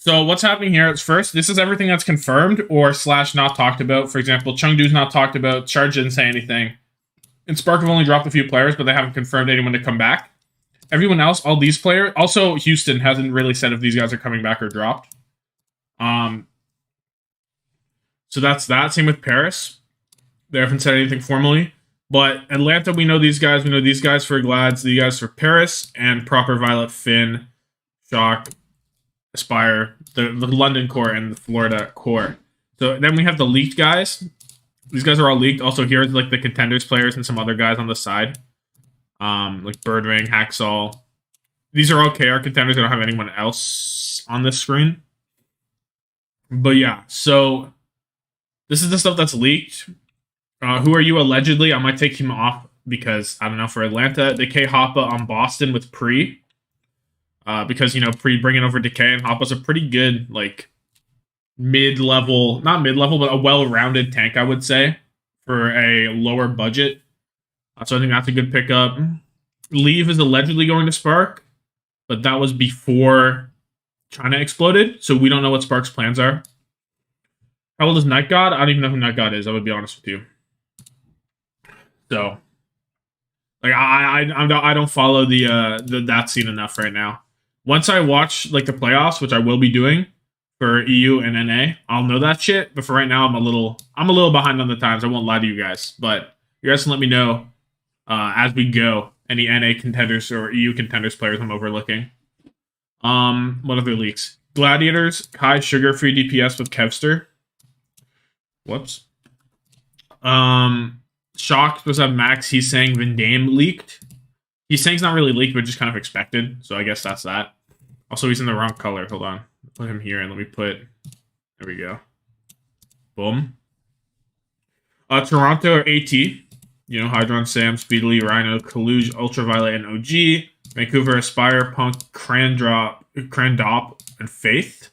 So what's happening here is first, this is everything that's confirmed or slash not talked about. For example, Chengdu's not talked about. Charge didn't say anything. And Spark have only dropped a few players, but they haven't confirmed anyone to come back. Everyone else, all these players, also Houston hasn't really said if these guys are coming back or dropped. So that's that. Same with Paris. They haven't said anything formally. But Atlanta, we know these guys. We know these guys for Glads, these guys for Paris, and Proper Violet, Finn, Shock, Aspire, the London core, and the Florida core. So then we have the leaked guys. These guys are all leaked. Also, here's like the contenders players and some other guys on the side. Like Birdring, Hacksaw. These are all KR contenders. I don't have anyone else on this screen. But yeah, so this is the stuff that's leaked. Who are you allegedly? I might take him off because, I don't know, for Atlanta, Decay Hoppa on Boston with Pre. Because, you know, Pre bringing over Decay, and Hoppa's a pretty good, like, mid-level, not mid-level, but a well-rounded tank, I would say, for a lower budget. So I think that's a good pickup. Leave is allegedly going to Spark, but that was before China exploded, so we don't know what Spark's plans are. How old is Night God? I don't even know who Night God is, I would be honest with you. So, like, I don't follow the that scene enough right now. Once I watch like the playoffs, which I will be doing for EU and NA, I'll know that shit. But for right now, I'm a little behind on the times. I won't lie to you guys, but you guys can let me know as we go any NA contenders or EU contenders players I'm overlooking. What other leaks? Gladiators, high sugar free DPS with Kevster. Whoops. Shock supposed to have Max. He's saying Vendame leaked. He's saying it's not really leaked, but just kind of expected. So I guess that's that. Also, he's in the wrong color. Hold on. Put him here and let me put... There we go. Boom. Toronto or AT. You know, Hydron, Sam, Speedily, Rhino, Kaluge, Ultraviolet, and OG. Vancouver, Aspire, Punk, Crandop, and Faith.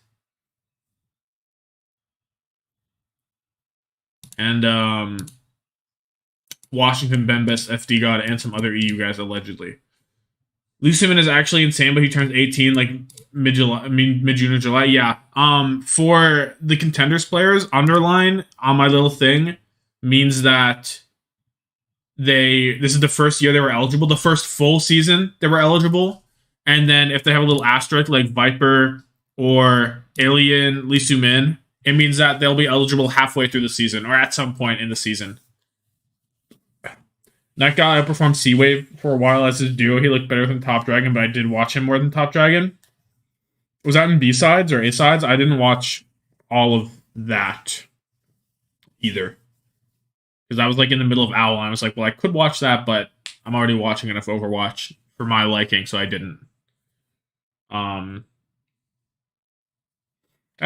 And, Washington, Benbest, FD God, and some other EU guys, allegedly. Luciman is actually insane, but he turns 18, like, mid-June or July. Yeah. For the contenders players, underline on my little thing means that this is the first year they were eligible, the first full season they were eligible, and then if they have a little asterisk, like Viper or Alien, Lisumin, it means that they'll be eligible halfway through the season, or at some point in the season. That guy outperformed Seawave for a while as his duo. He looked better than Top Dragon, but I did watch him more than Top Dragon. Was that in B-sides or A-sides? I didn't watch all of that either. Because I was like in the middle of Owl, and I was like, well, I could watch that, but I'm already watching enough Overwatch for my liking, so I didn't. That's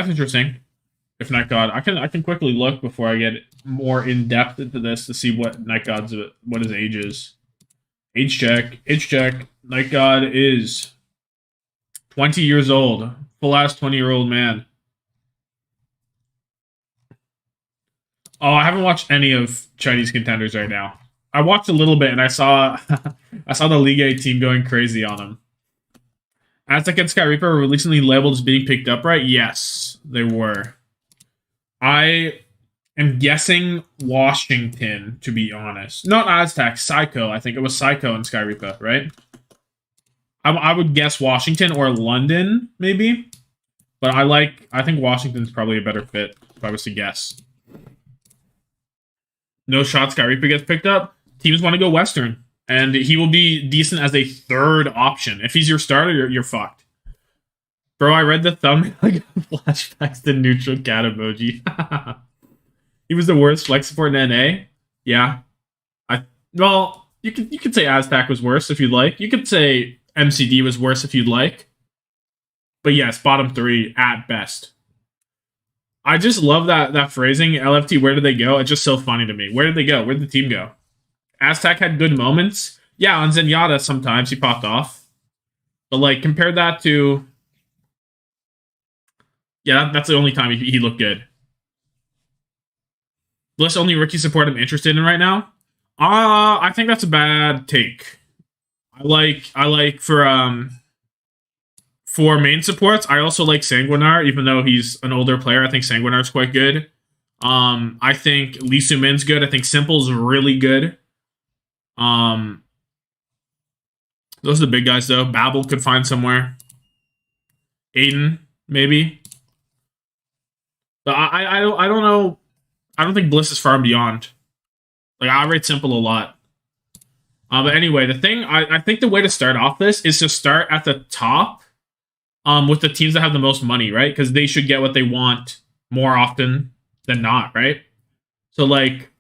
interesting. If Night God, I can quickly look before I get more in depth into this to see what Night God's what his age is. Age check. Night God is 20 years old, full ass 20-year-old man. Oh, I haven't watched any of Chinese contenders right now. I watched a little bit and I saw the League A team going crazy on him. Aztec and Sky Reaper were recently labeled as being picked up, right? Yes, they were. I am guessing Washington, to be honest. Not Aztec, Psycho. I think it was Psycho and Sky Reaper, right? I would guess Washington or London, maybe. But I think Washington's probably a better fit, if I was to guess. No shot Sky Reaper gets picked up. Teams want to go Western. And he will be decent as a third option. If he's your starter, you're fucked. Bro, I read the thumbnail. I got flashbacks to neutral cat emoji. He was the worst flex support in NA. Yeah. Well, you could say Aztec was worse if you'd like. You could say MCD was worse if you'd like. But yes, bottom 3 at best. I just love that phrasing. LFT, where did they go? It's just so funny to me. Where did they go? Where did the team go? Aztec had good moments. Yeah, on Zenyatta sometimes he popped off. But like, compare that to... Yeah, that's the only time he looked good. List only rookie support I'm interested in right now. I think that's a bad take. I like for For main supports, I also like Sanguinar, even though he's an older player. I think Sanguinar's quite good. I think Lee Soo-min's good. I think Simple's really good. Those are the big guys, though. Babel could find somewhere. Aiden, maybe. But I don't know. I don't think Bliss is far and beyond. Like, I rate Simple a lot. But anyway, the thing, I think the way to start off this is to start at the top with the teams that have the most money, right? Because they should get what they want more often than not, right? So, like,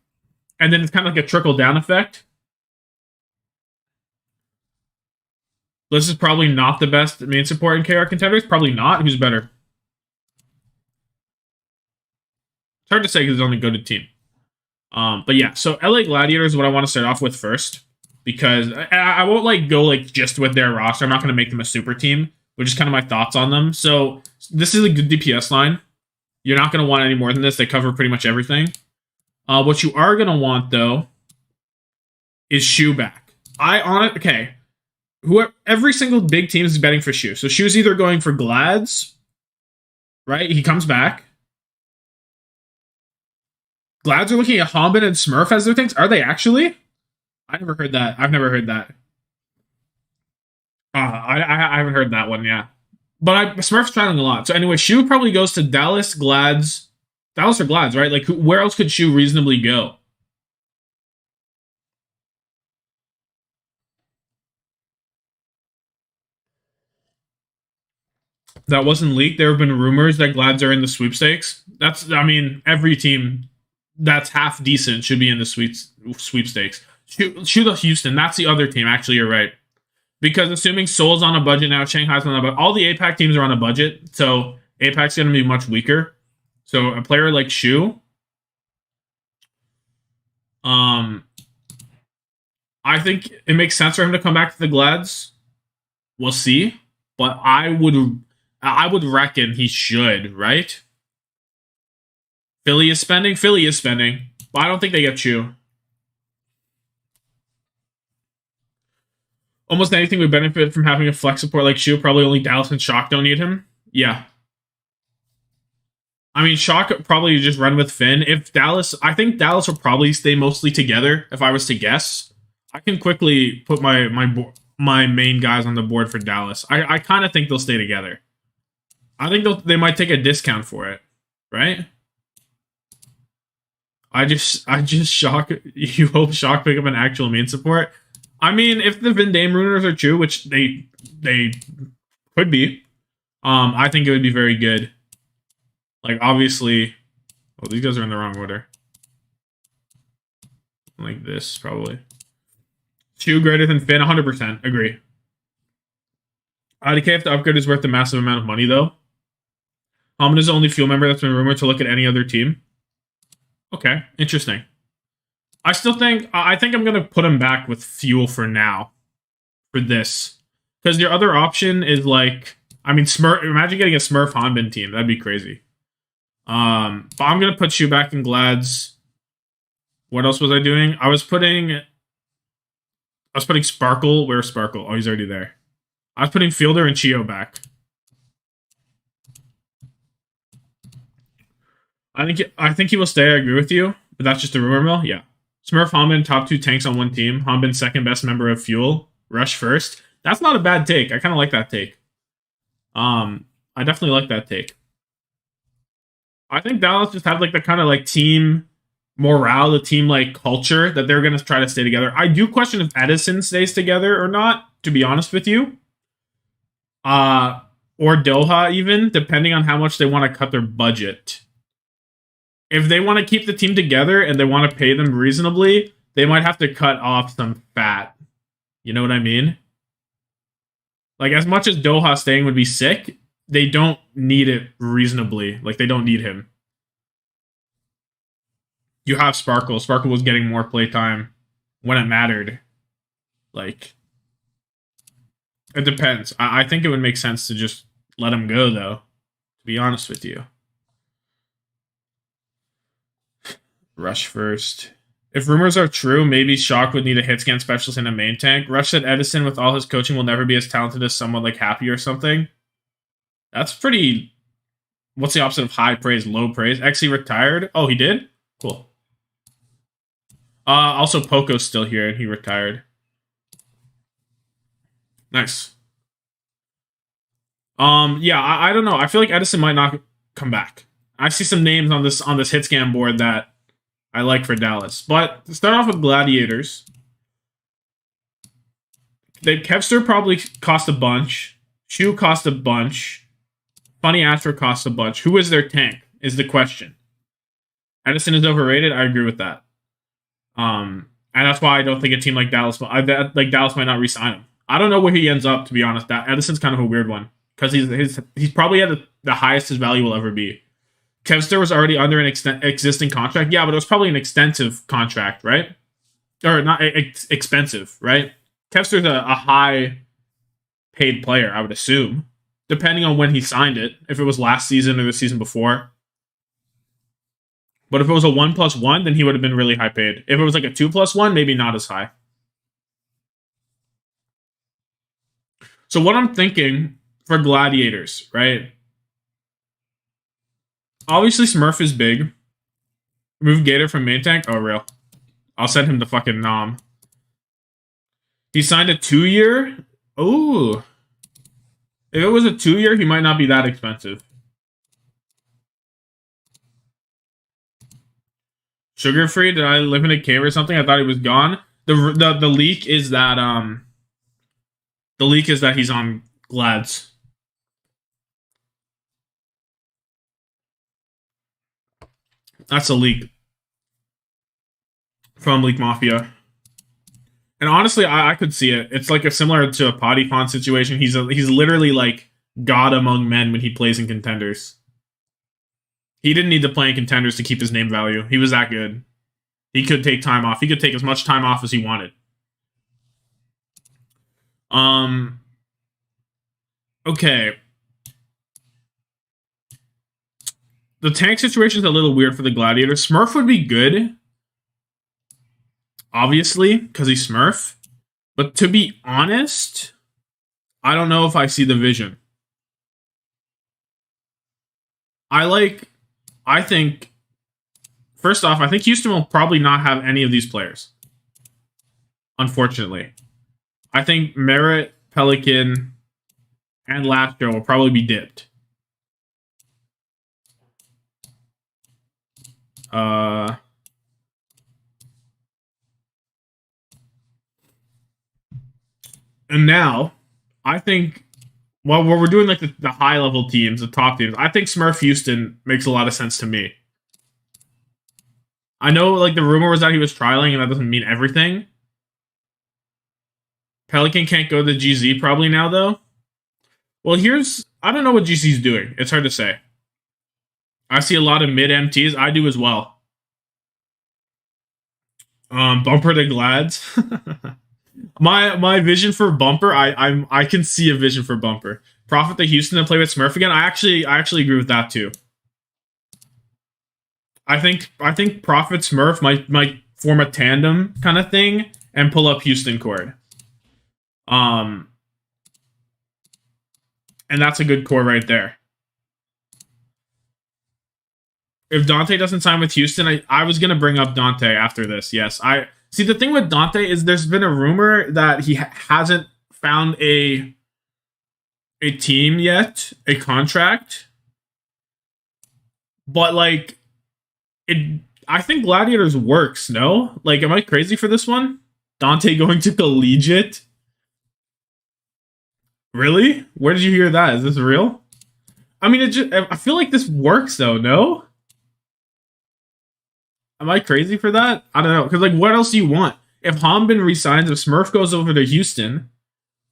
and then it's kind of like a trickle-down effect. This is probably not the best main support in KR contenders. Probably not. Who's better? It's hard to say because it's only a good team. But yeah, so LA Gladiators is what I want to start off with first. Because I won't like go like just with their roster. I'm not going to make them a super team, which is kind of my thoughts on them. So this is a good DPS line. You're not going to want any more than this. They cover pretty much everything. What you are going to want, though, is Shu back. Okay. Every single big team is betting for Shu. So Shu's either going for Glads, right? He comes back. Glads are looking at Hobbit and Smurf as their things. Are they actually? I never heard that. I've never heard that. I haven't heard that one, yeah. But Smurf's trailing a lot. So anyway, Shu probably goes to Dallas, Glads. Dallas or Glads, right? Like, where else could Shu reasonably go? That wasn't leaked. There have been rumors that Glads are in the sweepstakes. I mean, every team that's half decent should be in the sweepstakes. Shoot the Houston. That's the other team. Actually, you're right. Because assuming Seoul's on a budget now, Shanghai's on a budget. All the APAC teams are on a budget, so APAC's going to be much weaker. So a player like Shu, I think it makes sense for him to come back to the Glads. We'll see, but I would reckon he should, right? Philly is spending, but I don't think they get Shu. Almost anything would benefit from having a flex support like Shu. Probably only Dallas and Shock don't need him. Yeah. I mean, Shock probably just run with Finn. I think Dallas will probably stay mostly together, if I was to guess. I can quickly put my main guys on the board for Dallas. I kind of think they'll stay together. I think they might take a discount for it, right? I just Shock. You hope Shock pick up an actual main support. I mean, if the Vindame Runers are true, which they could be, I think it would be very good. Like, obviously... Oh, these guys are in the wrong order. Like this, probably. Shu greater than Finn, 100%. Agree. IDK, if the upgrade is worth a massive amount of money, though. Hamid is the only Fuel member that's been rumored to look at any other team. Okay, interesting. I think I'm going to put him back with Fuel for now. For this. Because your other option is like... I mean, Smurf. Imagine getting a Smurf Hanbin team. That'd be crazy. But I'm going to put Shu back in Glads. What else was I doing? I was putting Sparkle. Where's Sparkle? Oh, he's already there. I was putting Fielder and Chio back. I think he will stay. I agree with you. But that's just a rumor mill? Yeah. Smurf, Hanbin, top 2 tanks on one team. Hanbin, second best member of Fuel. Rush first. That's not a bad take. I kind of like that take. I definitely like that take. I think Dallas just had like the kind of like team morale, the team like culture that they're going to try to stay together. I do question if Edison stays together or not, to be honest with you. Or Doha even, depending on how much they want to cut their budget. If they want to keep the team together and they want to pay them reasonably, they might have to cut off some fat. You know what I mean? Like, as much as Doha staying would be sick, they don't need it reasonably. Like, they don't need him. You have Sparkle. Sparkle was getting more playtime when it mattered. Like, it depends. I think it would make sense to just let him go, though. To be honest with you. Rush first. If rumors are true, maybe Shock would need a hit scan specialist in a main tank. Rush said Edison, with all his coaching, will never be as talented as someone like Happy or something. That's pretty. What's the opposite of high praise? Low praise. XE retired. Oh, he did. Cool. Also, Poco's still here. He retired. Nice. Yeah, I don't know. I feel like Edison might not come back. I see some names on this hit scan board that I like for Dallas. But to start off with Gladiators, Kevster probably cost a bunch. Shu cost a bunch. Funny Astro cost a bunch. Who is their tank is the question. Edison is overrated. I agree with that. And that's why I don't think a team like Dallas might not re-sign him. I don't know where he ends up, to be honest. Edison's kind of a weird one because he's probably at the highest his value will ever be. Kevster was already under an existing contract. Yeah, but it was probably an extensive contract, right? Or not expensive, right? Kevster's a high paid player, I would assume, depending on when he signed it. If it was last season or the season before. But if it was a 1+1, then he would have been really high paid. If it was like a 2+1, maybe not as high. So what I'm thinking for Gladiators, right? Obviously, Smurf is big. Remove Gator from main tank. Oh, real. I'll send him to fucking Nom. He signed a 2-year. Oh. If it was a 2-year, he might not be that expensive. Sugar free? Did I live in a cave or something? I thought he was gone. The leak is that he's on Glads. That's a leak from Leak Mafia. And honestly, I could see it. It's like similar to a Potty Pond situation. He's literally like God among men when he plays in contenders. He didn't need to play in contenders to keep his name value. He was that good. He could take time off. He could take as much time off as he wanted. Okay. The tank situation is a little weird for the Gladiator. Smurf would be good. Obviously, because he's Smurf. But to be honest, I don't know if I see the vision. I think, first off, I think Houston will probably not have any of these players. Unfortunately. I think Merritt, Pelican, and Lastro will probably be dipped. And now, I think, well, we're doing like the high-level teams, the top teams. I think Smurf Houston makes a lot of sense to me. I know, like, the rumor was that he was trialing, and that doesn't mean everything. Pelican can't go to GZ probably now, though. Well, I don't know what GZ's doing. It's hard to say. I see a lot of mid-MTs. I do as well. Bumper to Glads. My vision for Bumper, I can see a vision for Bumper. Profit to Houston and play with Smurf again. I actually agree with that too. I think Profit Smurf might form a tandem kind of thing and pull up Houston core. And that's a good core right there. If Dante doesn't sign with Houston, I was gonna bring up Dante after this. Yes, see, the thing with Dante is there's been a rumor that he hasn't found a team yet, a contract. But like, I think Gladiators works. No, like, am I crazy for this one? Dante going to collegiate? Really? Where did you hear that? Is this real? I mean, I feel like this works though. No. Am I crazy for that? I don't know. Because, like, what else do you want? If Hambin resigns, if Smurf goes over to Houston,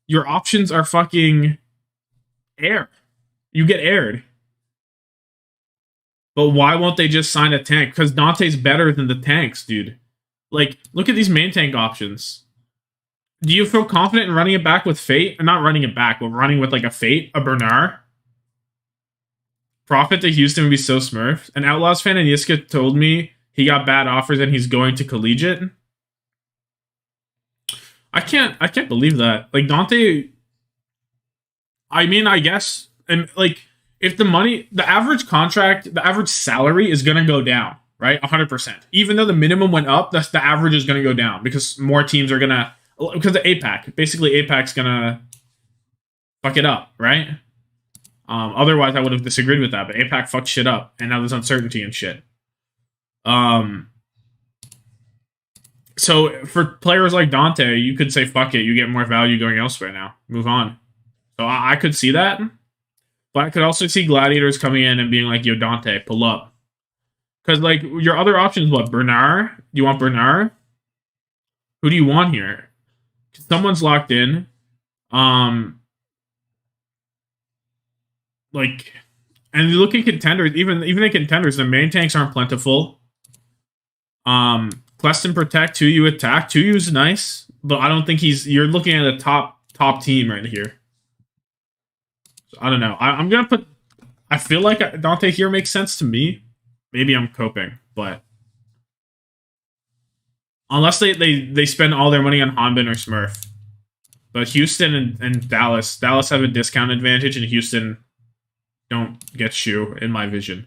your options are fucking air. You get aired. But why won't they just sign a tank? Because Dante's better than the tanks, dude. Like, look at these main tank options. Do you feel confident in running it back with Fate? Or not running it back, but running with, like, a Fate, a Bernard? Profit to Houston would be so Smurf. An Outlaws fan and Yiska told me he got bad offers and he's going to collegiate. I can't believe that. Like, Dante, I mean, I guess, and like, if the average contract, the average salary is going to go down, right? 100%. Even though the minimum went up, the average is going to go down because more teams are going to, because of APAC. Basically, APAC's going to fuck it up, right? Otherwise, I would have disagreed with that, but APAC fucked shit up, and now there's uncertainty and shit. So for players like Dante, you could say, fuck it, you get more value going elsewhere now. Move on. So I could see that. But I could also see Gladiators coming in and being like, yo, Dante, pull up. Because, like, your other options, what? Bernard? Do you want Bernard? Who do you want here? Someone's locked in. Like, and you look at contenders, even in contenders, the main tanks aren't plentiful. Queston Protect, 2U Attack. 2U is nice, but I don't think you're looking at a top team right here. So, I don't know. I'm going to put, I feel like Dante here makes sense to me. Maybe I'm coping, but unless they spend all their money on Hanbin or Smurf. But Houston and Dallas have a discount advantage, and Houston don't get shoe in my vision.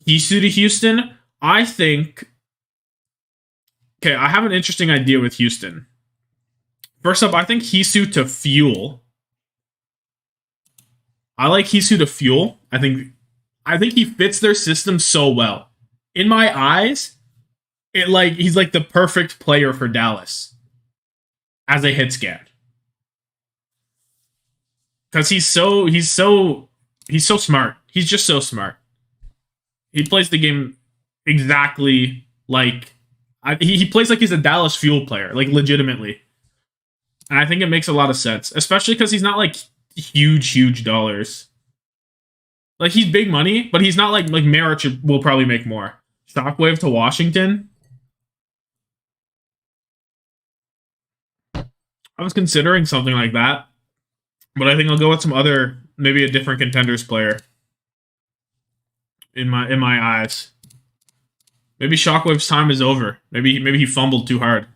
Hisu to Houston, I think. Okay, I have an interesting idea with Houston. First up, I think Hisu to Fuel. I like Hisu to Fuel. I think he fits their system so well. In my eyes, he's like the perfect player for Dallas as a hit scan. Because he's so smart. He's just so smart. He plays the game exactly like he plays like he's a Dallas Fuel player, like legitimately. And I think it makes a lot of sense, especially because he's not like huge dollars. Like, he's big money, but he's not like Merritt will probably make more. Shockwave to Washington. I was considering something like that, but I think I'll go with some other, maybe a different contenders player. In my eyes, maybe Shockwave's time is over. Maybe he fumbled too hard.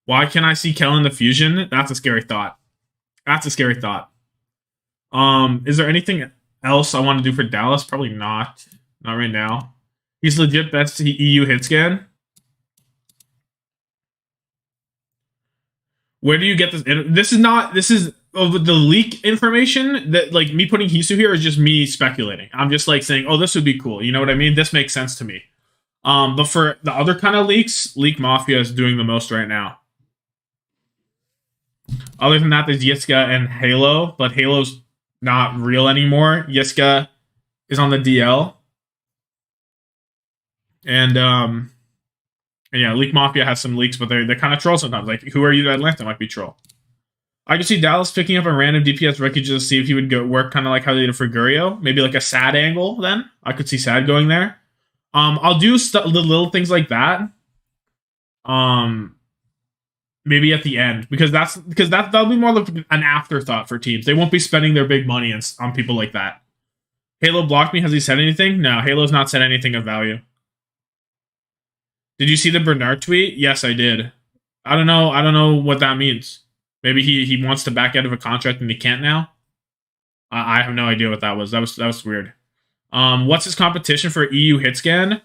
Why can't I see Kellen the Fusion? That's a scary thought. Is there anything else I want to do for Dallas? Probably not. Not right now. He's legit best EU hit scan. Where do you get this? This is the leak information that, like, me putting Hisu here is just me speculating. I'm just like saying, oh, this would be cool. You know what I mean? This makes sense to me. But for the other kind of leaks, Leak Mafia is doing the most right now. Other than that, there's Yiska and Halo, but Halo's not real anymore. Yiska is on the DL. And yeah, Leak Mafia has some leaks, but they're kind of troll sometimes. Like, who are you to Atlanta might be troll. I could see Dallas picking up a random DPS rookie just to see if he would go work kind of like how they did for Gurio. Maybe like a Sad angle then. I could see Sad going there. I'll do the little things like that. Maybe at the end, because that'll be more like an afterthought for teams. They won't be spending their big money on people like that. Halo blocked me. Has he said anything? No, Halo's not said anything of value. Did you see the Bernard tweet? Yes, I did. I don't know what that means. Maybe he wants to back out of a contract and he can't now. I have no idea what that was. That was weird. What's his competition for EU hitscan?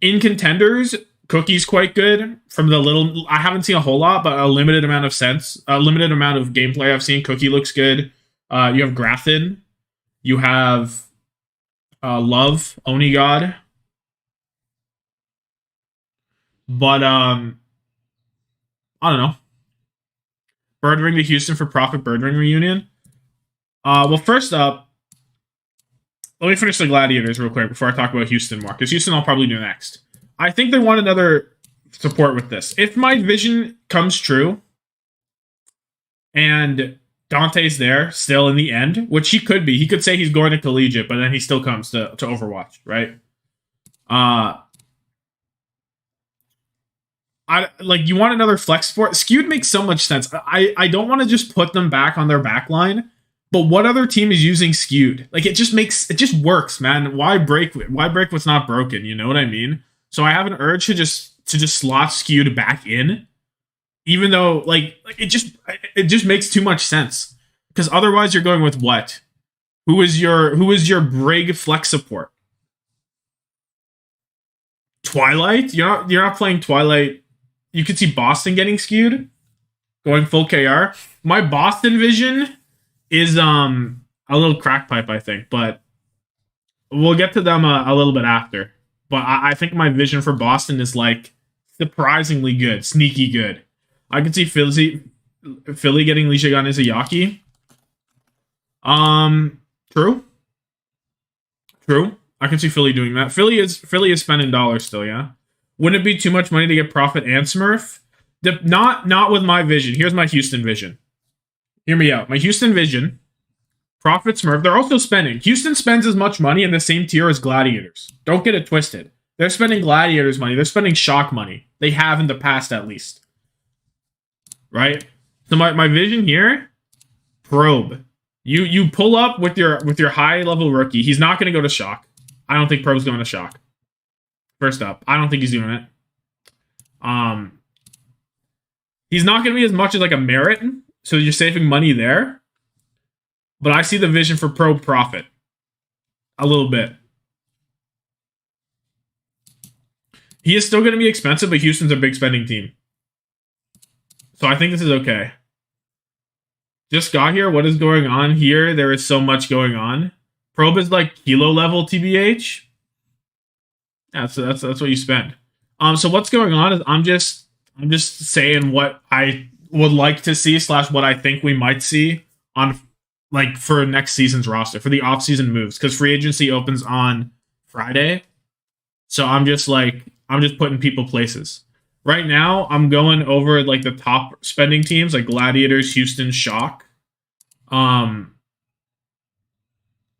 In contenders, Cookie's quite good. From the little, I haven't seen a whole lot, but a limited amount of gameplay I've seen. Cookie looks good. You have Grafton. You have Love, Oni God. But I don't know. Birdring to Houston for Profit Birdring reunion. Well, first up, let me finish the Gladiators real quick before I talk about Houston more, because Houston I'll probably do next. I think they want another support with this. If my vision comes true, and Dante's there still in the end, which he could be. He could say he's going to collegiate, but then he still comes to Overwatch, right? You want another flex support? Skewed makes so much sense. I don't want to just put them back on their back line, but what other team is using Skewed? Like, it just works, man. Why break what's not broken? You know what I mean? So I have an urge to just slot Skewed back in, even though it just makes too much sense. Because otherwise you're going with what? Who is your Brig flex support? Twilight? You're not playing Twilight. You could see Boston getting skewed, going full KR. My Boston vision is a little crack pipe, I think, but we'll get to them a little bit after. But I think my vision for Boston is like surprisingly good, sneaky good. I can see Philly getting Lijigan Izayaki. True. True. I can see Philly doing that. Philly is spending dollars still, yeah. Wouldn't it be too much money to get Profit and Smurf? Not with my vision. Here's my Houston vision. Hear me out. My Houston vision, Profit, Smurf, they're also spending. Houston spends as much money in the same tier as Gladiators. Don't get it twisted. They're spending Gladiators money. They're spending Shock money. They have in the past, at least. Right? So my vision here, Probe. You pull up with your high level rookie. He's not going to go to Shock. I don't think Probe's going to Shock. First up, I don't think he's doing it. He's not going to be as much as like a Merit, so you're saving money there. But I see the vision for Probe Profit a little bit. He is still going to be expensive, but Houston's a big spending team. So I think this is okay. Just got here. What is going on here? There is so much going on. Probe is like kilo level TBH. Yeah, so that's what you spend. So what's going on is I'm just saying what I would like to see / what I think we might see on like for next season's roster for the off-season moves, because free agency opens on Friday. So I'm just putting people places. Right now, I'm going over like the top spending teams like Gladiators, Houston, Shock, and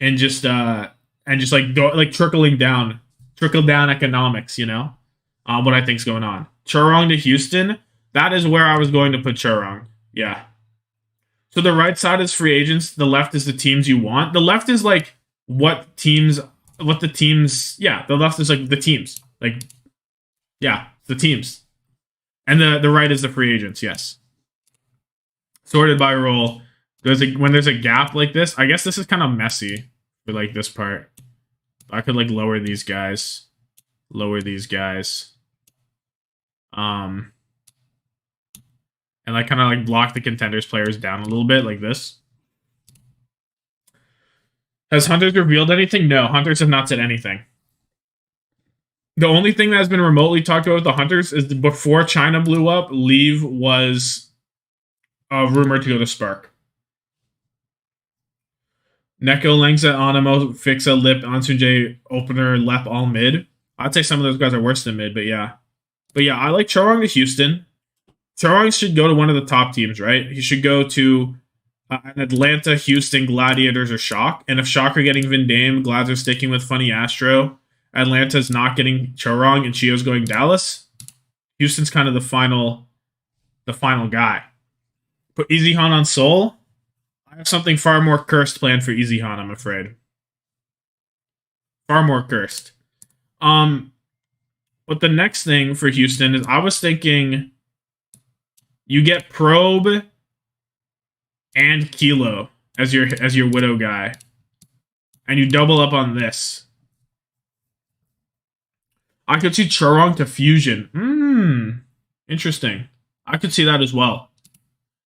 just like go like trickle down economics. You know, what I think's going on. Chorong to Houston. That is where I was going to put Chorong. Yeah. So the right side is free agents. The left is the teams you want. The left is like what the teams. Yeah, the left is like the teams. Like, yeah, the teams. And the right is the free agents, yes. Sorted by role. When there's a gap like this, I guess this is kind of messy for like this part. I could like lower these guys. And like kind of like block the contenders players down a little bit like this. Has Hunters revealed anything? No, Hunters have not said anything. The only thing that has been remotely talked about with the Hunters is before China blew up, Leave was rumored to go to Spark. Neko, Langza, Animo, Fixa, Lip, Ansunjay, Opener, Lep, all mid. I'd say some of those guys are worse than mid, but yeah. But yeah, I like Chorong to Houston. Chorong should go to one of the top teams, right? He should go to an Atlanta, Houston, Gladiators, or Shock. And if Shock are getting Vindame, Glads are sticking with Funny Astro, Atlanta's not getting Chorong, and Chio's going Dallas, Houston's kind of the final guy. Put EasyHan on Soul. I have something far more cursed planned for EasyHan, I'm afraid. Far more cursed. But the next thing for Houston is I was thinking you get Probe and Kilo as your Widow guy. And you double up on this. I could see Chorong to Fusion. Interesting. I could see that as well.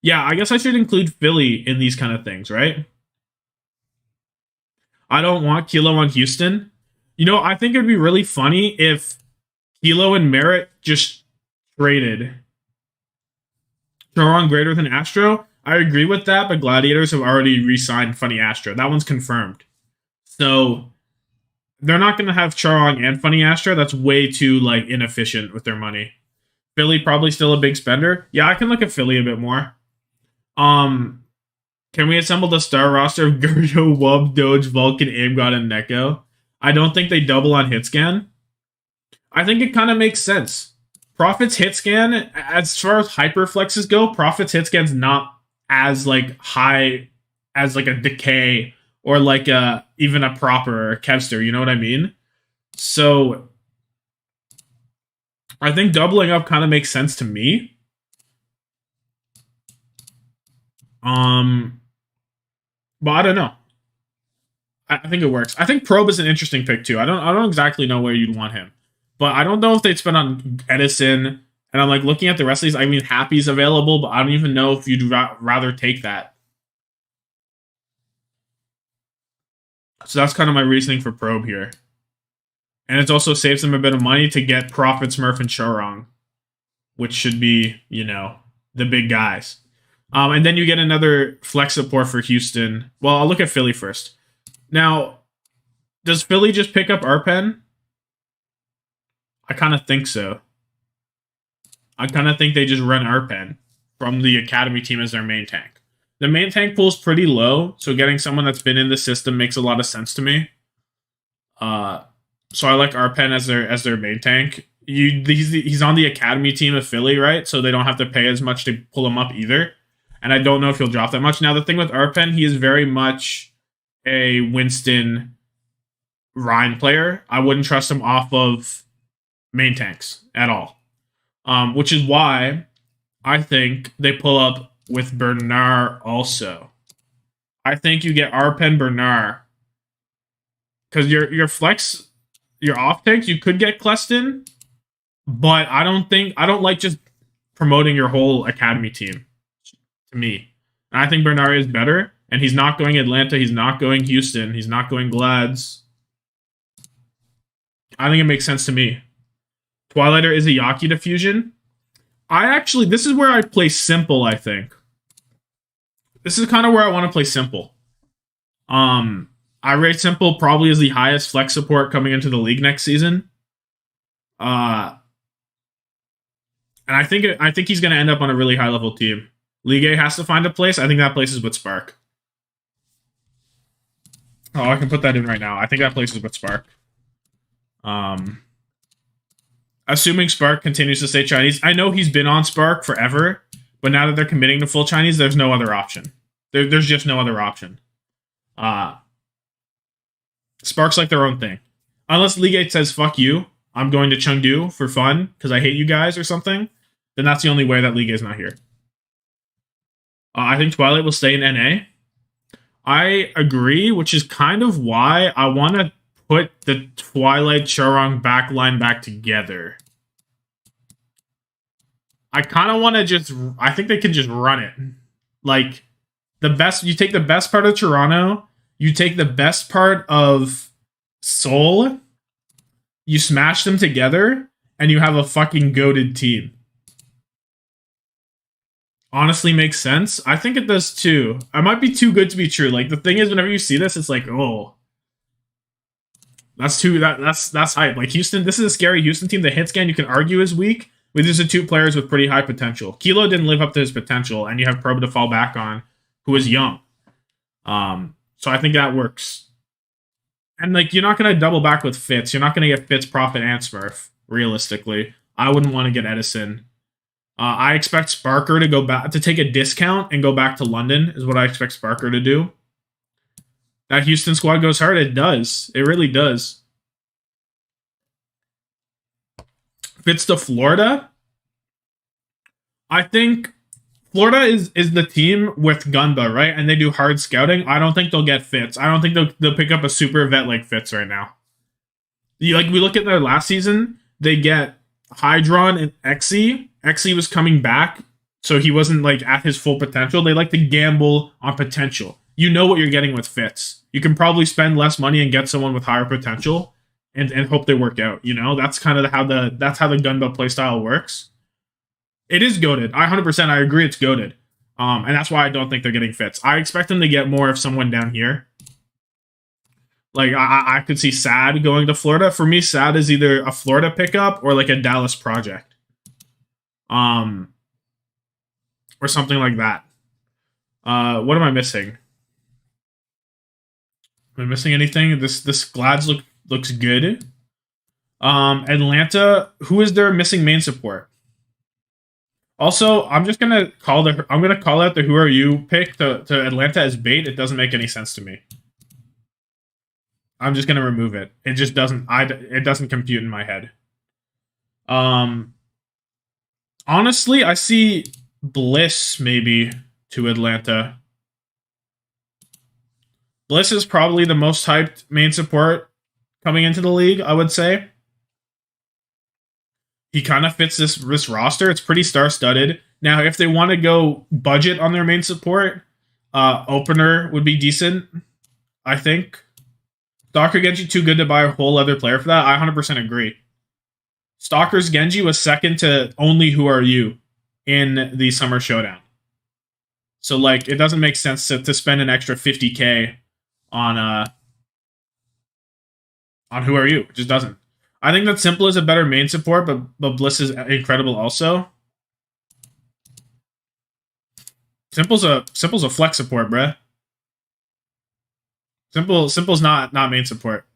Yeah, I guess I should include Philly in these kind of things, right? I don't want Kilo on Houston. You know, I think it would be really funny if Kilo and Merit just traded Chorong greater than Astro. I agree with that, but Gladiators have already re-signed Funny Astro. That one's confirmed. So they're not going to have Chorong and Funny Astro. That's way too like inefficient with their money. Philly probably still a big spender. Yeah, I can look at Philly a bit more. Can we assemble the star roster of Gerdo, Wub, Doge, Vulcan, Aimgod, and Neko? I don't think they double on Hitscan. I think it kind of makes sense. Profit's Hitscan, as far as hyperflexes go, Profit's Hitscan's not as like high as like a Decay or like even a proper Kevster, you know what I mean? So I think doubling up kind of makes sense to me. But I don't know. I think it works. I think Probe is an interesting pick too. I don't exactly know where you'd want him, but I don't know if they'd spend on Edison. And I'm like looking at the rest of these. I mean, Happy's available, but I don't even know if you'd rather take that. So that's kind of my reasoning for Probe here. And it also saves them a bit of money to get Prophet, Smurf, and Charong, which should be, you know, the big guys. And then you get another flex support for Houston. Well, I'll look at Philly first. Now, does Philly just pick up Arpen? I kind of think so. I kind of think they just run Arpen from the academy team as their main tank. The main tank pool is pretty low, so getting someone that's been in the system makes a lot of sense to me. So I like Arpen as their main tank. He's on the academy team of Philly, right? So they don't have to pay as much to pull him up either. And I don't know if he'll drop that much. Now, the thing with Arpen, he is very much a Winston Rhine player. I wouldn't trust him off of main tanks at all. Which is why I think they pull up with Bernard also. I think you get Arpen Bernard. Because your flex, your off tanks, you could get Cleston, but I don't like just promoting your whole academy team to me. And I think Bernard is better, and he's not going Atlanta, he's not going Houston, he's not going Glads. I think it makes sense to me. Twilighter is a Yaki diffusion. This is where I play simple, I think. This is kind of where I want to play simple. I rate simple probably as the highest flex support coming into the league next season. And I think he's going to end up on a really high level team. League A has to find a place. I think that place is with Spark. Oh, I can put that in right now. I think that place is with Spark. Assuming Spark continues to stay Chinese. I know he's been on Spark forever, but now that they're committing to full Chinese, there's no other option. There's just no other option. Spark's like their own thing. Unless League 8 says, fuck you, I'm going to Chengdu for fun because I hate you guys or something, then that's the only way that League 8 is not here. I think Twilight will stay in NA. I agree, which is kind of why I want to put the Twilight Charong backline back together. I kind of want to I think they can just run it. Like, you take the best part of Toronto, you take the best part of Seoul, you smash them together, and you have a fucking goated team. Honestly makes sense. I think it does too. It might be too good to be true. Like, the thing is, whenever you see this, it's like, oh, that's hype. Like, Houston, this is a scary Houston team. The hit scan you can argue is weak, but these are two players with pretty high potential. Kilo didn't live up to his potential, and you have Probe to fall back on, who is young. So I think that works. And, like, you're not going to double back with Fitz. You're not going to get Fitz, Prophet, and Smurf, realistically. I wouldn't want to get Edison. I expect Sparker to go back, to take a discount and go back to London, is what I expect Sparker to do. That Houston squad goes hard. It does. It really does. Fitz to Florida. I think Florida is the team with Gunba, right? And they do hard scouting. I don't think they'll get Fitz. I don't think they'll pick up a super vet like Fitz right now. Like, we look at their last season, they get Hydron and Xe. Xe was coming back, so he wasn't, like, at his full potential. They like to gamble on potential. You know what you're getting with Fitz. You can probably spend less money and get someone with higher potential and hope they work out, you know? That's kind of how the Gunba playstyle works. It is goated. 100%, I agree it's goated. And that's why I don't think they're getting Fitz. I expect them to get more of someone down here. Like, I could see Sad going to Florida. For me, Sad is either a Florida pickup or, like, a Dallas project. Or something like that. What am I missing? Am I missing anything? This Glads looks good. Atlanta, who is their missing main support? Also, I'm gonna call out the Who Are You pick to Atlanta as bait. It doesn't make any sense to me. I'm just gonna remove it. It just doesn't. It doesn't compute in my head. Honestly, I see Bliss maybe to Atlanta. Bliss is probably the most hyped main support coming into the league, I would say. He kind of fits this roster. It's pretty star-studded. Now, if they want to go budget on their main support, opener would be decent, I think. Stalker Genji too good to buy a whole other player for that. I 100% agree. Stalker's Genji was second to only Who Are You in the Summer Showdown. So, like, it doesn't make sense to spend an extra 50k on Who Are You. It just doesn't. I think that Simple is a better main support, but Bliss is incredible also. Simple's a flex support, bruh. Simple's not main support.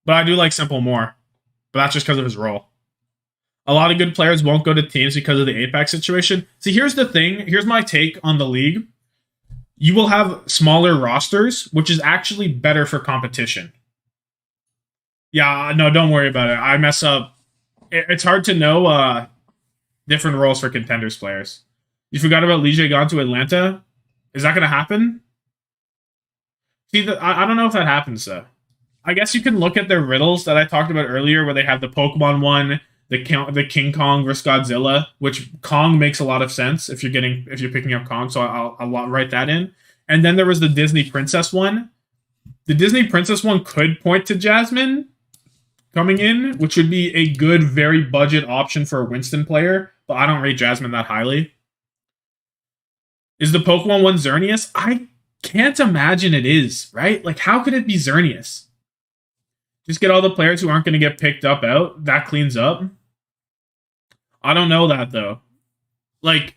But I do like Simple more. But that's just because of his role. A lot of good players won't go to teams because of the Apex situation. See, here's the thing. Here's my take on the league. You will have smaller rosters, which is actually better for competition. Yeah, no, don't worry about it. I mess up. It's hard to know different roles for contenders players. You forgot about Lige gone to Atlanta? Is that going to happen? See, I don't know if that happens, though. I guess you can look at their riddles that I talked about earlier, where they have the Pokemon one, the King Kong versus Godzilla, which Kong makes a lot of sense if you're picking up Kong, so I'll write that in. And then there was the Disney Princess one. The Disney Princess one could point to Jasmine coming in, which would be a good, very budget option for a Winston player, but I don't rate Jasmine that highly. Is the Pokemon one Xerneas? I can't imagine it is, right? Like, how could it be Xerneas? Just get all the players who aren't going to get picked up out. That cleans up. I don't know that, though. Like,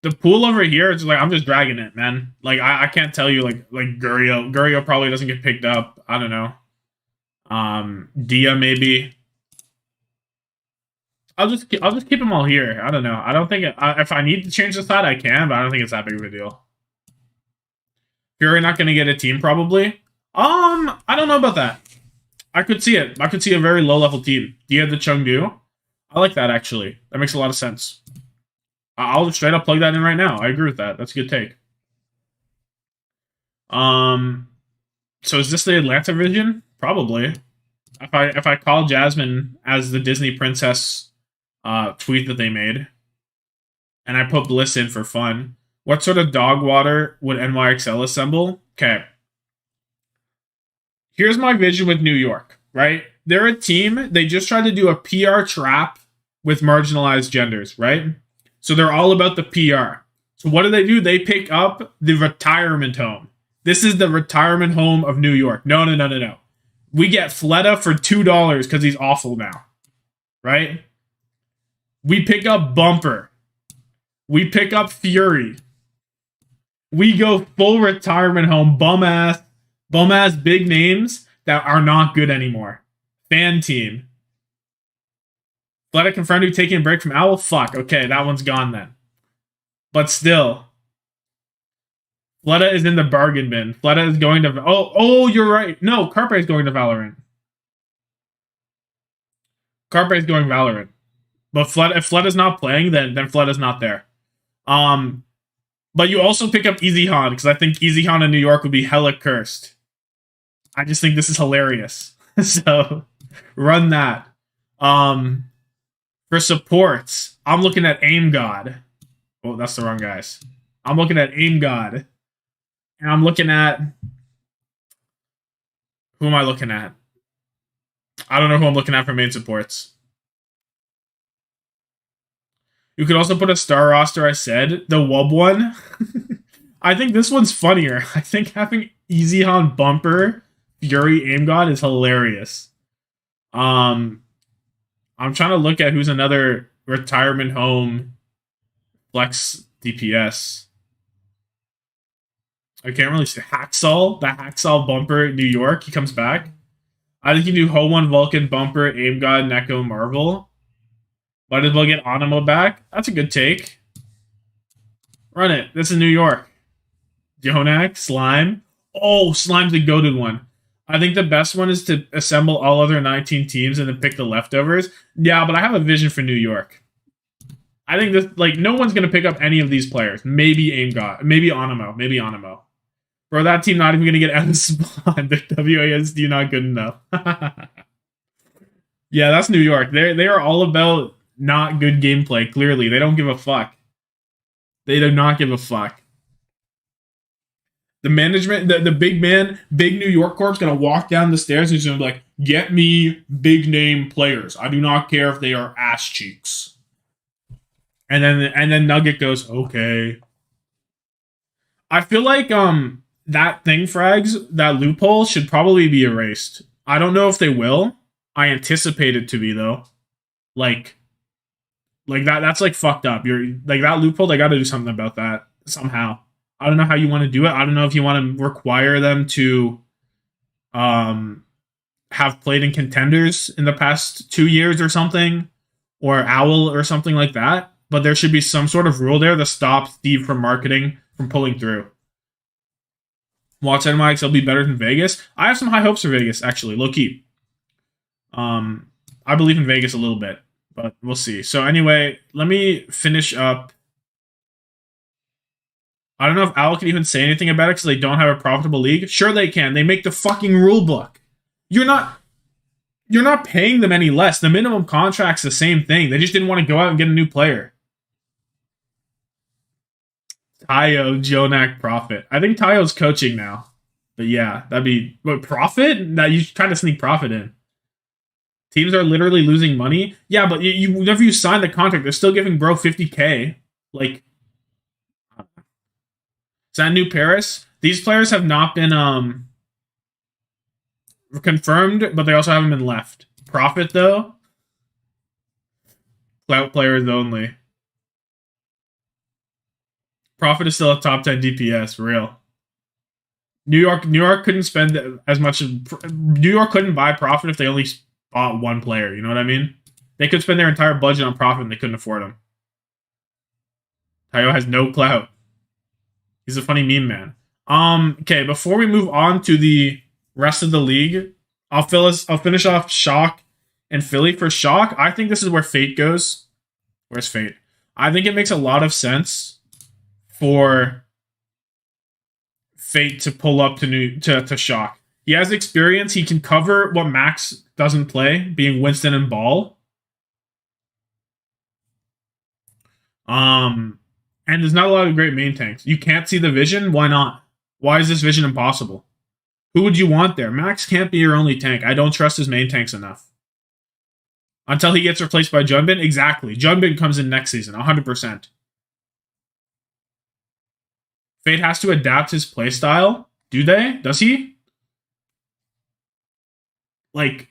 the pool over here, it's like, I'm just dragging it, man. Like, I can't tell you, like Gurio. Gurio probably doesn't get picked up. I don't know. Dia, maybe. I'll just keep them all here. I don't know. I don't think if I need to change the side, I can, but I don't think it's that big of a deal. Fury not going to get a team, probably. I don't know about that. I could see it. I could see a very low-level team. Dia the Chengdu. I like that, actually. That makes a lot of sense. I'll just straight up plug that in right now. I agree with that. That's a good take. So is this the Atlanta vision? Probably. If I call Jasmine as the Disney Princess tweet that they made, and I put Bliss in for fun, what sort of Dogwater would NYXL assemble? Okay. Here's my vision with New York, right? They're a team. They just tried to do a PR trap with marginalized genders, right? So they're all about the PR. So what do? They pick up the retirement home. This is the retirement home of New York. No. We get Fleta for $2 because he's awful now, right? We pick up Bumper. We pick up Fury. We go full retirement home, bum ass big names that are not good anymore. Fan team. Fleta confirmed to be taking a break from Owl? Fuck, okay, that one's gone then. But still. Fleta is in the bargain bin. Fleta is going to... Oh, you're right. No, Carpe is going to Valorant. Carpe is going Valorant. But if Fleta's not playing, then Fleta's not there. But you also pick up Easy Han, because I think Easy Han in New York would be hella cursed. I just think this is hilarious. So, run that. For supports, I'm looking at Aim God. Oh, that's the wrong guys. I'm looking at Aim God. And I'm looking at... Who am I looking at? I don't know who I'm looking at for main supports. You could also put a star roster, I said. The Wub one. I think this one's funnier. I think having Easy Han Bumper, Fury, Aim God is hilarious. I'm trying to look at who's another retirement home flex DPS. I can't really see. Hacksaw. The Hacksaw Bumper in New York. He comes back. I think you do Ho1 Vulcan Bumper, Aim God, Neko, Marvel. Might as well get Animo back. That's a good take. Run it. This is New York. Jonak, Slime. Oh, Slime's the goated one. I think the best one is to assemble all other 19 teams and then pick the leftovers. Yeah, but I have a vision for New York. I think this, like, no one's going to pick up any of these players. Maybe Aim God. Maybe Animo. Bro, that team not even gonna get out of the spawn. The WASD not good enough. Yeah, that's New York. They are all about not good gameplay. Clearly, they don't give a fuck. They do not give a fuck. The management, the big man, big New York corp's gonna walk down the stairs and he's gonna be like, "Get me big name players. I do not care if they are ass cheeks." And then Nugget goes, "Okay." I feel like that thing frags, that loophole should probably be erased. I don't know if they will. I anticipate it to be though. Like that's like fucked up. You're like that loophole. They got to do something about that somehow. I don't know how you want to do it. I don't know if you want to require them to have played in contenders in the past 2 years or something, or OWL or something like that. But there should be some sort of rule there to stop Steve from marketing from pulling through. Watch NYXL be better than Vegas. I have some high hopes for Vegas, actually, low key. I believe in Vegas a little bit, but we'll see. So anyway, let me finish up. I don't know if OWL can even say anything about it because they don't have a profitable league. Sure they can. They make the fucking rule book. You're not paying them any less. The minimum contract's the same thing. They just didn't want to go out and get a new player. Tayo, Jonak, Profit. I think Tayo's coaching now. But yeah, that'd be... What, Profit? That you trying to sneak Profit in. Teams are literally losing money. Yeah, but whenever you sign the contract, they're still giving bro 50K. Like... Is that New Paris? These players have not been confirmed, but they also haven't been left. Profit, though? Clout players only. Profit is still a top 10 DPS, for real. New York couldn't spend as much. New York couldn't buy Profit if they only bought one player. You know what I mean? They could spend their entire budget on Profit and they couldn't afford him. Tayo has no clout. He's a funny meme man. Okay, before we move on to the rest of the league, I'll finish off Shock and Philly. For Shock, I think this is where Fate goes. Where's Fate? I think it makes a lot of sense for Fate to pull up to Shock. He has experience. He can cover what Max doesn't play, being Winston and Ball. And there's not a lot of great main tanks. You can't see the vision? Why not? Why is this vision impossible? Who would you want there? Max can't be your only tank. I don't trust his main tanks enough. Until he gets replaced by Junbin? Exactly. Junbin comes in next season, 100%. Fate has to adapt his playstyle. Do they? Does he? Like,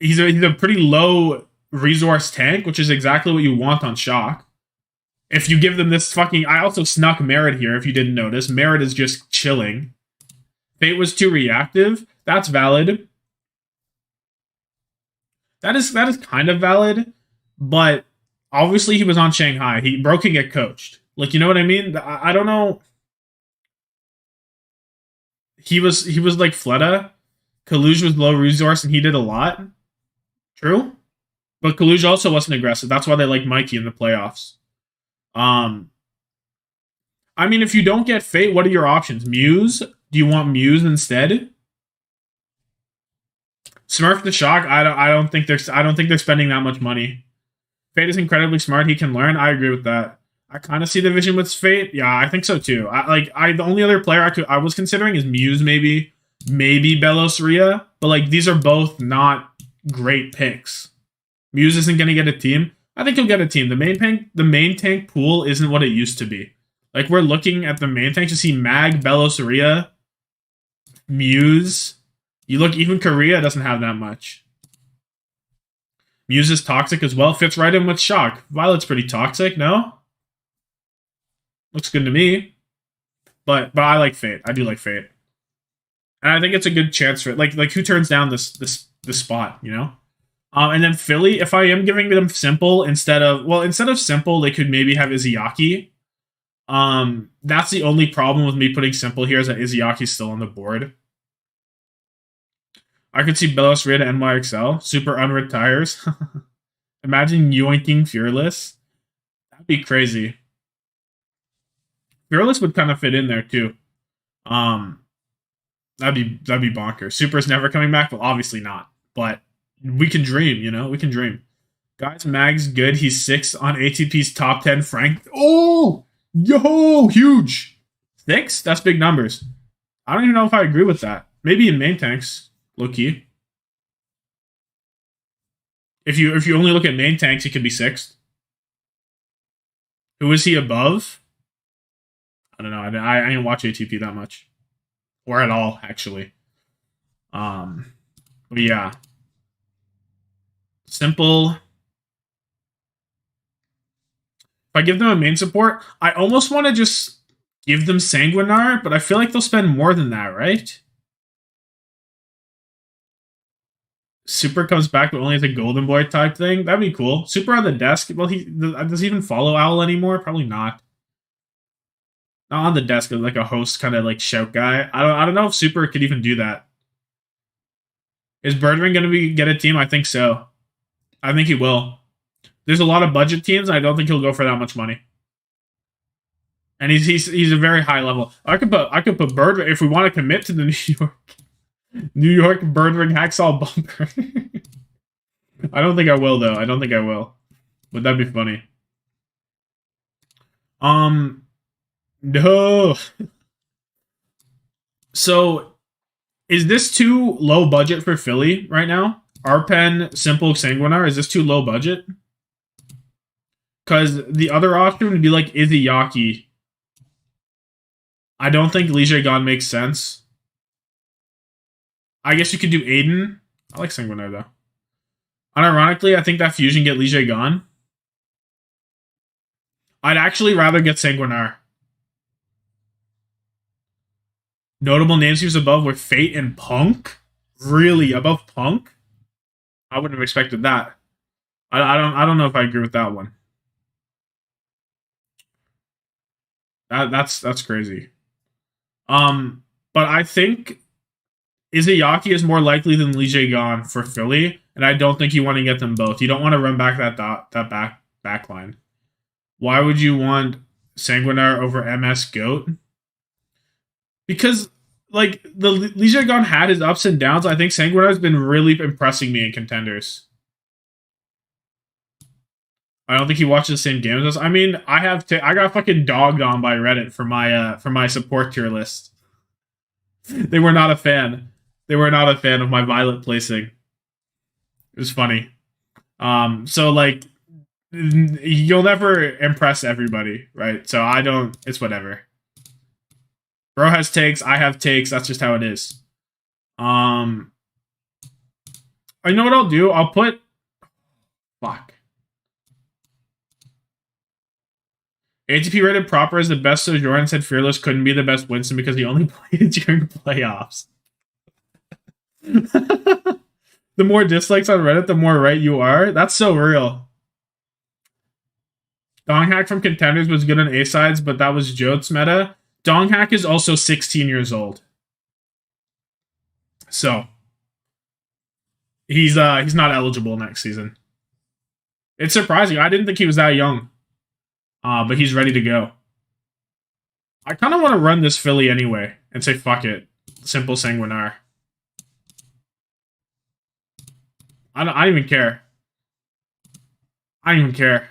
he's a pretty low resource tank, which is exactly what you want on Shock. If you give them this fucking... I also snuck Merit here, if you didn't notice. Merit is just chilling. Fate was too reactive. That's valid. That is kind of valid. But obviously he was on Shanghai. Bro can get coached. Like, you know what I mean? I don't know. He was like Fleta. Kaluj was low resource and he did a lot. True. But Kaluj also wasn't aggressive. That's why they like Mikey in the playoffs. I mean, if you don't get Fate, what are your options? Muse? Do you want Muse instead? Smurf the Shock? I don't think they're spending that much money. Fate is incredibly smart. He can learn. I agree with that. I kind of see the vision with Fate. Yeah, I think so too. The only other player I was considering is Muse, maybe Belos Ria, but like these are both not great picks. Muse isn't going to get a team. I think he'll get a team. The main tank pool isn't what it used to be. Like, we're looking at the main tanks to see Mag, Belos Ria, Muse. You look, even Korea doesn't have that much. Muse is toxic as well. Fits right in with Shock. Violet's pretty toxic, no? Looks good to me. But I like Fate. I do like Fate. And I think it's a good chance for it. Like who turns down this spot, you know? And then Philly, if I am giving them Simple instead of Simple, they could maybe have Izayaki. That's the only problem with me putting Simple here is that Izayaki's still on the board. I could see Belos Ria to NYXL. Super unretires. Imagine yoinking Fearless. That'd be crazy. Fearless would kind of fit in there too. Um, that'd be bonkers. Super's never coming back. Well, obviously not. But we can dream. You know, we can dream. Guys, Mag's good. He's 6 on ATP's top 10. Frank. Oh, yo, huge. 6? That's big numbers. I don't even know if I agree with that. Maybe in main tanks, low key. If you only look at main tanks, he could be 6th. Who is he above? I don't know. I didn't watch ATP that much, or at all, actually. But yeah, simple. If I give them a main support, I almost want to just give them Sanguinar, but I feel like they'll spend more than that, right? Super comes back, but only as a Golden Boy type thing. That'd be cool. Super on the desk. Well, does he even follow Owl anymore? Probably not. Not on the desk, like a host kind of like shout guy. I don't know if Super could even do that. Is Birdring going to get a team? I think so. I think he will. There's a lot of budget teams. I don't think he'll go for that much money. And he's a very high level. I could put Birdring if we want to commit to the New York Birdring Hacksaw bumper. I don't think I will though. I don't think I will. Would that be funny? No. So, is this too low budget for Philly right now? Arpen, Simple, Sanguinar, is this too low budget? Because the other option would be like Izayaki. I don't think Lijiagon makes sense. I guess you could do Aiden. I like Sanguinar though. Unironically, I think that fusion get Lijiagon. I'd actually rather get Sanguinar. Notable names he was above were Fate and Punk. Really, above Punk? I wouldn't have expected that. I don't know if I agree with that one. That's crazy. But I think Izayaki is more likely than Lijiagon for Philly, and I don't think you want to get them both. You don't want to run back that back line. Why would you want Sanguinar over MS Goat? Because like the Lijiagon had his ups and downs. I think Sanguinar's been really impressing me in contenders. I don't think he watches the same games as us. I mean, I got fucking dogged on by Reddit for my support tier list. They were not a fan. They were not a fan of my Violet placing. It was funny. So like you'll never impress everybody, right? So I don't. It's whatever. Bro has takes. I have takes. That's just how it is. You know what I'll do? I'll put. Fuck. ATP rated proper as the best Sojourn said Fearless couldn't be the best Winston because he only played during playoffs. The more dislikes on Reddit, the more right you are. That's so real. Donghack from Contenders was good on A-sides, but that was Jote's meta. Donghack is also 16 years old. So he's not eligible next season. It's surprising. I didn't think he was that young. But he's ready to go. I kind of want to run this Philly anyway and say fuck it. Simple Sanguinar. I don't even care. I don't even care.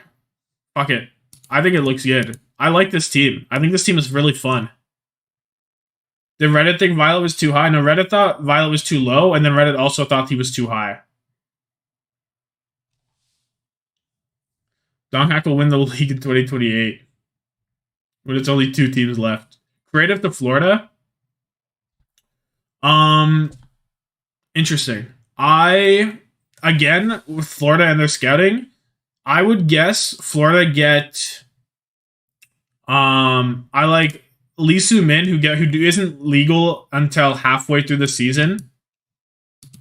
Fuck it. I think it looks good. I like this team. I think this team is really fun. Did Reddit think Violet was too high? No, Reddit thought Violet was too low, and then Reddit also thought he was too high. Donghack will win the league in 2028. When it's only 2 teams left. Creative to Florida? Interesting. Again, with Florida and their scouting, I would guess Florida get I like Lee Soo-min who isn't legal until halfway through the season.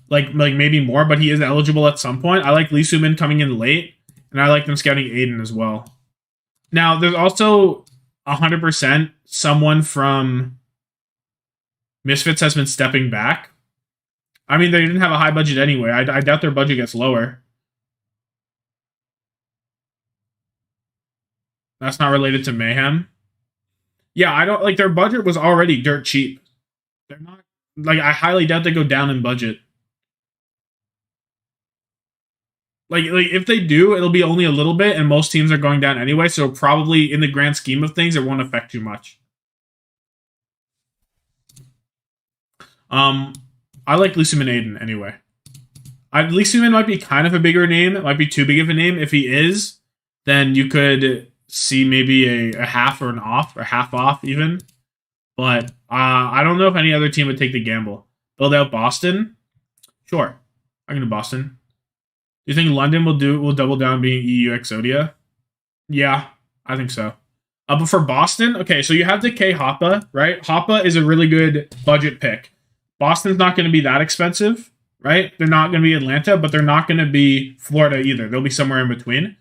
Like maybe more, but he is eligible at some point. I like Lee Soo-min coming in late, and I like them scouting Aiden as well. Now, there's also 100% someone from Misfits has been stepping back. I mean, they didn't have a high budget anyway. I doubt their budget gets lower. That's not related to Mayhem. Yeah, I don't like their budget was already dirt cheap. They're not like I highly doubt they go down in budget. Like if they do, it'll be only a little bit, and most teams are going down anyway. So probably in the grand scheme of things, it won't affect too much. I like Luciman Aiden anyway. Luciman might be kind of a bigger name. It might be too big of a name. If he is, then you could see maybe a half or an off or half off even. But I don't know if any other team would take the gamble. Build out Boston? Sure. I'm going to Boston. Do you think London will double down being EU Exodia? Yeah, I think so. But for Boston, okay, so you have Decay Hoppa, right? Hoppa is a really good budget pick. Boston's not going to be that expensive, right? They're not going to be Atlanta, but they're not going to be Florida either. They'll be somewhere in between.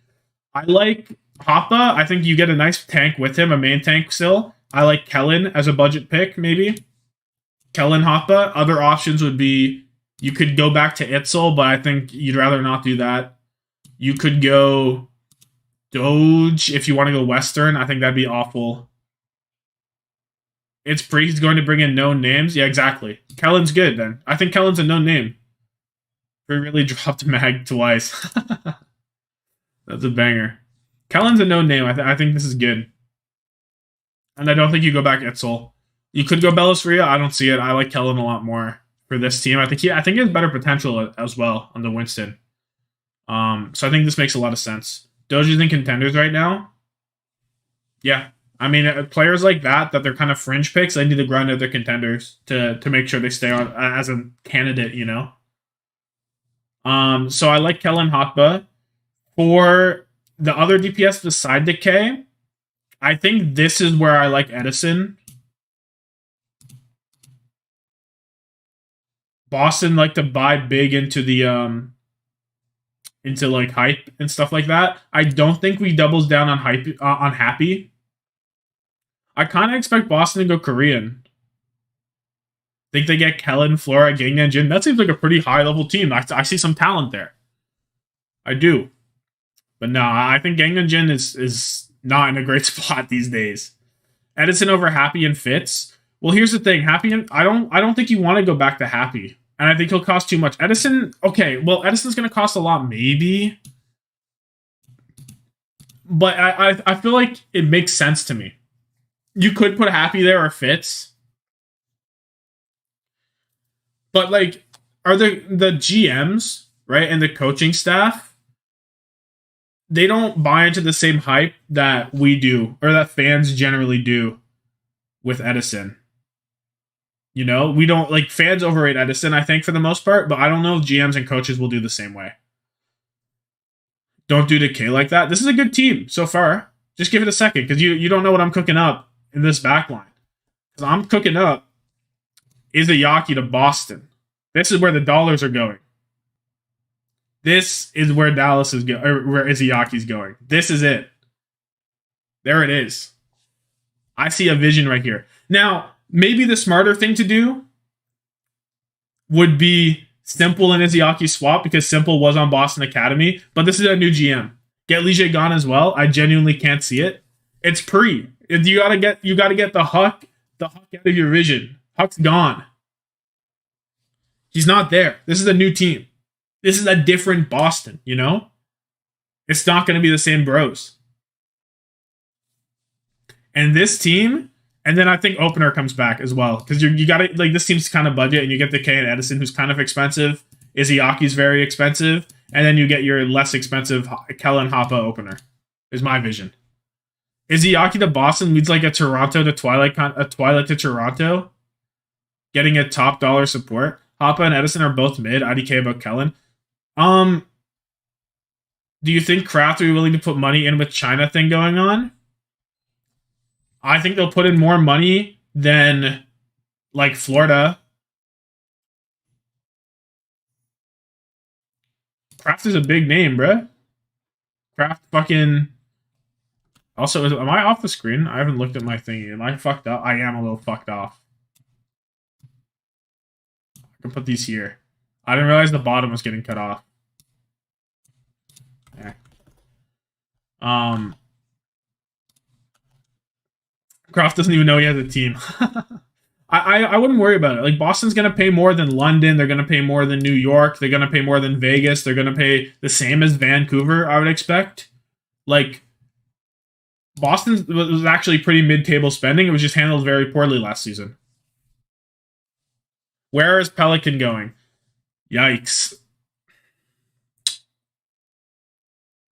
I like Hoppa. I think you get a nice tank with him, a main tank still. I like Kellen as a budget pick, maybe. Kellen Hoppa. Other options would be you could go back to Itzel, but I think you'd rather not do that. You could go Doge if you want to go Western. I think that'd be awful. It's free. He's going to bring in known names. Yeah, exactly. Kellen's good then. I think Kellen's a known name. We really dropped Mag twice. That's a banger. Kellen's a known name. I think this is good. And I don't think you go back Itzel. You could go Bellisria. I don't see it. I like Kellen a lot more for this team. I think he has better potential as well on the Winston. So I think this makes a lot of sense. Doji's in contenders right now. Yeah. I mean, players like that they're kind of fringe picks, they need to grind out their contenders to make sure they stay on as a candidate, you know? So I like Kellen Hotba. For the other DPS beside Decay, I think this is where I like Edison. Boston like to buy big into the into like hype and stuff like that. I don't think we doubles down on hype on Happy. I kind of expect Boston to go Korean. Think they get Kellen, Flora, Gangnam Jin. That seems like a pretty high level team. I see some talent there. I do. But no, I think Gangnam Jin is not in a great spot these days. Edison over Happy and Fitz. Well, here's the thing. Happy and I don't think you want to go back to Happy. And I think he'll cost too much. Edison, okay, well, Edison's gonna cost a lot, maybe. But I feel like it makes sense to me. You could put Happy there or Fitz. But like, are the GMs, right, and the coaching staff, they don't buy into the same hype that we do, or that fans generally do with Edison. You know, we don't like fans overrate Edison, I think, for the most part, but I don't know if GMs and coaches will do the same way. Don't do Decay like that. This is a good team so far. Just give it a second, because you don't know what I'm cooking up in this backline. Because I'm cooking up Izayaki to Boston. This is where the dollars are going. This is where Dallas is going, or where Izayaki's going. This is it. There it is. I see a vision right here. Now, maybe the smarter thing to do would be Simple and Izayaki swap, because Simple was on Boston Academy, but this is a new GM. Get Lige gone as well. I genuinely can't see it. It's pre. You gotta get the Huck out of your vision. Huck's gone. He's not there. This is a new team. This is a different Boston, you know? It's not going to be the same bros. And this team, and then I think Opener comes back as well, because you got to, like, this team's kind of budget, and you get the K and Edison, who's kind of expensive. Izayaki's very expensive, and then you get your less expensive Kellen Hoppa Opener, is my vision. Izayaki to Boston leads like a Toronto to Twilight, a Twilight to Toronto, getting a top dollar support. Hoppa and Edison are both mid. IDK about Kellen. Do you think Kraft will be willing to put money in with China thing going on? I think they'll put in more money than like Florida. Kraft is a big name, bruh. Kraft fucking. Also, am I off the screen? I haven't looked at my thingy. Am I fucked up? I am a little fucked off. I can put these here. I didn't realize the bottom was getting cut off. Yeah. Croft doesn't even know he has a team. I wouldn't worry about it. Like, Boston's going to pay more than London. They're going to pay more than New York. They're going to pay more than Vegas. They're going to pay the same as Vancouver, I would expect. Like, Boston was actually pretty mid-table spending. It was just handled very poorly last season. Where is Pelican going? Yikes.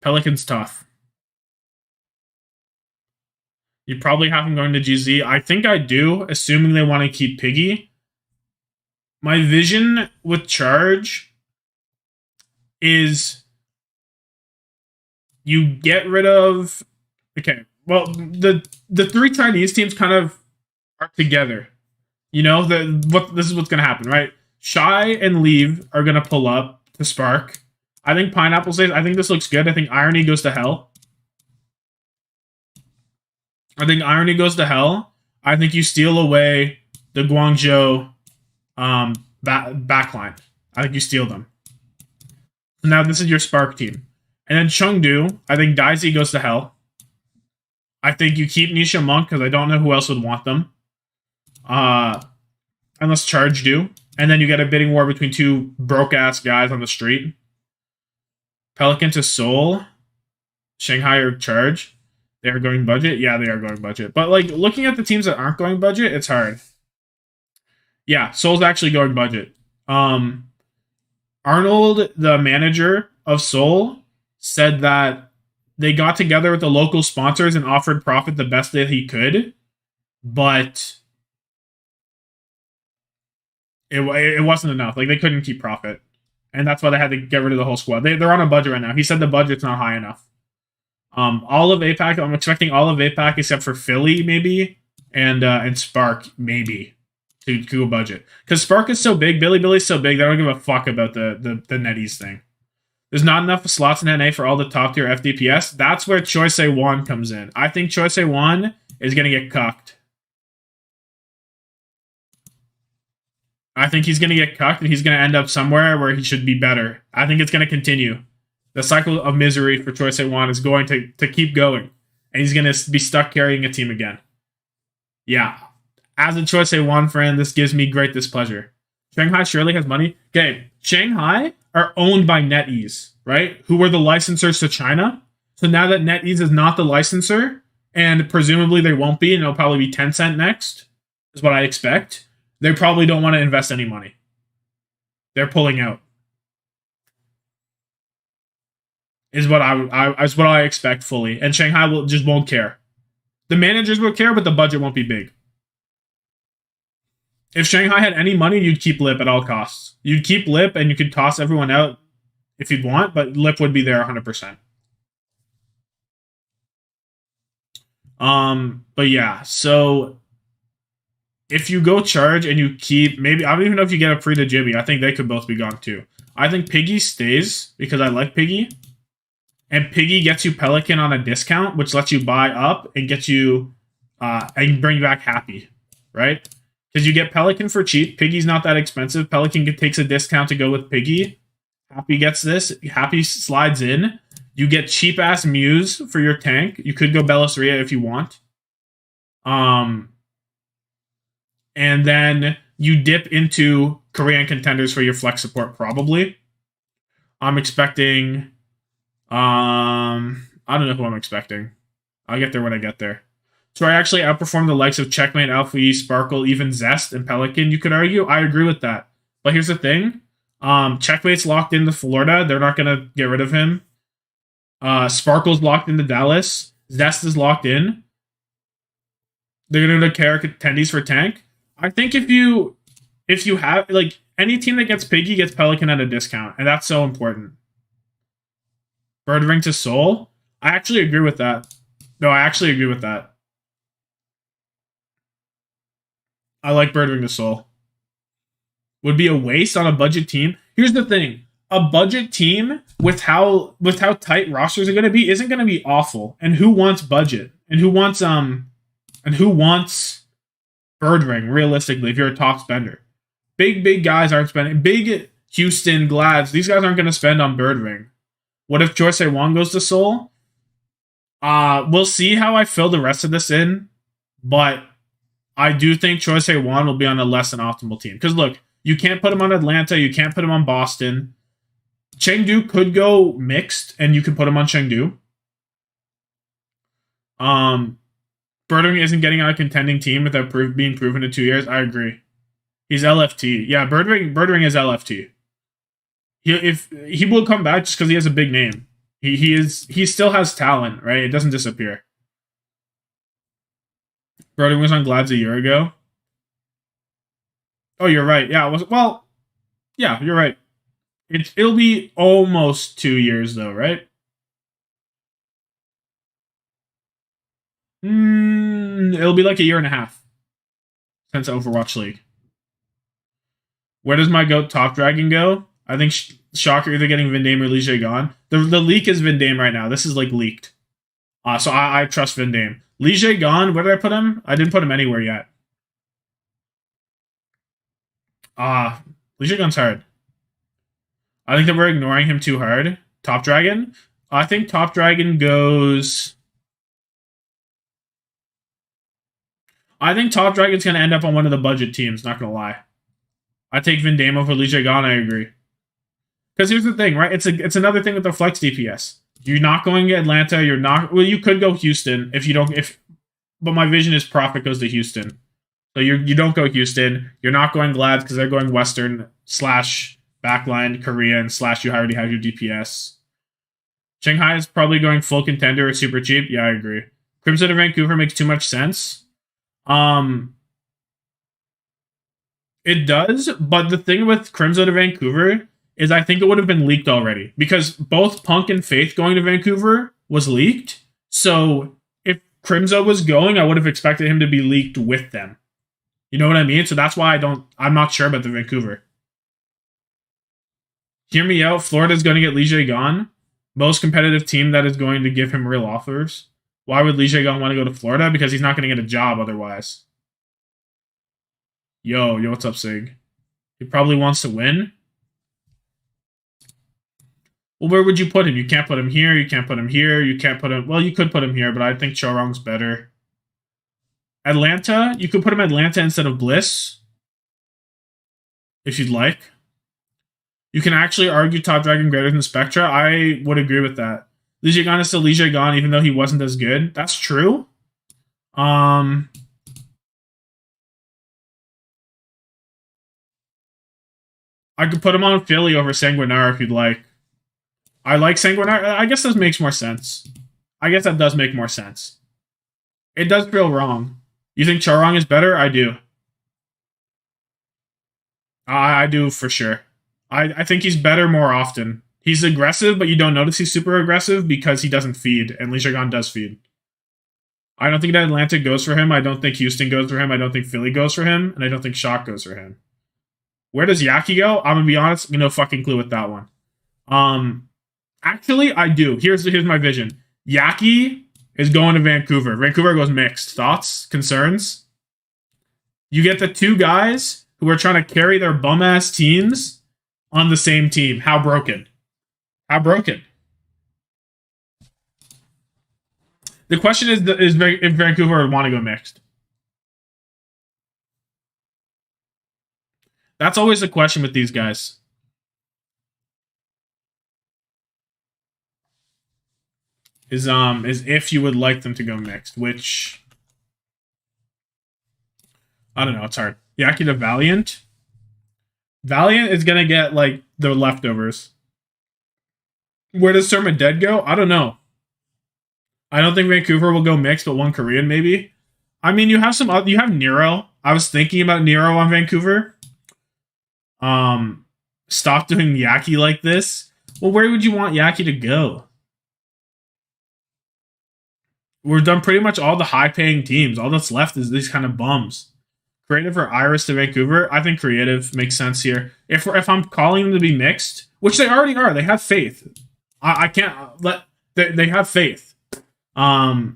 Pelican's tough. You probably have him going to GZ. I think I do, assuming they want to keep Piggy. My vision with Charge is you get rid of... Okay, well, the three Chinese teams kind of are together. You know, this is what's going to happen, right? Shy and Leave are going to pull up to Spark. I think Pineapple stays. I think this looks good. I think Irony goes to hell. I think Irony goes to hell. I think you steal away the Guangzhou backline. I think you steal them. So now this is your Spark team. And then Chengdu, I think Daisy goes to hell. I think you keep Nisha Monk because I don't know who else would want them. Unless Charge do. And then you get a bidding war between two broke-ass guys on the street. Pelican to Seoul. Shanghai or Charge. They are going budget? Yeah, they are going budget. But, like, looking at the teams that aren't going budget, it's hard. Yeah, Seoul's actually going budget. Arnold, the manager of Seoul, said that they got together with the local sponsors and offered Profit the best that he could, but it wasn't enough. Like, they couldn't keep Profit. And that's why they had to get rid of the whole squad. They're on a budget right now. He said the budget's not high enough. All of APAC, I'm expecting all of APAC except for Philly, maybe, and Spark, maybe, to go budget. Because Spark is so big, Billy's so big, they don't give a fuck about the NetEase thing. There's not enough slots in NA for all the top tier FDPS. That's where Choice A1 comes in. I think Choice A1 is going to get cucked. I think he's going to get cucked, and he's going to end up somewhere where he should be better. I think it's going to continue. The cycle of misery for Choice A1 is going to keep going. And he's going to be stuck carrying a team again. Yeah. As a Choice A1 friend, this gives me great displeasure. Shanghai surely has money. Okay, Shanghai are owned by NetEase, right? Who were the licensors to China. So now that NetEase is not the licensor, and presumably they won't be, and it'll probably be Tencent next, is what I expect, they probably don't want to invest any money. They're pulling out. Is what I expect fully, and Shanghai won't care. The managers will care, but the budget won't be big. If Shanghai had any money, you'd keep Lip at all costs. You'd keep Lip, and you could toss everyone out if you'd want, but Lip would be there 100%. But yeah, so if you go Charge and you keep, maybe, I don't even know if you get a free to Jibby. I think they could both be gone too. I think Piggy stays because I like Piggy. And Piggy gets you Pelican on a discount, which lets you buy up and get you and bring you back Happy, right? Because you get Pelican for cheap. Piggy's not that expensive. Pelican takes a discount to go with Piggy. Happy gets this. Happy slides in. You get cheap ass Muse for your tank. You could go Belisria if you want. And then you dip into Korean contenders for your flex support, probably. I'm expecting. I don't know who I'm expecting. I'll get there when I get there. So I actually outperformed the likes of Checkmate, Alpha E, Sparkle, even Zest, and Pelican, you could argue. I agree with that. But here's the thing. Checkmate's locked into Florida. They're not going to get rid of him. Sparkle's locked into Dallas. Zest is locked in. They're going to carry attendees for tank. I think if you have, like, any team that gets Piggy gets Pelican at a discount, and that's so important. Bird Ring to Soul? I actually agree with that. No, I actually agree with that. I like Bird Ring to Soul. Would be a waste on a budget team. Here's the thing. A budget team with how tight rosters are going to be isn't going to be awful. And who wants budget? And who wants Bird Ring, realistically, if you're a top spender? Big guys aren't spending. Big Houston, Glads, these guys aren't going to spend on Bird Ring. What if Choice A1 goes to Seoul? We'll see how I fill the rest of this in. But I do think Choi Se-Won will be on a less than optimal team. Because look, you can't put him on Atlanta, you can't put him on Boston. Chengdu could go mixed, and you could put him on Chengdu. Birdwing isn't getting on a contending team without being proven in 2 years. I agree. He's LFT. Yeah, Birdwing is LFT. He will come back just because he has a big name. He still has talent, right? It doesn't disappear. Birdwing was on Glads a year ago. Oh, you're right. Yeah, yeah, you're right. It'll be almost 2 years though, right? It'll be like a year and a half since Overwatch League. Where does my GOAT Top Dragon go? I think Shocker either getting Vindame or Lige gone. The leak is Vindame right now. This is like leaked. So I trust Vindame. Lige gone. Where did I put him? I didn't put him anywhere yet. Lige gone's hard. I think that we're ignoring him too hard. Top Dragon? I think Top Dragon goes... I think Top Dragon's going to end up on one of the budget teams, not going to lie. I take Vindame over Lige Gon, I agree. Because here's the thing, right? It's another thing with the flex DPS. You're not going to Atlanta, you're not... Well, you could go Houston if you don't... But my vision is profit goes to Houston. So you don't go Houston. You're not going Glads because they're going Western / backline Korean / you already have your DPS. Shanghai is probably going full contender or super cheap. Yeah, I agree. Crimson of Vancouver makes too much sense. It does, but the thing with Crimson of Vancouver is I think it would have been leaked already because both Punk and Faith going to Vancouver was leaked. So if Crimson was going, I would have expected him to be leaked with them. You know what I mean? So that's why I'm not sure about the Vancouver. Hear me out. Florida's going to get Lige gone. Most competitive team that is going to give him real offers. Why would Lige gone want to go to Florida? Because he's not going to get a job otherwise. Yo, what's up, Sig? He probably wants to win. Well, where would you put him? You can't put him here. You can't put him here. You can't put him... Well, you could put him here, but I think Chorong's better. Atlanta? You could put him Atlanta instead of Bliss. If you'd like. You can actually argue Top Dragon greater than Spectra. I would agree with that. Lige Gon is still Lige Gon, even though he wasn't as good. That's true. I could put him on Philly over Sanguinar if you'd like. I like Sanguinar. I guess this makes more sense. I guess that does make more sense. It does feel wrong. You think Chorong is better? I do. I do for sure. I think he's better more often. He's aggressive, but you don't notice he's super aggressive because he doesn't feed, and Lige Gon does feed. I don't think that Atlanta goes for him. I don't think Houston goes for him. I don't think Philly goes for him, and I don't think Shock goes for him. Where does Yaki go? I'm gonna be honest, no fucking clue with that one. Actually, I do. Here's my vision. Yaki is going to Vancouver. Vancouver goes mixed. Thoughts? Concerns? You get the two guys who are trying to carry their bum-ass teams on the same team. How broken? How broken? The question is if Vancouver would want to go mixed. That's always the question with these guys. Is if you would like them to go mixed, which I don't know, it's hard. Yaki to Valiant. Valiant is gonna get like the leftovers. Where does Surma Dead go? I don't know. I don't think Vancouver will go mixed, but one Korean maybe. I mean, you have you have Nero. I was thinking about Nero on Vancouver. Stop doing Yaki like this. Well, where would you want Yaki to go? We've done pretty much all the high-paying teams. All that's left is these kind of bums. Creative or Iris to Vancouver? I think creative makes sense here. If I'm calling them to be mixed, which they already are, they have faith. I can't let... They have faith. So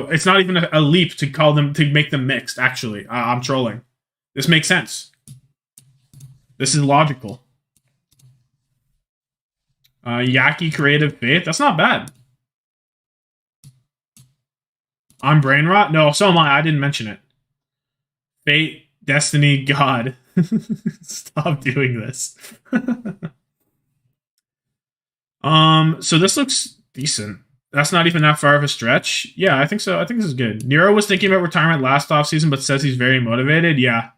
it's not even a leap to call them, to make them mixed, actually. I'm trolling. This makes sense. This is logical. Yaki creative faith? That's not bad. I'm brain rot? No, so am I. I didn't mention it. Fate, Destiny, God. Stop doing this. So this looks decent. That's not even that far of a stretch. Yeah, I think so. I think this is good. Nero was thinking about retirement last offseason, but says he's very motivated. Yeah.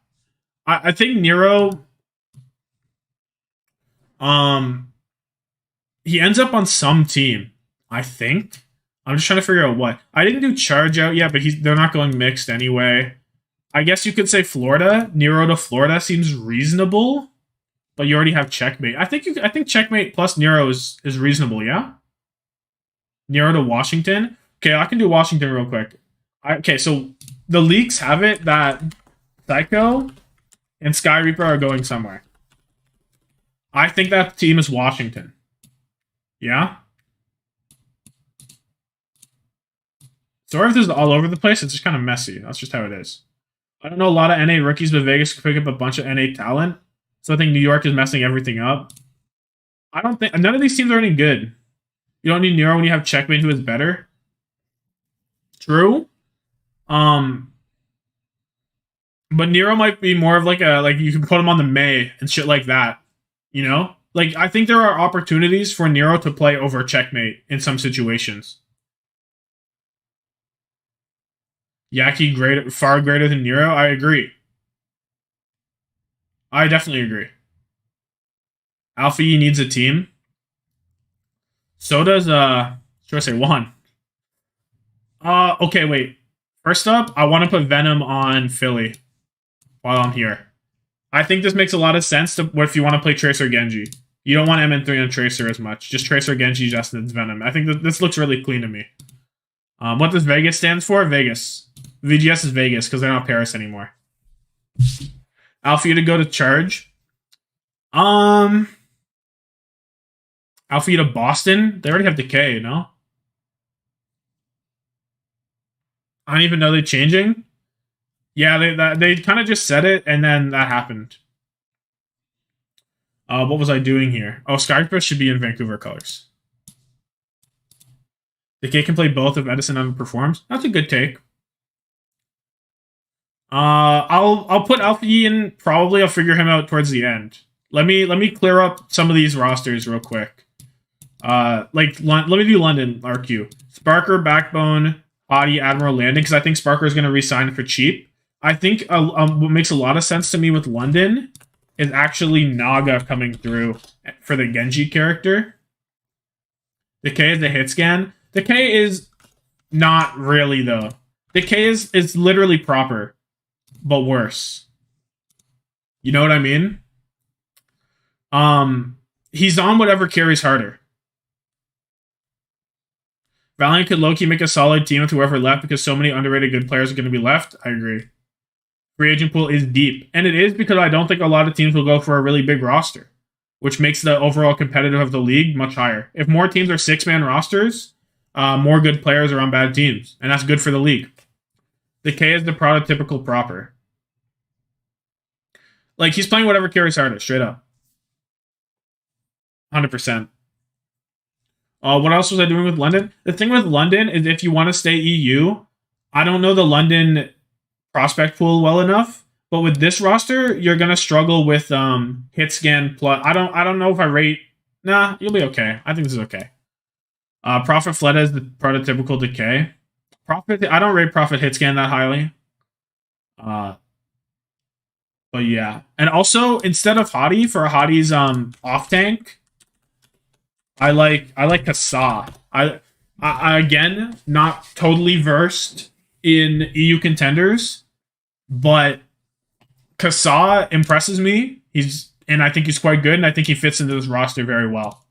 I think Nero, he ends up on some team, I think. I'm just trying to figure out what. I didn't do charge out yet, but they're not going mixed anyway. I guess you could say Florida. Nero to Florida seems reasonable, but you already have checkmate. I think checkmate plus Nero is reasonable, yeah? Nero to Washington. Okay, I can do Washington real quick. Okay, so the leaks have it that Psycho and Sky Reaper are going somewhere. I think that team is Washington. Yeah? Sort of is all over the place. It's just kind of messy. That's just how it is. I don't know a lot of NA rookies, but Vegas could pick up a bunch of NA talent. So I think New York is messing everything up. I don't think... None of these teams are any good. You don't need Nero when you have checkmate who is better. True. But Nero might be more of like you can put him on the May and shit like that. You know? Like, I think there are opportunities for Nero to play over checkmate in some situations. Yaki far greater than Nero? I agree. I definitely agree. Alpha E needs a team. So does, should I say Juan? Okay, wait. First up, I want to put Venom on Philly while I'm here. I think this makes a lot of sense if you want to play Tracer Genji. You don't want MN3 on Tracer as much. Just Tracer Genji, Justin's Venom. I think this looks really clean to me. What does Vegas stands for? Vegas. VGS is Vegas because they're not Paris anymore. Alpha to go to charge. Alpha to Boston. They already have Decay, no? I don't even know they're changing. Yeah, they kind of just said it, and then that happened. What was I doing here? Oh, Skype should be in Vancouver colors. Decay can play both if Edison underperforms. That's a good take. I'll put Alpha E in. Probably I'll figure him out towards the end. Let me clear up some of these rosters real quick. Let me do London RQ. Sparker, Backbone, Hottie, Admiral Landing, because I think Sparker is going to resign for cheap. I think what makes a lot of sense to me with London is actually Naga coming through for the Genji character. Decay is the hit scan. Decay is not really, though. Decay is literally proper, but worse. You know what I mean? He's on whatever carries harder. Valiant could low-key make a solid team with whoever left because so many underrated good players are going to be left. I agree. Free agent pool is deep. And it is because I don't think a lot of teams will go for a really big roster, which makes the overall competitive of the league much higher. If more teams are 6-man rosters, more good players are on bad teams. And that's good for the league. Decay is the prototypical proper. Like, he's playing whatever carries harder, straight up. 100%. What else was I doing with London? The thing with London is if you want to stay EU, I don't know the London prospect pool well enough, but with this roster, you're gonna struggle with hit scan plus. I don't know if I rate. Nah, you'll be okay. I think this is okay. Prophet Fleta is the prototypical Decay. Prophet, I don't rate Prophet hit scan that highly. But yeah, and also instead of Hottie for Hottie's off tank, I like Kasa. I again not totally versed in EU contenders, but Kasa impresses me. And I think he's quite good, and I think he fits into this roster very well.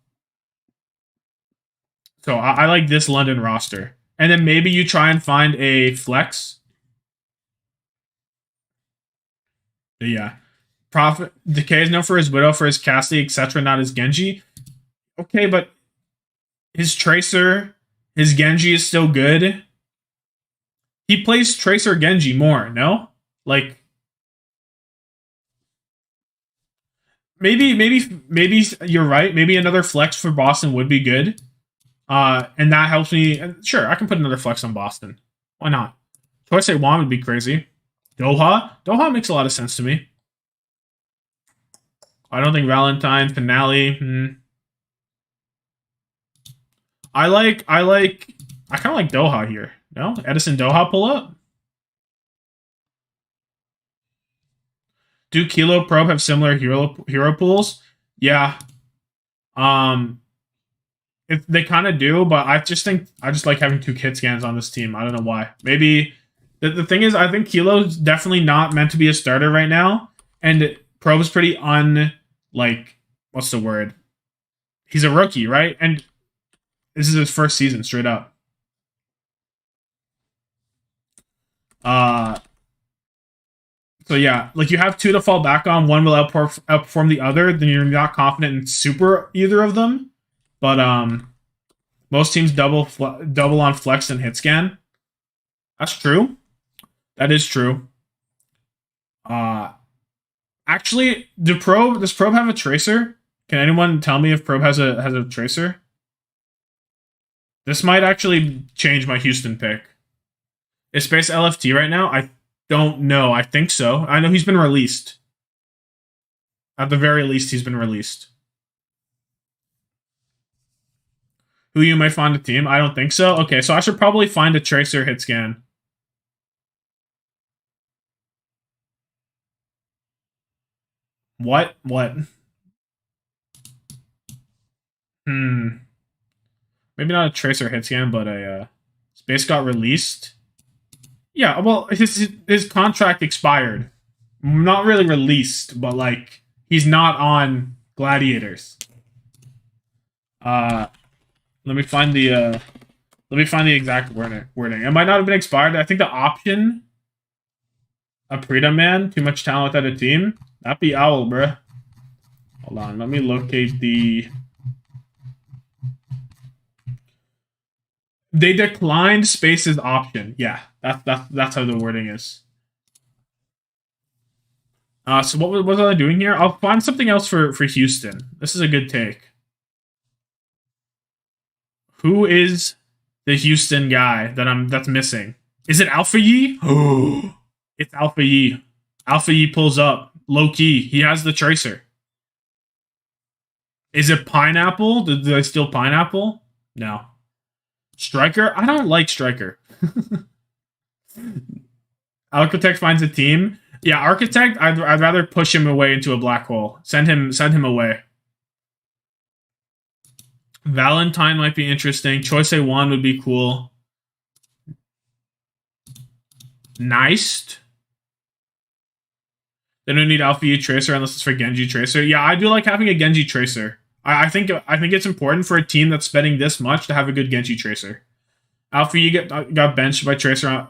So I like this London roster. And then maybe you try and find a flex. But yeah. Prophet Decay is known for his Widow, for his Cassie, etc., not his Genji. Okay, but his Tracer, his Genji is still good. He plays Tracer Genji more, no? Like, maybe you're right. Maybe another flex for Boston would be good. And that helps me. Sure, I can put another flex on Boston. Why not? Choice A1 would be crazy. Doha? Doha makes a lot of sense to me. I don't think Valentine, Finale. I kind of like Doha here. No? Edison Doha pull up? Do Kilo Probe have similar hero pools? Yeah. They kind of do, but I just like having 2 kit scans on this team. I don't know why. Maybe the thing is, I think Kilo's definitely not meant to be a starter right now, and Probe's pretty what's the word? He's a rookie, right? And this is his first season, straight up. So yeah, like you have 2 to fall back on. One will outperform the other. Then you're not confident in super either of them. But most teams double on flex and hit scan. That's true. That is true. Actually, does Probe have a tracer? Can anyone tell me if Probe has a tracer? This might actually change my Houston pick. Is Space LFT right now? I don't know. I think so. I know he's been released. At the very least, he's been released. Who you might find a team? I don't think so. Okay, so I should probably find a tracer hit scan. What? Maybe not a tracer hit scan, but a Space got released. Yeah, well, his contract expired. Not really released, but like he's not on Gladiators. Let me find the exact wording. It might not have been expired. I think the option Aprita man, too much talent without a team. That'd be Owl, bruh. Hold on, let me locate the. They declined Space's option. Yeah, that's how the wording is. So what was I doing here? I'll find something else for Houston. This is a good take. Who is the Houston guy that's missing? Is it Alpha Yi? Oh, it's Alpha Yi. Alpha Yi pulls up. Low key. He has the tracer. Is it Pineapple? Did I steal Pineapple? No. Striker? I don't like Striker. Architect finds a team. Yeah, Architect, I'd rather push him away into a black hole. Send him away. Valentine might be interesting. Choice A1 would be cool. Nice. They don't need Alpha E Tracer unless it's for Genji Tracer. Yeah, I do like having a Genji Tracer. I think it's important for a team that's spending this much to have a good Genji Tracer. Alpha E got benched by Tracer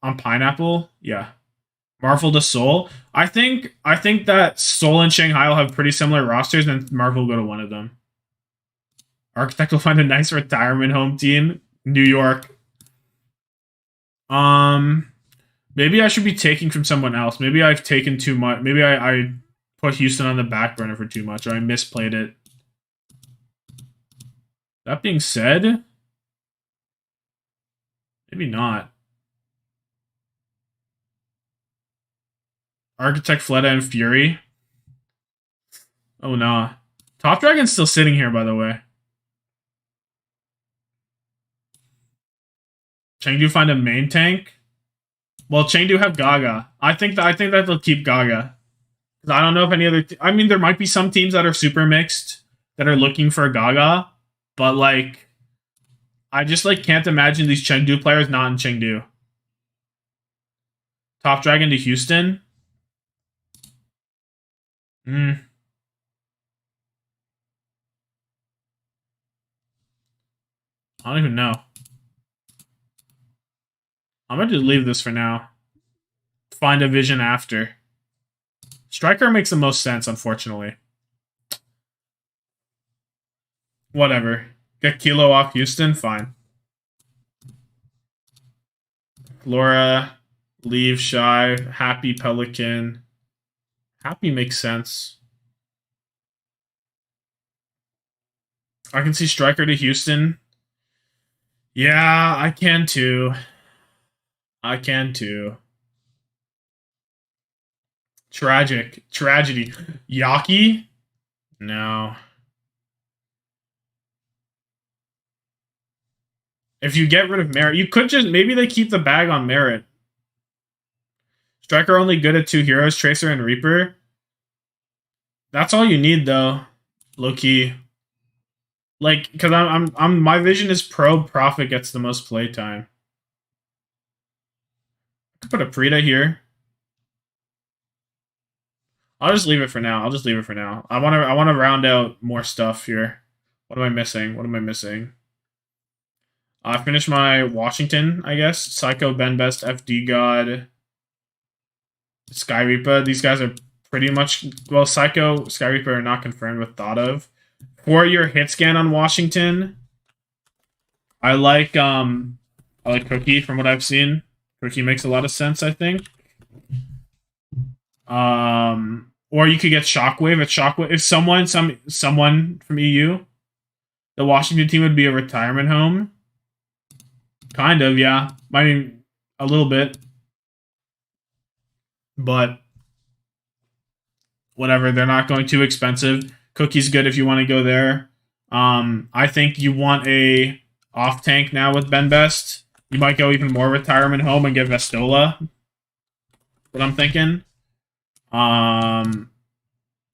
on Pineapple. Yeah. Marvel to Seoul. I think that Seoul and Shanghai will have pretty similar rosters, and Marvel will go to one of them. Architect will find a nice retirement home team. New York. Maybe I should be taking from someone else. Maybe I've taken too much. Maybe I put Houston on the back burner for too much, or I misplayed it. That being said, maybe not. Architect, Fleta, and Fury. Oh, nah. Top Dragon's still sitting here, by the way. Chengdu find a main tank? Well, Chengdu have Gaga. I think that they'll keep Gaga. I don't know if any other... I mean, there might be some teams that are super mixed that are looking for Gaga, but, like, I just, like, can't imagine these Chengdu players not in Chengdu. Top Dragon to Houston? I don't even know. I'm going to just leave this for now. Find a vision after. Striker makes the most sense, unfortunately. Whatever. Get Kilo off Houston? Fine. Laura, leave Shy, Happy Pelican. Happy makes sense. I can see Striker to Houston. Yeah, I can too. I can too. Tragedy. Yaki? No. If you get rid of Merit, you could just maybe they keep the bag on Merit. Striker only good at 2 heroes, Tracer and Reaper. That's all you need though, low key. Like, because I'm my vision is Profit gets the most playtime. I could put a Prita here. I'll just leave it for now. I wanna round out more stuff here. What am I missing? I finished my Washington, I guess. Psycho, Ben Best, FD God, Sky Reaper. These guys are pretty much, well, Psycho, Sky Reaper are not confirmed with thought of. For your hit scan on Washington, I like Cookie from what I've seen. Cookie makes a lot of sense, I think. Or you could get Shockwave. At Shockwave, if someone from EU, the Washington team would be a retirement home. Kind of, yeah. I mean, a little bit. But whatever, they're not going too expensive. Cookie's good if you want to go there. I think you want a off tank now with Ben Best. You might go even more retirement home and get Vestola. What I'm thinking. And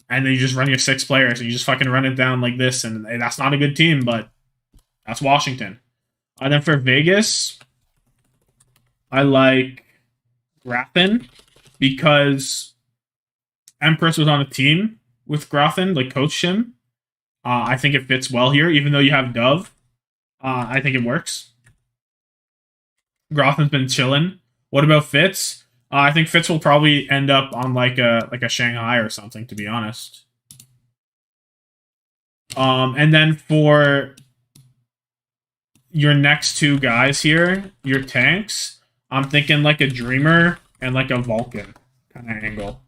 then you just run your 6 players and you just fucking run it down like this, and that's not a good team, but that's Washington. And then for Vegas, I like Grafton because Empress was on a team with Grafton, like coached him. I think it fits well here, even though you have Dove. I think it works. Grafton's been chilling. What about Fitz? I think Fitz will probably end up on like a Shanghai or something, to be honest. And then for your next 2 guys here, your tanks, I'm thinking like a Dreamer and like a Vulcan kind of angle.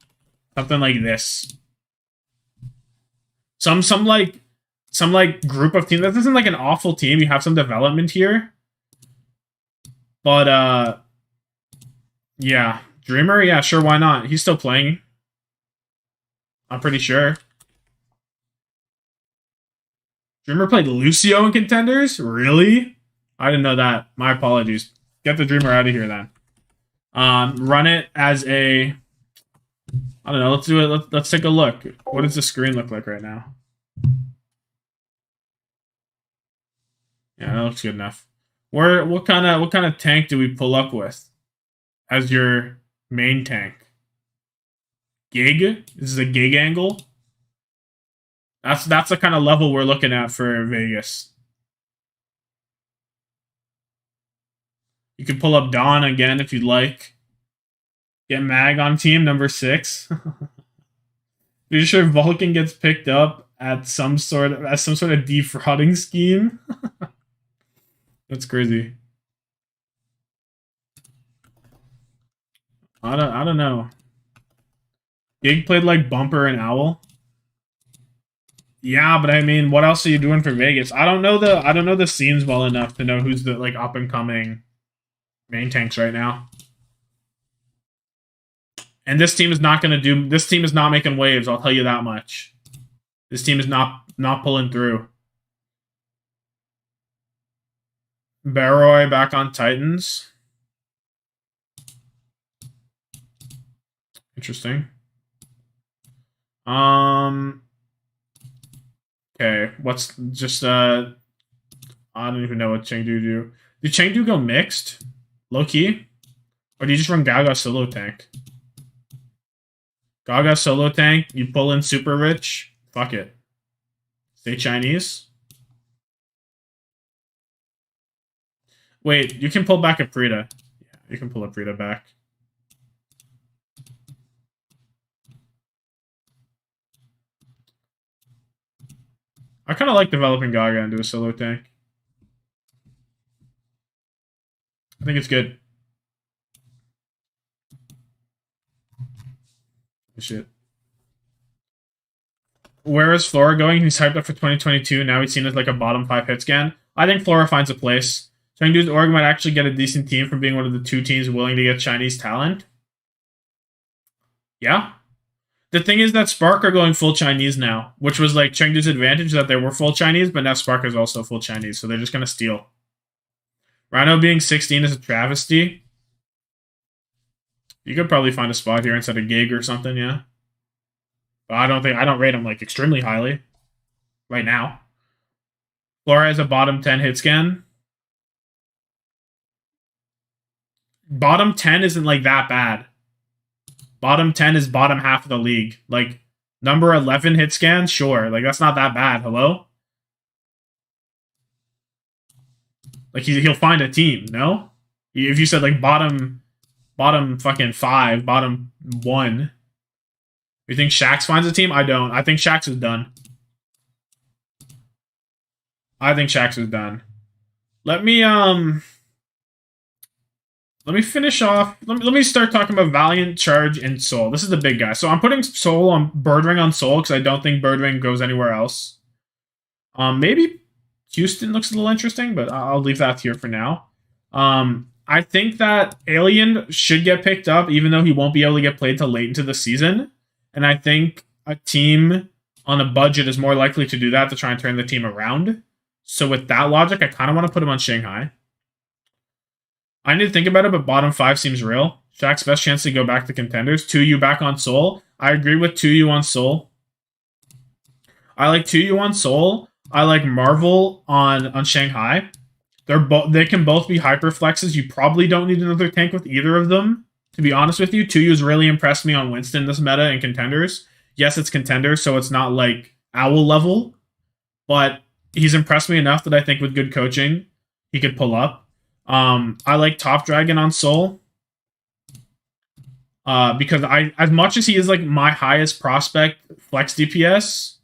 Something like this. Some group of teams. This isn't like an awful team. You have some development here. But yeah. Dreamer, yeah, sure, why not? He's still playing. I'm pretty sure. Dreamer played Lucio in Contenders? Really? I didn't know that. My apologies. Get the Dreamer out of here then. Run it as a... I don't know, let's do it. Let's take a look. What does the screen look like right now? Yeah, that looks good enough. What kind of tank do we pull up with as your main tank? Gig? This is a gig angle? That's the kind of level we're looking at for Vegas. You can pull up Dawn again if you'd like. Get Mag on team number 6. Pretty sure Vulcan gets picked up at some sort of defrauding scheme. That's crazy. I don't know. Gig played like Bumper and Owl. Yeah, but I mean, what else are you doing for Vegas? I don't know the scenes well enough to know who's the like up and coming main tanks right now. And this team is not making waves, I'll tell you that much. This team is not pulling through. Baroy back on Titans. Interesting. Okay, what's just I don't even know what Chengdu do. Did Chengdu go mixed? Low key? Or do you just run Gaga solo tank? Gaga solo tank, you pull in super rich. Fuck it. Stay Chinese. Wait, you can pull back a Prita. Yeah, you can pull a Prita back. I kind of like developing Gaga into a solo tank. I think it's good. Shit. Where is Flora going? He's hyped up for 2022. Now he's seen as like a bottom 5 hit scan. I think Flora finds a place. Chengdu's org might actually get a decent team from being one of the 2 teams willing to get Chinese talent. Yeah. The thing is that Spark are going full Chinese now, which was like Chengdu's advantage that they were full Chinese, but now Spark is also full Chinese, so they're just going to steal. Rhino being 16 is a travesty. You could probably find a spot here instead of Gig or something, yeah. But I don't rate him like extremely highly right now. Flora has a bottom 10 hit scan. Bottom 10 isn't like that bad. Bottom 10 is bottom half of the league. Like, number 11 hit scan, sure. Like, that's not that bad. Hello? Like, he'll find a team, no? If you said, like, bottom fucking 5, bottom 1. You think Shax finds a team? I don't. I think Shax is done. I think Shax is done. Let me finish off. Let me start talking about Valiant, Charge, and Soul. This is the big guy. So I'm putting Soul on Birdring on Soul because I don't think Birdring goes anywhere else. Maybe Houston looks a little interesting, but I'll leave that here for now. I think that Alien should get picked up, even though he won't be able to get played till late into the season. And I think a team on a budget is more likely to do that to try and turn the team around. So with that logic, I kind of want to put him on Shanghai. I need to think about it, but bottom 5 seems real. Shaq's best chance to go back to contenders. 2U back on Soul. I agree with 2U on Soul. I like 2U on Soul. I like Marvel on Shanghai. They can both be hyper flexes. You probably don't need another tank with either of them. To be honest with you, 2U's really impressed me on Winston this meta in contenders. Yes, it's contenders, so it's not like Owl level, but he's impressed me enough that I think with good coaching, he could pull up. I like Top Dragon on Soul. Because as much as he is like my highest prospect flex DPS,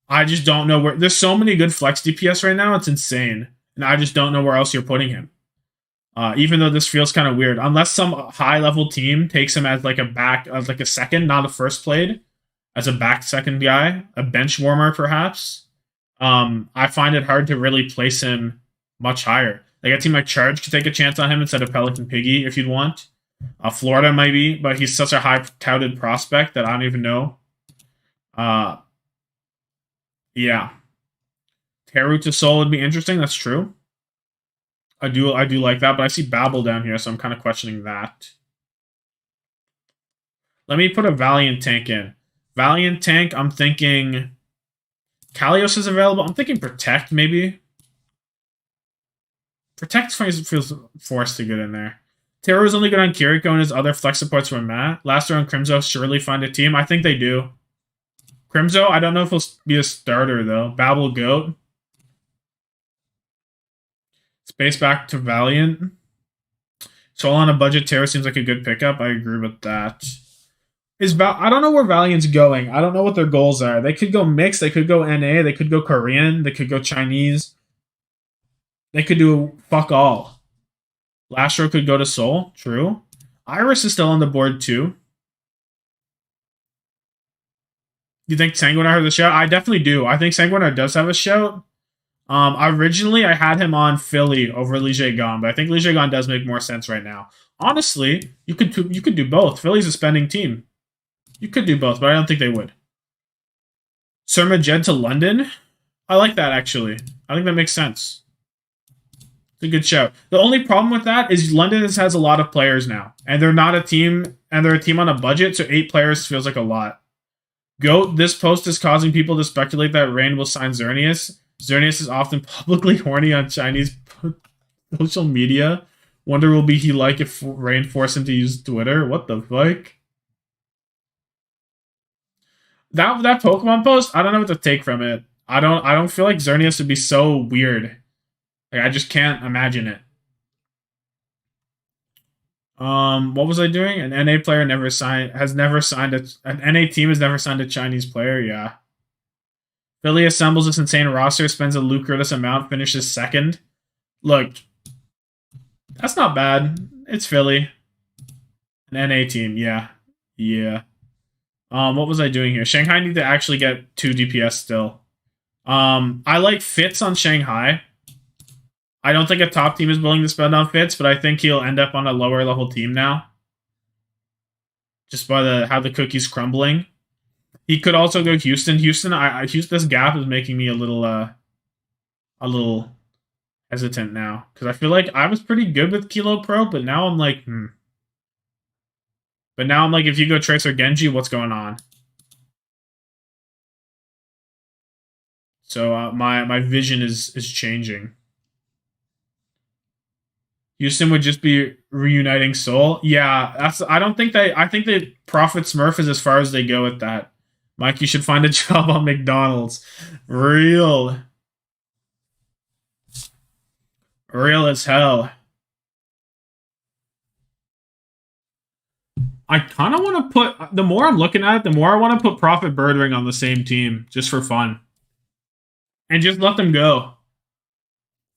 I just don't know where. There's so many good flex DPS right now, it's insane. And I just don't know where else you're putting him. Even though this feels kind of weird. Unless some high-level team takes him as like a second, not a first played, as a back second guy, a bench warmer perhaps. I find it hard to really place him much higher. Like a team like Charge could take a chance on him instead of Pelican Piggy if you'd want. Florida maybe, but he's such a high-touted prospect that I don't even know. Yeah. Teru to Soul would be interesting, that's true. I do like that, but I see Babel down here, so I'm kind of questioning that. Let me put a Valiant tank in. Valiant tank, I'm thinking Kalios is available. I'm thinking Protect, maybe. Protect feels forced to get in there. Teru is only good on Kiriko and his other flex supports from Matt. Laster and Crimzo surely find a team. I think they do. Crimzo, I don't know if he'll be a starter, though. Babel Goat. Space back to Valiant. Soul on a budget, Terra seems like a good pickup. I agree with that. I don't know where Valiant's going. I don't know what their goals are. They could go mixed. They could go NA. They could go Korean. They could go Chinese. They could do fuck all. Lastro could go to Soul. True. Iris is still on the board, too. You think Sanguinar has a shout? I definitely do. I think Sanguinar does have a shout. Originally, I had him on Philly over Li Gon, but I think Li Gon does make more sense right now. Honestly, you could do both. Philly's a spending team. You could do both, but I don't think they would. Surma Jed to London? I like that, actually. I think that makes sense. It's a good shout. The only problem with that is London has a lot of players now, and they're not a team, and they're a team on a budget, so 8 players feels like a lot. Goat, this post is causing people to speculate that Rain will sign Xerneas. Xerneas is often publicly horny on Chinese social media. Wonder will be he like if Rain forced him to use Twitter. What the fuck? That Pokemon post, I don't know what to take from it. I don't feel like Xerneas would be so weird. Like, I just can't imagine it. What was I doing? An NA player an NA team has never signed a Chinese player. Yeah. Philly assembles this insane roster, spends a lucrative amount, finishes second. Look, that's not bad. It's Philly. An NA team, yeah. Yeah. What was I doing here? Shanghai need to actually get 2 DPS still. I like Fitz on Shanghai. I don't think a top team is willing to spend on Fitz, but I think he'll end up on a lower level team now. Just by how the cookie's crumbling. He could also go Houston. Houston, this gap is making me a little hesitant now. Because I feel like I was pretty good with Kilo Pro, but now I'm like, But now I'm like, if you go Tracer Genji, what's going on? So my vision is changing. Houston would just be reuniting Seoul. Yeah, I think that Prophet Smurf is as far as they go with that. Mike, you should find a job on McDonald's. Real as hell. I kind of want to put, the more I'm looking at it, the more I want to put Prophet Birdring on the same team, just for fun. And just let them go.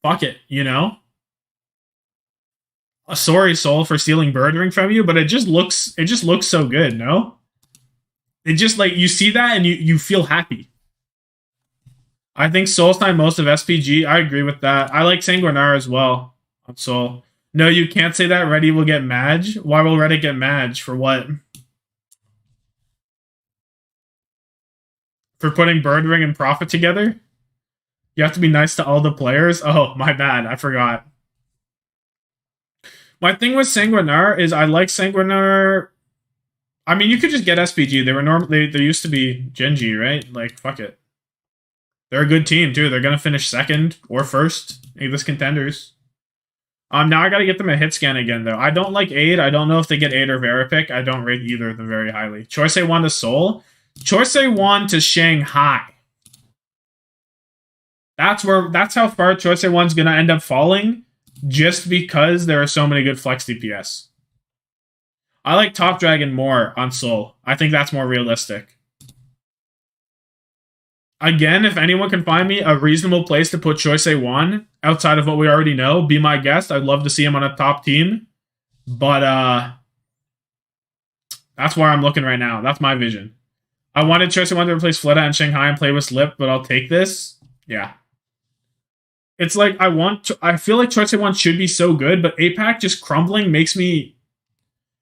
Fuck it, you know? Sorry, Soul, for stealing Birdring from you, but it just looks so good, no? It just, like, you see that and you feel happy. I think Soul's time most of SPG. I agree with that. I like Sanguinar as well on Soul. No, you can't say that. Reddy will get Madge. Why will Reddit get Madge? For what? For putting Birdring and Prophet together? You have to be nice to all the players? Oh, my bad. I forgot. My thing with Sanguinar is I like Sanguinar. I mean, you could just get SPG. They were normally they used to be Genji, right? Like, fuck it. They're a good team too. They're gonna finish second or first in this contenders. Now I gotta get them a hit scan again though. I don't like Aid. I don't know if they get Aid or Veripick. I don't rate either of them very highly. Choice A1 to Seoul. Choice A1 to Shanghai. That's how far Choice A1's gonna end up falling, just because there are so many good flex DPS. I like Top Dragon more on Seoul. I think that's more realistic. Again, if anyone can find me a reasonable place to put Choice A1 outside of what we already know, be my guest. I'd love to see him on a top team. But that's where I'm looking right now. That's my vision. I wanted Choice A1 to replace Fleta and Shanghai and play with Slip, but I'll take this. Yeah. It's like I feel like Choice A1 should be so good, but APAC just crumbling makes me...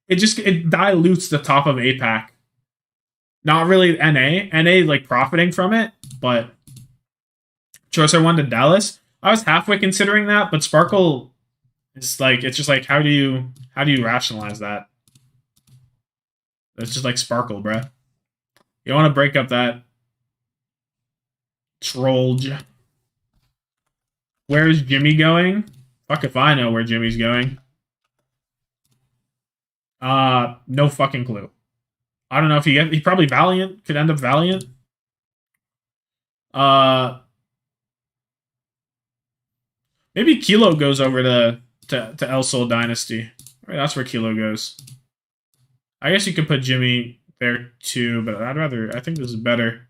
It dilutes the top of APAC. Not really NA. NA, like, profiting from it, but Choice A1 to Dallas. I was halfway considering that, but Sparkle is like, it's just like, how do you rationalize that? It's just like Sparkle, bruh. You want to break up that Trollge. Where's Jimmy going? Fuck if I know where Jimmy's going. No fucking clue. I don't know if he probably Valiant. Could end up Valiant. Maybe Kilo goes over to El Sol Dynasty. Right, that's where Kilo goes. I guess you could put Jimmy there too, but I think this is better.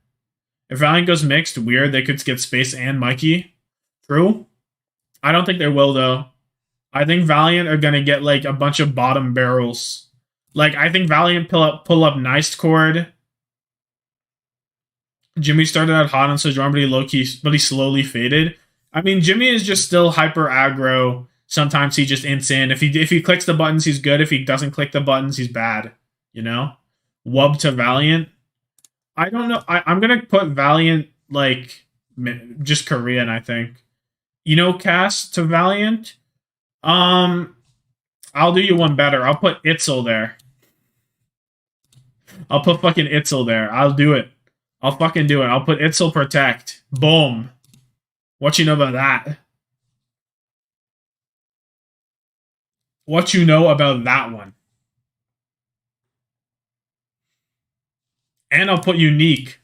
If Valiant goes mixed, weird. They could get Space and Mikey. True. I don't think they will, though. I think Valiant are going to get, like, a bunch of bottom barrels. Like, I think Valiant pull up Nice Cord. Jimmy started out hot on Sojourn, but he slowly faded. I mean, Jimmy is just still hyper aggro. Sometimes he just ints in. If he clicks the buttons, he's good. If he doesn't click the buttons, he's bad. You know? Wub to Valiant. I don't know. I'm going to put Valiant, like, just Korean, I think. You know, Cass to Valiant? I'll do you one better. I'll put Itzel there. I'll put fucking Itzel there. I'll do it. I'll fucking do it. I'll put Itzel Protect. Boom. What you know about that? What you know about that one? And I'll put Unique.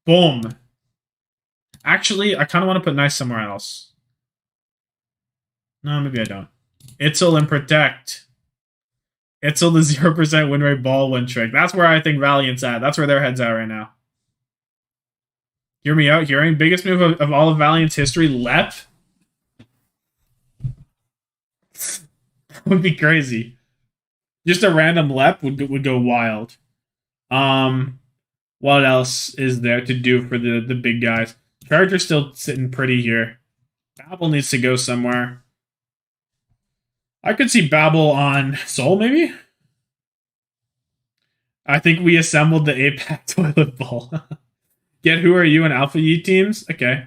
Boom. Actually, I kind of want to put Nice somewhere else. No, maybe I don't. Itzel and Protect. Itzel the 0% win rate ball win trick. That's where I think Valiant's at. That's where their head's at right now. Hear me out. Hearing biggest move of all of Valiant's history, Lep. That would be crazy. Just a random Lep would go wild. What else is there to do for the big guys? Charger's still sitting pretty here. Babel needs to go somewhere. I could see Babel on Soul, maybe? I think we assembled the APAC toilet bowl. Get Who Are You and Alpha Yi teams? Okay.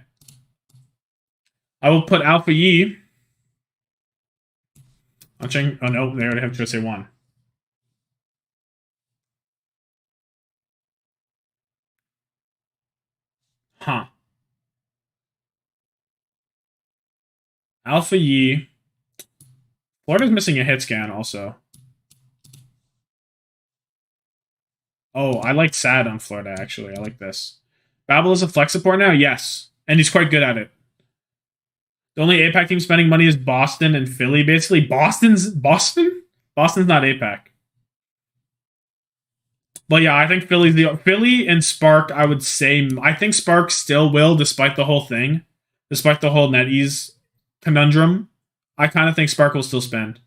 I will put Alpha Yi. Oh no, they already have Jose 1. Huh. Alpha Yi. Florida's missing a hit scan also. Oh, I like Sad on Florida, actually. I like this. Babel is a flex support now? Yes. And he's quite good at it. The only APAC team spending money is Boston and Philly. Basically, Boston's not APAC. But yeah, I think Philly and Spark. I would say I think Spark still will, despite the whole thing, despite the whole NetEase conundrum. I kind of think Spark will still spend.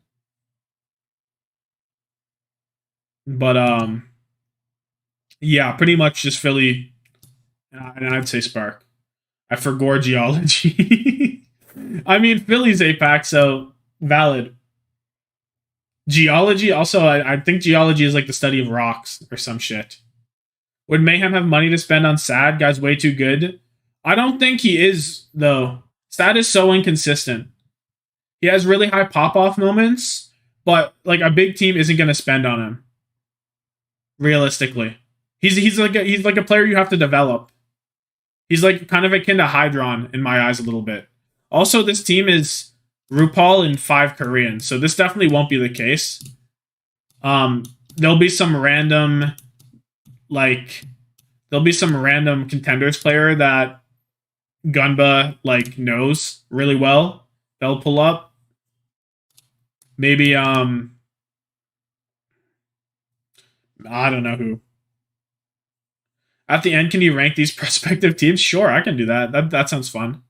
But yeah, pretty much just Philly, and I'd say Spark. I forgot geology. I mean, Philly's APAC, so valid. Geology, also, I think geology is like the study of rocks or some shit. Would Mayhem have money to spend on Sad? Guy's way too good. I don't think he is, though. Sad is so inconsistent. He has really high pop-off moments, but like a big team isn't going to spend on him. Realistically. He's like a player you have to develop. He's like kind of akin to Hydron in my eyes a little bit. Also, this team is RuPaul and 5 Koreans, so this definitely won't be the case. There'll be some random contenders player that Gunba like knows really well. They'll pull up. Maybe I don't know who. At the end, can you rank these prospective teams? Sure, I can do that. That sounds fun.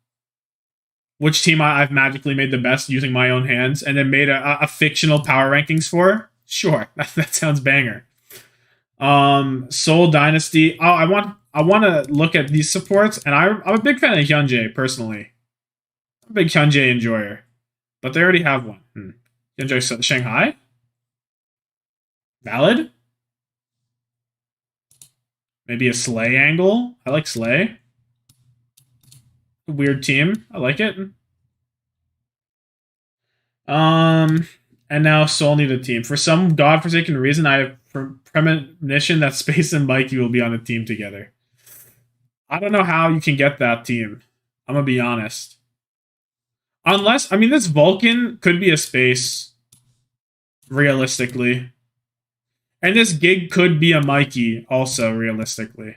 Which team I've magically made the best using my own hands and then made a fictional power rankings for? Sure, that sounds banger. Seoul Dynasty. Oh, I want to look at these supports, and I'm a big fan of Hyunjae personally. I'm a big Hyunjae enjoyer, but they already have one. Hyunjae Shanghai. Valid. Maybe a Slay angle. I like Slay. Weird team. I like it. And now Soul need a team. For some godforsaken reason, I have premonition that Space and Mikey will be on a team together. I don't know how you can get that team. I'm gonna be honest. Unless, I mean, this Vulcan could be a Space, realistically. And this Gig could be a Mikey, also, realistically.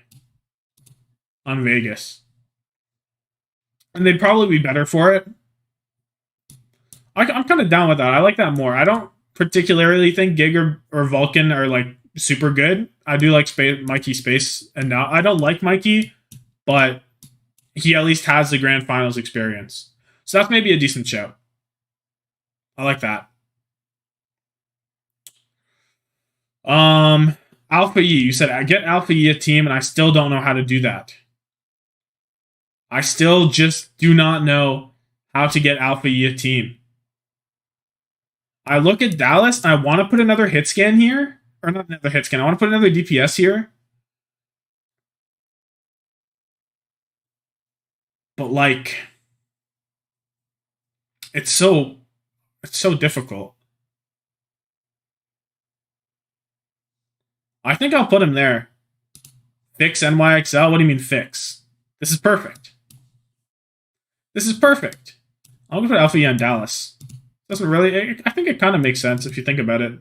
On Vegas. And they'd probably be better for it. I'm kind of down with that. I like that more. I don't particularly think Gig or Vulcan are like super good. I do like Mikey Space, and now I don't like Mikey, but he at least has the grand finals experience. So that's maybe a decent show. I like that. Alpha Yi. You said I get Alpha Yi a team, and I still don't know how to do that. I still just do not know how to get Alpha Yi a team. I look at Dallas, and I want to put another hit scan here. Or not another hit scan. I want to put another DPS here. But, like, it's so difficult. I think I'll put him there. Fix NYXL? What do you mean fix? This is perfect. This is perfect. I'm going to put Alpha E on Dallas. Doesn't really... I think it kind of makes sense if you think about it.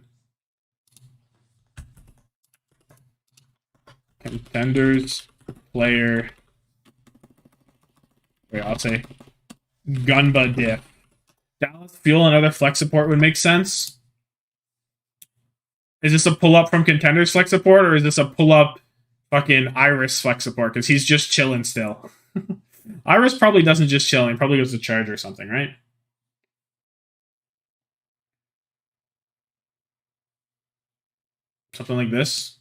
Contenders, player... Wait, I'll say Gunba diff. Dallas Fuel and other flex support would make sense. Is this a pull-up from Contenders flex support, or is this a pull-up fucking Iris flex support? Because he's just chilling still. Iris probably doesn't just chill. He probably goes to charge or something, right? Something like this.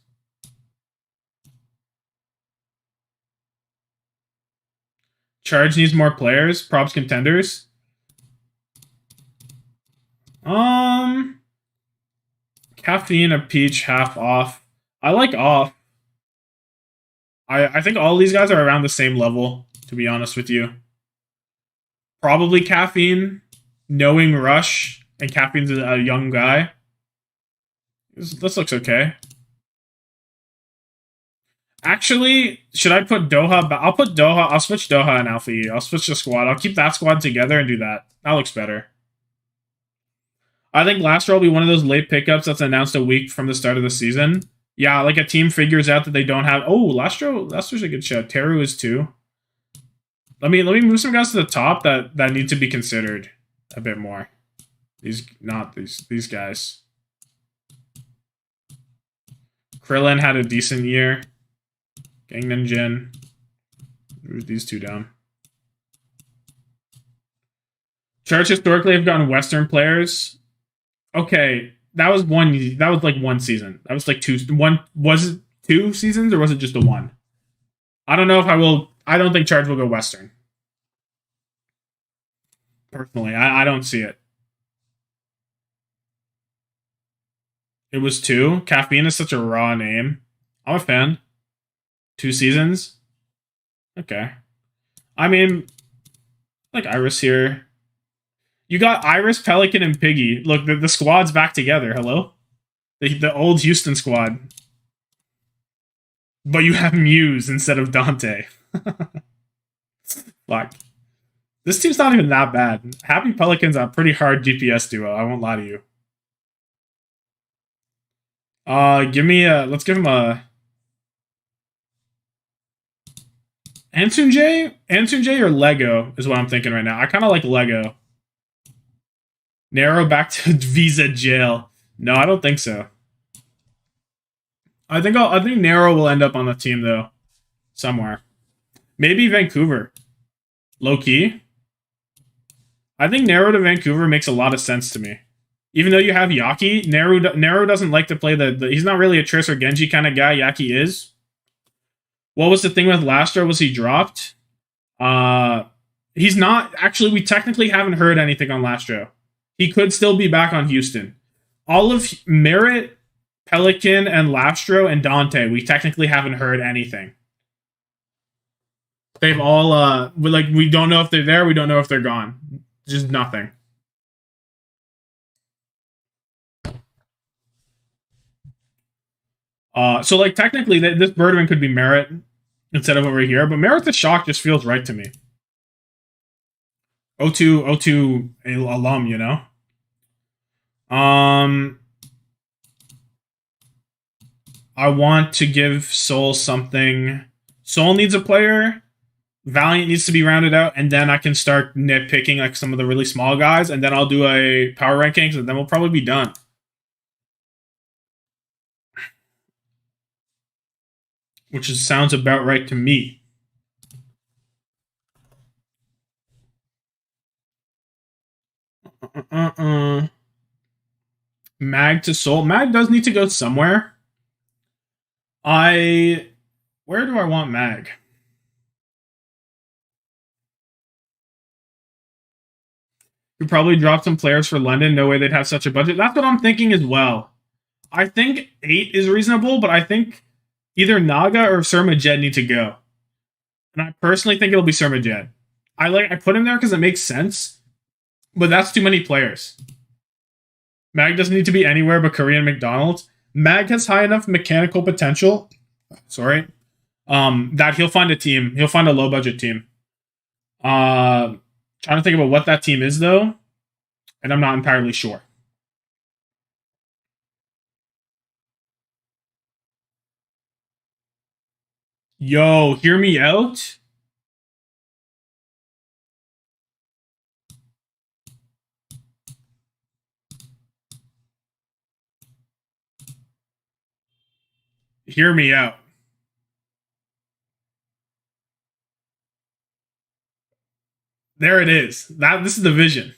Charge needs more players. Props contenders. Caffeine, a peach, half off. I like off. I think all these guys are around the same level, to be honest with you. Probably caffeine, knowing rush, and caffeine's a young guy. This looks okay. Actually, should I put Doha? I'll put Doha. I'll switch Doha and Alpha E. I'll switch the squad. I'll keep that squad together and do that. That looks better. I think Lastro will be one of those late pickups that's announced a week from the start of the season. Yeah, like a team figures out that they don't have. Oh, Lastro's a good show. Teru is too. Let me move some guys to the top that need to be considered a bit more. These guys. Krillin had a decent year. Gangnam Jin. Move these two down. Charts historically have gotten Western players. Okay, that was like one season. That was like was it 2 seasons or was it just the one? I don't know if I don't think Charge will go Western. Personally, I don't see it. It was 2. Caffeine is such a raw name. I'm a fan. 2 seasons. Okay. I mean, like Iris here. You got Iris, Pelican, and Piggy. Look, the squad's back together. Hello? The old Houston squad. But you have Muse instead of Dante. Fuck. This team's not even that bad. Happy Pelican's a pretty hard GPS duo. I won't lie to you. Let's give him a Ansunjay or Lego is what I'm thinking right now. I kind of like Lego. Narrow back to Visa jail. No, I don't think so. I think Narrow will end up on the team though, somewhere. Maybe Vancouver. Low key. I think Narrow to Vancouver makes a lot of sense to me. Even though you have Yaki, Narrow doesn't like to play he's not really a Triss or Genji kind of guy. Yaki is. What was the thing with Lastro? Was he dropped? He's not. Actually, we technically haven't heard anything on Lastro. He could still be back on Houston. All of Merritt, Pelican, and Lastro and Dante, we technically haven't heard anything. They've all we don't know if they're there, we don't know if they're gone. Just nothing. So like technically this Birdman could be Merritt instead of over here, but Merritt the Shock just feels right to me. O2 alum, you know? I want to give Soul something. Soul needs a player. Valiant needs to be rounded out, and then I can start nitpicking like some of the really small guys, and then I'll do a power rankings, and then we'll probably be done. Which sounds about right to me. Mag to Soul. Mag does need to go somewhere. Where do I want Mag? You probably drop some players for London. No way they'd have such a budget. That's what I'm thinking as well. I think 8 is reasonable, but I think either Naga or Surma Jed need to go. And I personally think it'll be Surma Jed. I put him there because it makes sense, but that's too many players. Mag doesn't need to be anywhere but Korean McDonald's. Mag has high enough mechanical potential. Sorry. That he'll find a team. He'll find a low budget team. Trying to think about what that team is though, and I'm not entirely sure. Yo, hear me out. Hear me out. There it is. This is the vision.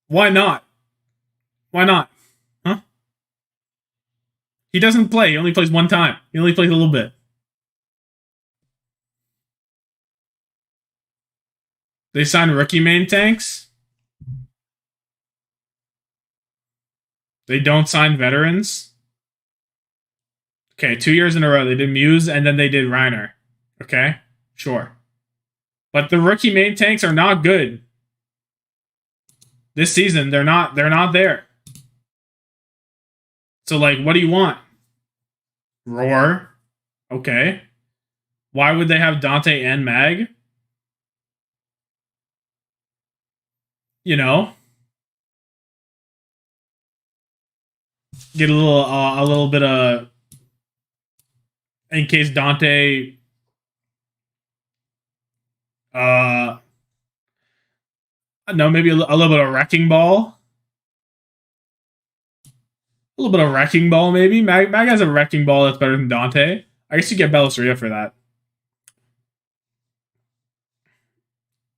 Why not? Why not? Huh? He doesn't play. He only plays one time. He only plays a little bit. They signed rookie main tanks. They don't sign veterans. Okay, 2 years in a row. They did Muse and then they did Reiner. Okay, sure. But the rookie main tanks are not good. This season, they're not there. So, like, what do you want? Roar. Okay. Why would they have Dante and Mag? You know, get a little bit of, in case Dante no, maybe a little bit of wrecking ball. A little bit of wrecking ball, maybe. Mag has a wrecking ball that's better than Dante. I guess you get Bellisria for that.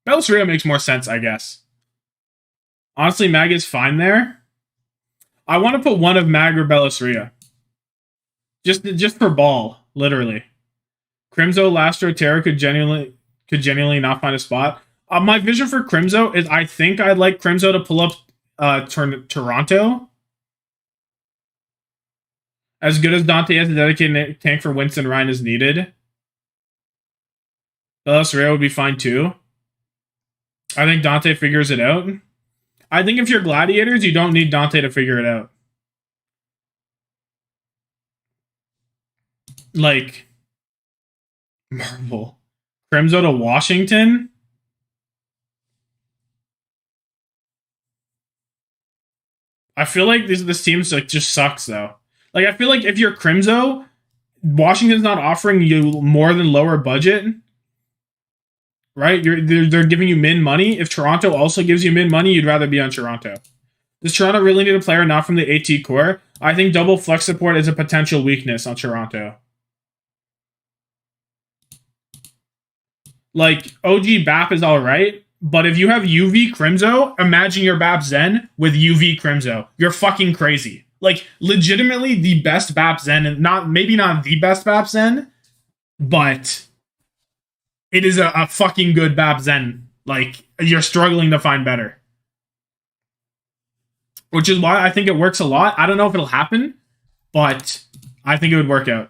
Bellisria makes more sense, I guess. Honestly, Mag is fine there. I want to put one of Mag or Bellisria. Just for ball, literally. Crimzo, Lastro, Terra could genuinely not find a spot. My vision for Crimzo is I think I'd like Crimzo to pull up Toronto. As good as Dante has a dedicated tank for Winston Ryan is needed. Bellisria would be fine too. I think Dante figures it out. I think if you're Gladiators, you don't need Dante to figure it out. Like, Marvel. Crimzo to Washington? I feel like this team's like just sucks though. Like, I feel like if you're Crimzo, Washington's not offering you more than lower budget, right? They're giving you min money. If Toronto also gives you min money, you'd rather be on Toronto. Does Toronto really need a player not from the AT core? I think double flex support is a potential weakness on Toronto. Like, OG BAP is alright, but if you have UV Crimzo, imagine your BAP Zen with UV Crimzo. You're fucking crazy. Like, legitimately the best BAP Zen, and maybe not the best BAP Zen, but it is a fucking good BAP Zen. Like, you're struggling to find better. Which is why I think it works a lot. I don't know if it'll happen, but I think it would work out.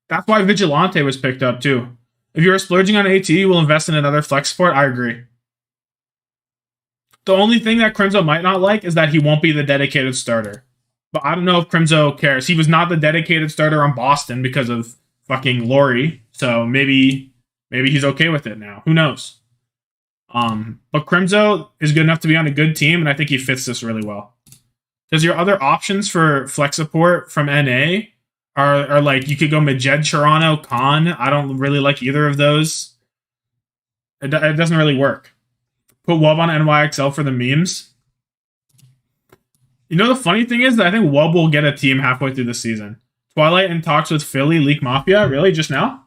That's why Vigilante was picked up, too. If you're splurging on AT, you will invest in another flex support. I agree. The only thing that Crimzo might not like is that he won't be the dedicated starter. But I don't know if Crimzo cares. He was not the dedicated starter on Boston because of fucking Laurie. So maybe he's okay with it now. Who knows? But Crimzo is good enough to be on a good team, and I think he fits this really well. Because your other options for flex support from NA are like, you could go Majed, Toronto, Khan. I don't really like either of those. It doesn't really work. Put Wub on NYXL for the memes. You know, the funny thing is that I think Wub will get a team halfway through the season. Twilight in talks with Philly, Leak Mafia. Really? Just now?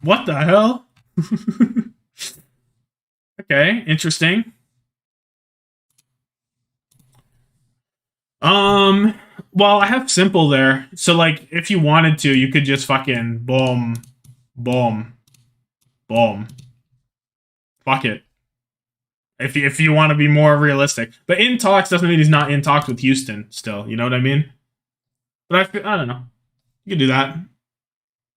What the hell? Okay, interesting. Well, I have simple there. So, like, if you wanted to, you could just fucking boom, boom, boom. Fuck it. If you want to be more realistic. But in talks doesn't mean he's not in talks with Houston still. You know what I mean? But I don't know. You can do that.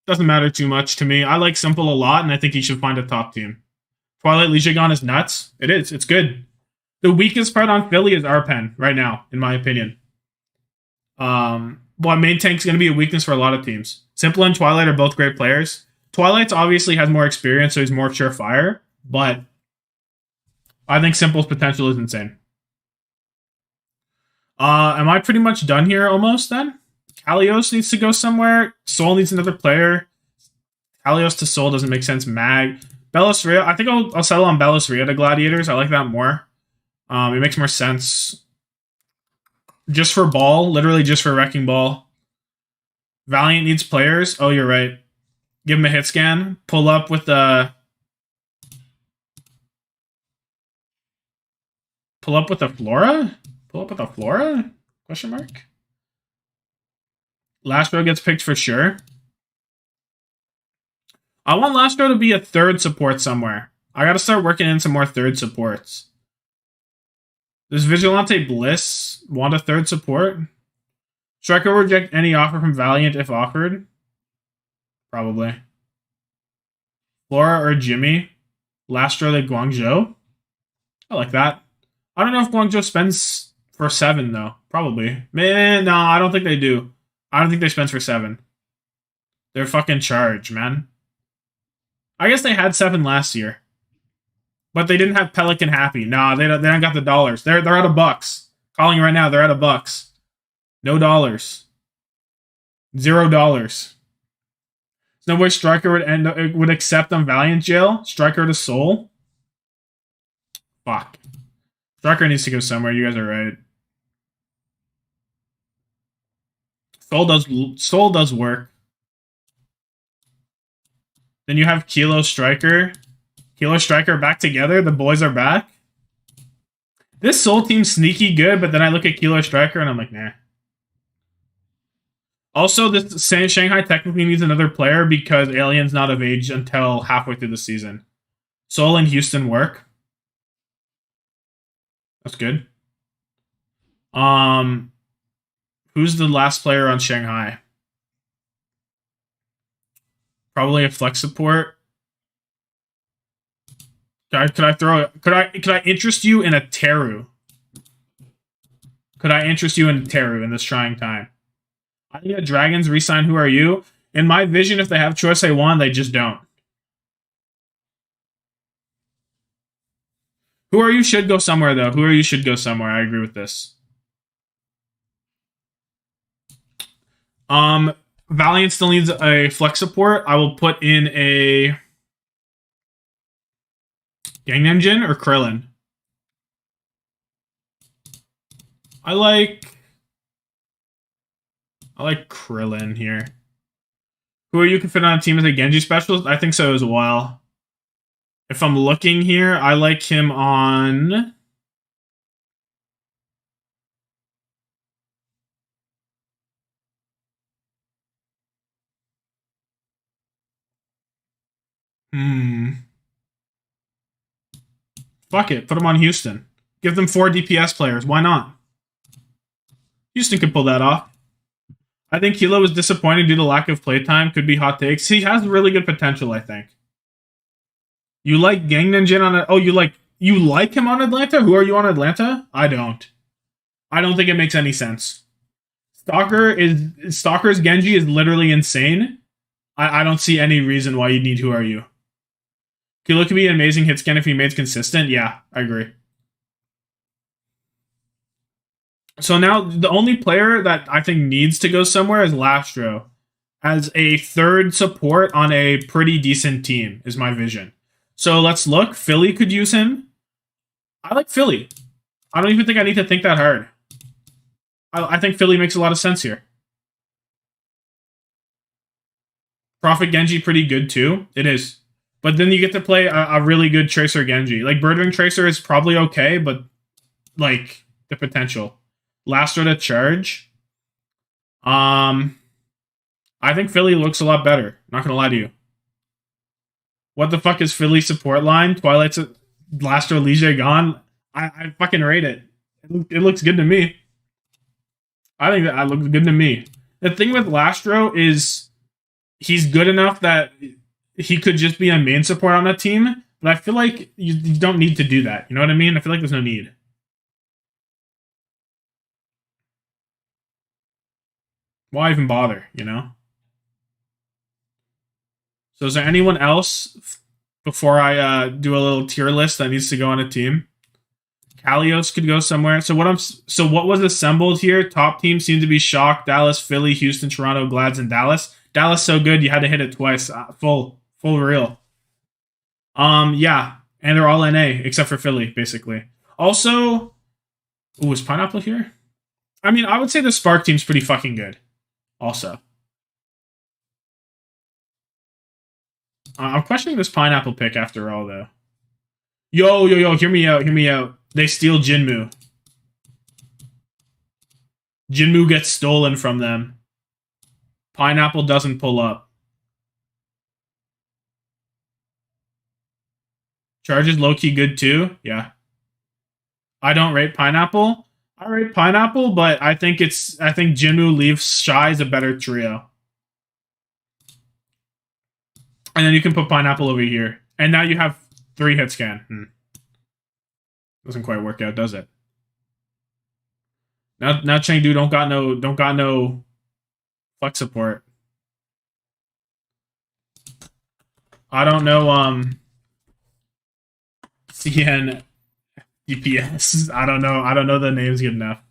Doesn't matter too much to me. I like simple a lot, and I think he should find a top team. Twilight Legion is nuts. It is. It's good. The weakest part on Philly is Arpen right now, in my opinion. Well, main tank's going to be a weakness for a lot of teams. Simple and Twilight are both great players. Twilight's obviously has more experience, so he's more surefire, but I think Simple's potential is insane. Am I pretty much done here almost then? Kalios needs to go somewhere. Soul needs another player. Kalios to Soul doesn't make sense. Mag. Bellisria. I think I'll settle on Bellisria to Gladiators. I like that more. It makes more sense. Just for ball, literally just for wrecking ball. Valiant needs players. Oh, you're right. Give him a hit scan. Pull up with the Flora? Pull up with the Flora? Question mark? Lastro gets picked for sure. I want Lastro to be a third support somewhere. I gotta start working in some more third supports. Does Vigilante Bliss want a third support? Striker will reject any offer from Valiant if offered. Probably. Flora or Jimmy. Lastro to Guangzhou. I like that. I don't know if Guangzhou spends for 7, though. Probably. Man, no, I don't think they do. I don't think they spend for 7. They're fucking charged, man. I guess they had 7 last year. But they didn't have Pelican happy. Nah, they don't got the dollars. They're out of bucks. Calling right now, they're out of bucks. No dollars. $0. No way Striker would accept on Valiant jail. Striker to Soul. Fuck. Striker needs to go somewhere. You guys are right. Soul does work. Then you have Kilo Striker. Kilo Striker back together. The boys are back. This Soul team's sneaky good, but then I look at Kilo Striker and I'm like, nah. Also, this Shanghai technically needs another player because Alien's not of age until halfway through the season. Seoul and Houston work. That's good. Who's the last player on Shanghai? Probably a flex support. Could I interest you in a Teru? Could I interest you in a Teru in this trying time? I think that Dragons resign Who Are You? In my vision, if they have choice they want, they just don't. Who Are You should go somewhere, though. Who Are You should go somewhere. I agree with this. Valiant still needs a flex support. I will put in a Gangnam Jin or Krillin. I like Krillin here. Who Are You can fit on a team as a Genji specialist? I think so as well. If I'm looking here, I like him on... Fuck it. Put him on Houston. Give them 4 DPS players. Why not? Houston could pull that off. I think Kilo was disappointed due to lack of playtime. Could be hot takes. He has really good potential, I think. You like Gangnam Jin on... you like him on Atlanta? Who Are You on Atlanta? I don't. I don't think it makes any sense. Stalker's Genji is literally insane. I don't see any reason why you need Who Are You. Kilo could be an amazing hit scan if he made consistent. Yeah, I agree. So now the only player that I think needs to go somewhere is Lastro. As a third support on a pretty decent team is my vision. So let's look. Philly could use him. I like Philly. I don't even think I need to think that hard. I think Philly makes a lot of sense here. Prophet Genji pretty good too. It is. But then you get to play a really good Tracer Genji. Like, Birdwing Tracer is probably okay, but, like, the potential. Lastro to charge. I think Philly looks a lot better. Not gonna lie to you. What the fuck is Philly support line? Twilight's Lastro Lige gone? I fucking rate it. It looks good to me. I think that looks good to me. The thing with Lastro is he's good enough that he could just be a main support on a team, but I feel like you don't need to do that. You know what I mean? I feel like there's no need. Why even bother, you know? So is there anyone else before I do a little tier list that needs to go on a team? Kalios could go somewhere. So what was assembled here? Top teams seem to be shocked. Dallas, Philly, Houston, Toronto, Glads, and Dallas. Dallas so good you had to hit it twice. Full real. Yeah. And they're all NA, except for Philly, basically. Also, is Pineapple here? I mean, I would say the Spark team's pretty fucking good. Also. I'm questioning this Pineapple pick after all, though. Yo, hear me out. They steal Jinmu. Jinmu gets stolen from them. Pineapple doesn't pull up. Charge is low-key good too. Yeah. I don't rate Pineapple. I rate Pineapple, but I think Jinmu, Leaf, Shy is a better trio. And then you can put Pineapple over here. And now you have 3 hit scan. Doesn't quite work out, does it? Now Chengdu don't got no flex support. I don't know CN DPS. I don't know the names good enough.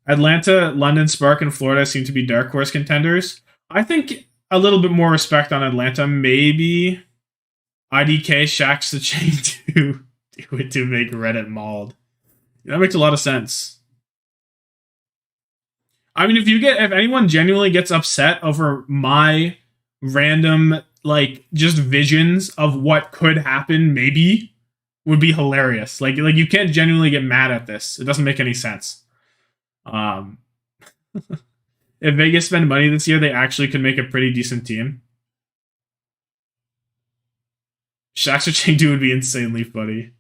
Atlanta, London, Spark, and Florida seem to be dark horse contenders. I think a little bit more respect on Atlanta. Maybe IDK Shaq's the chain to do it to make Reddit mauled. That makes a lot of sense. I mean, if anyone genuinely gets upset over my random just visions of what could happen, maybe would be hilarious. Like you can't genuinely get mad at this. It doesn't make any sense. If Vegas spend money this year, they actually could make a pretty decent team. Shaxx or Chengdu would be insanely funny.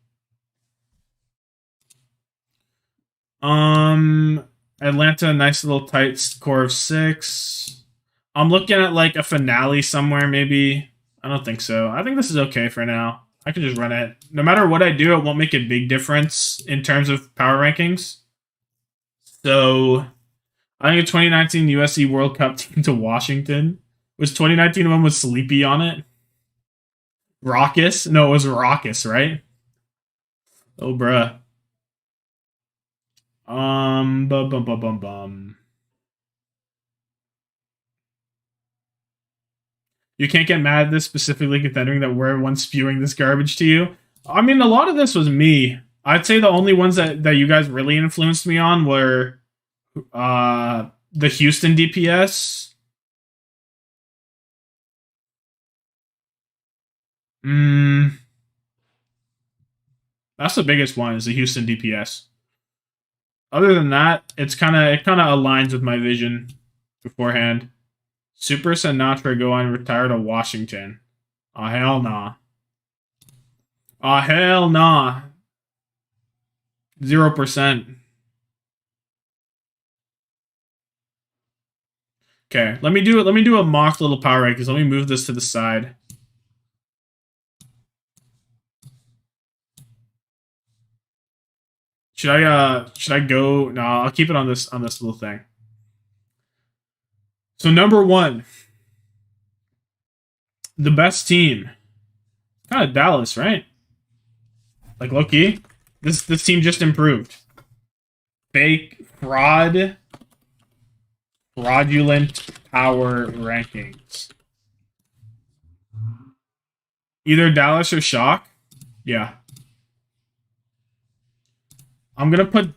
Atlanta, nice little tight core of 6. I'm looking at a finale somewhere, maybe. I don't think so. I think this is okay for now. I can just run it. No matter what I do, it won't make a big difference in terms of power rankings. So, I think a 2019 USC World Cup team to Washington. Was 2019 one with Sleepy on it? Raucous? No, it was Raucous, right? Oh, bruh. Bum. You can't get mad at this, specifically considering that we're one spewing this garbage to you. I mean, a lot of this was me. I'd say the only ones that you guys really influenced me on were the Houston DPS. That's the biggest one, is the Houston DPS. Other than that, it kind of aligns with my vision beforehand. Super Sinatra go on retire to Washington. Oh, hell nah. Oh, hell nah. 0%. Okay, let me do a mock little power rankings. Let me move this to the side. Should I go? No, I'll keep it on this little thing. So number 1, the best team, kind of Dallas, right? Like low-key, this team just improved. Fake fraudulent power rankings. Either Dallas or Shock. Yeah. I'm gonna put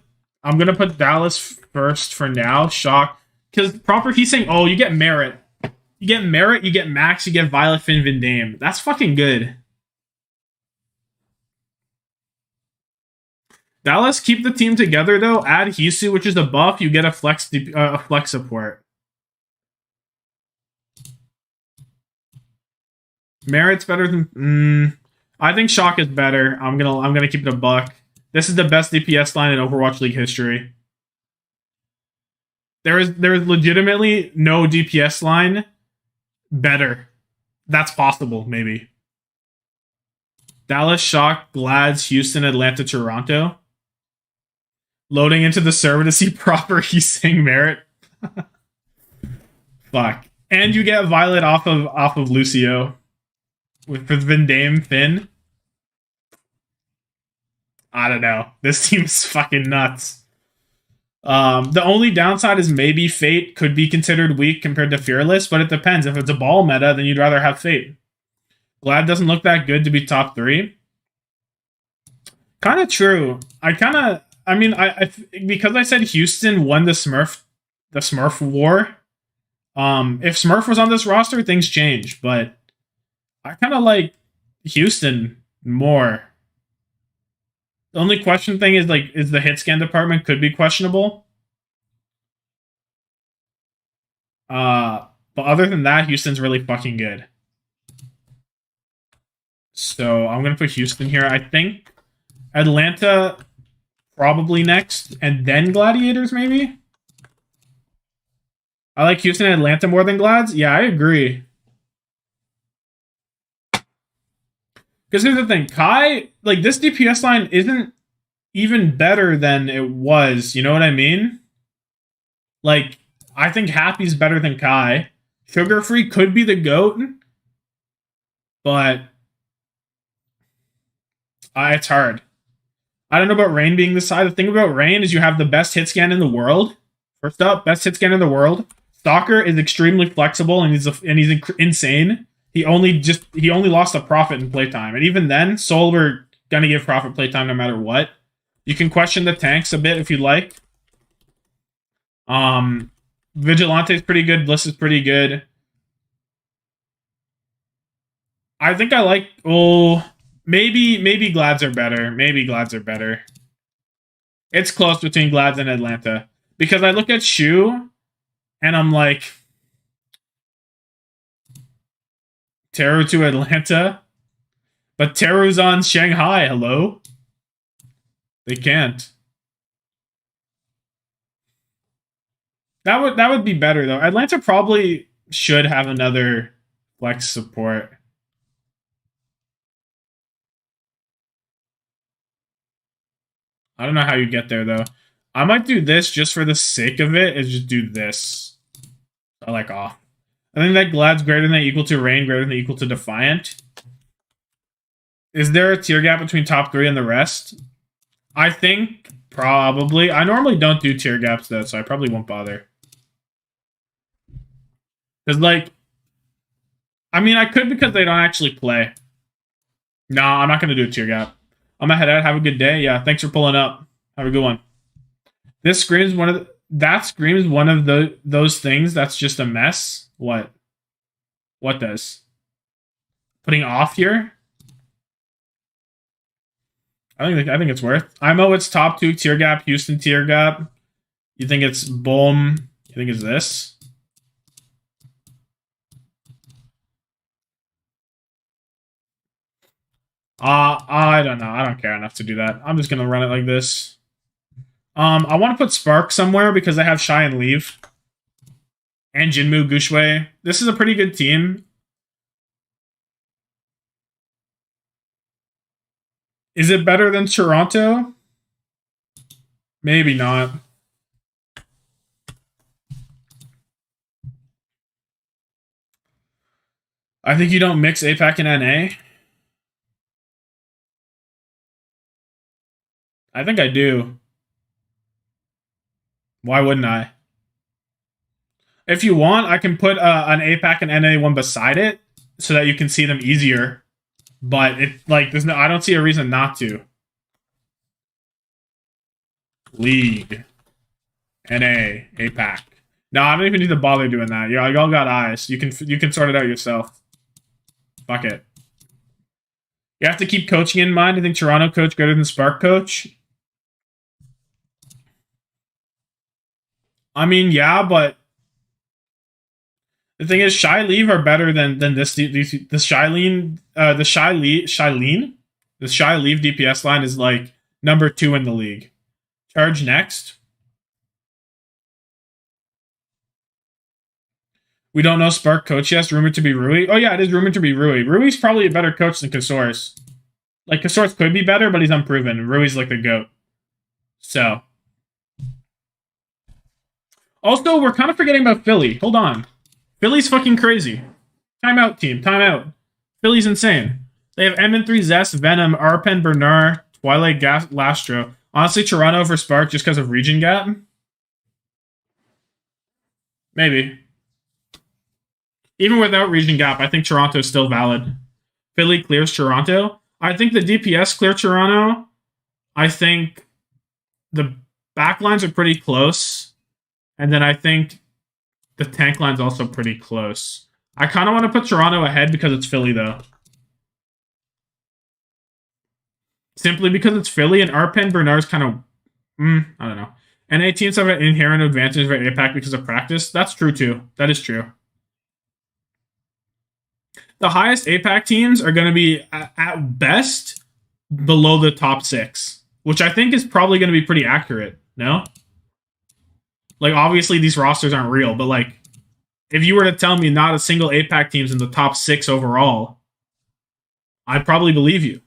Dallas first for now. Shock, because he's saying, oh, you get Merit. You get Merit, you get Max, you get Violet, Finn, Vindame. That's fucking good. Dallas, keep the team together though. Add Hisu, which is a buff. You get a flex support. Merit's better than. I think Shock is better. I'm gonna keep it a buck. This is the best DPS line in Overwatch League history. There is legitimately no DPS line better. That's possible, maybe. Dallas, Shock, Glads, Houston, Atlanta, Toronto. Loading into the server to see proper he's saying Merit. Fuck. And you get Violet off of Lucio. With Vindame, Finn. I don't know. This team's fucking nuts. The only downside is maybe Fate could be considered weak compared to Fearless, but it depends. If it's a ball meta, then you'd rather have Fate. Glad doesn't look that good to be top 3. Kind of true. I because I said Houston won the Smurf war. If Smurf was on this roster, things change, but I kind of like Houston more. The only question thing is the hit scan department could be questionable. But other than that, Houston's really fucking good. So I'm going to put Houston here. I think Atlanta probably next, and then Gladiators maybe? I like Houston and Atlanta more than Glads? Yeah, I agree. Because here's the thing, Kai, like, this DPS line isn't even better than it was, you know what I mean? Like, I think Happy's better than Kai. Sugar Free could be the GOAT, but it's hard. I don't know about Rain being this high. The thing about Rain is you have the best hit scan in the world. First up, best hit scan in the world. Stalker is extremely flexible and he's insane. He only lost a Prophet in playtime, and even then, Soul were gonna give Prophet playtime no matter what. You can question the tanks a bit if you'd like. Vigilante is pretty good. Bliss is pretty good. I think I like. Oh, maybe Glads are better. Maybe Glads are better. It's close between Glads and Atlanta because I look at Shu, and I'm like, Teru to Atlanta, but Teru's on Shanghai. Hello, they can't. That would be better though. Atlanta probably should have another flex support. I don't know how you get there though. I might do this just for the sake of it. Is just do this. I like off. I think that Glad's greater than equal to Rain, greater than equal to Defiant. Is there a tier gap between top 3 and the rest? I think probably. I normally don't do tier gaps though, so I probably won't bother. Because, like, I mean, I could because they don't actually play. No, I'm not going to do a tier gap. I'm gonna head out. Have a good day. Yeah, thanks for pulling up. Have a good one. This screams one of those things that's just a mess. What? What does? Putting off here? I think it's worth. IMO, it's top 2 tier gap. Houston tier gap. You think it's boom? You think it's this? I don't know. I don't care enough to do that. I'm just gonna run it like this. I want to put Spark somewhere because I have Shy and Leave. And Jinmu, Gushwei. This is a pretty good team. Is it better than Toronto? Maybe not. I think you don't mix APAC and NA. I think I do. Why wouldn't I? If you want, I can put an APAC and NA one beside it so that you can see them easier. But there's no. I don't see a reason not to. League, NA, APAC. No, I don't even need to bother doing that. Y'all got eyes. You can sort it out yourself. Fuck it. You have to keep coaching in mind. I think Toronto coach greater than Spark coach. I mean, yeah, but the thing is, Shy Leave are better than this. The Shylene, the Shy Leave DPS line is like number 2 in the league. Charge next. We don't know Spark coach yet. Rumored to be Rui. Oh yeah, it is rumored to be Rui. Rui's probably a better coach than Kasaurus. Like, Kasaurus could be better, but he's unproven. Rui's like the GOAT. So. Also, we're kind of forgetting about Philly. Hold on. Philly's fucking crazy. Time out, team. Time out. Philly's insane. They have MN3, Zest, Venom, Arpen, Bernard, Twilight, Lastro. Honestly, Toronto for Spark just because of region gap? Maybe. Even without region gap, I think Toronto is still valid. Philly clears Toronto. I think the DPS clear Toronto. I think the backlines are pretty close. And then I think the tank line's also pretty close. I kind of want to put Toronto ahead because it's Philly, though. Simply because it's Philly and Arpen Bernard's kind of... I don't know. NA teams have an inherent advantage over APAC because of practice. That's true too. That is true. The highest APAC teams are going to be at best below the top 6, which I think is probably going to be pretty accurate. No, like obviously these rosters aren't real, but like if you were to tell me not a single APAC team's in the top 6 overall, I'd probably believe you.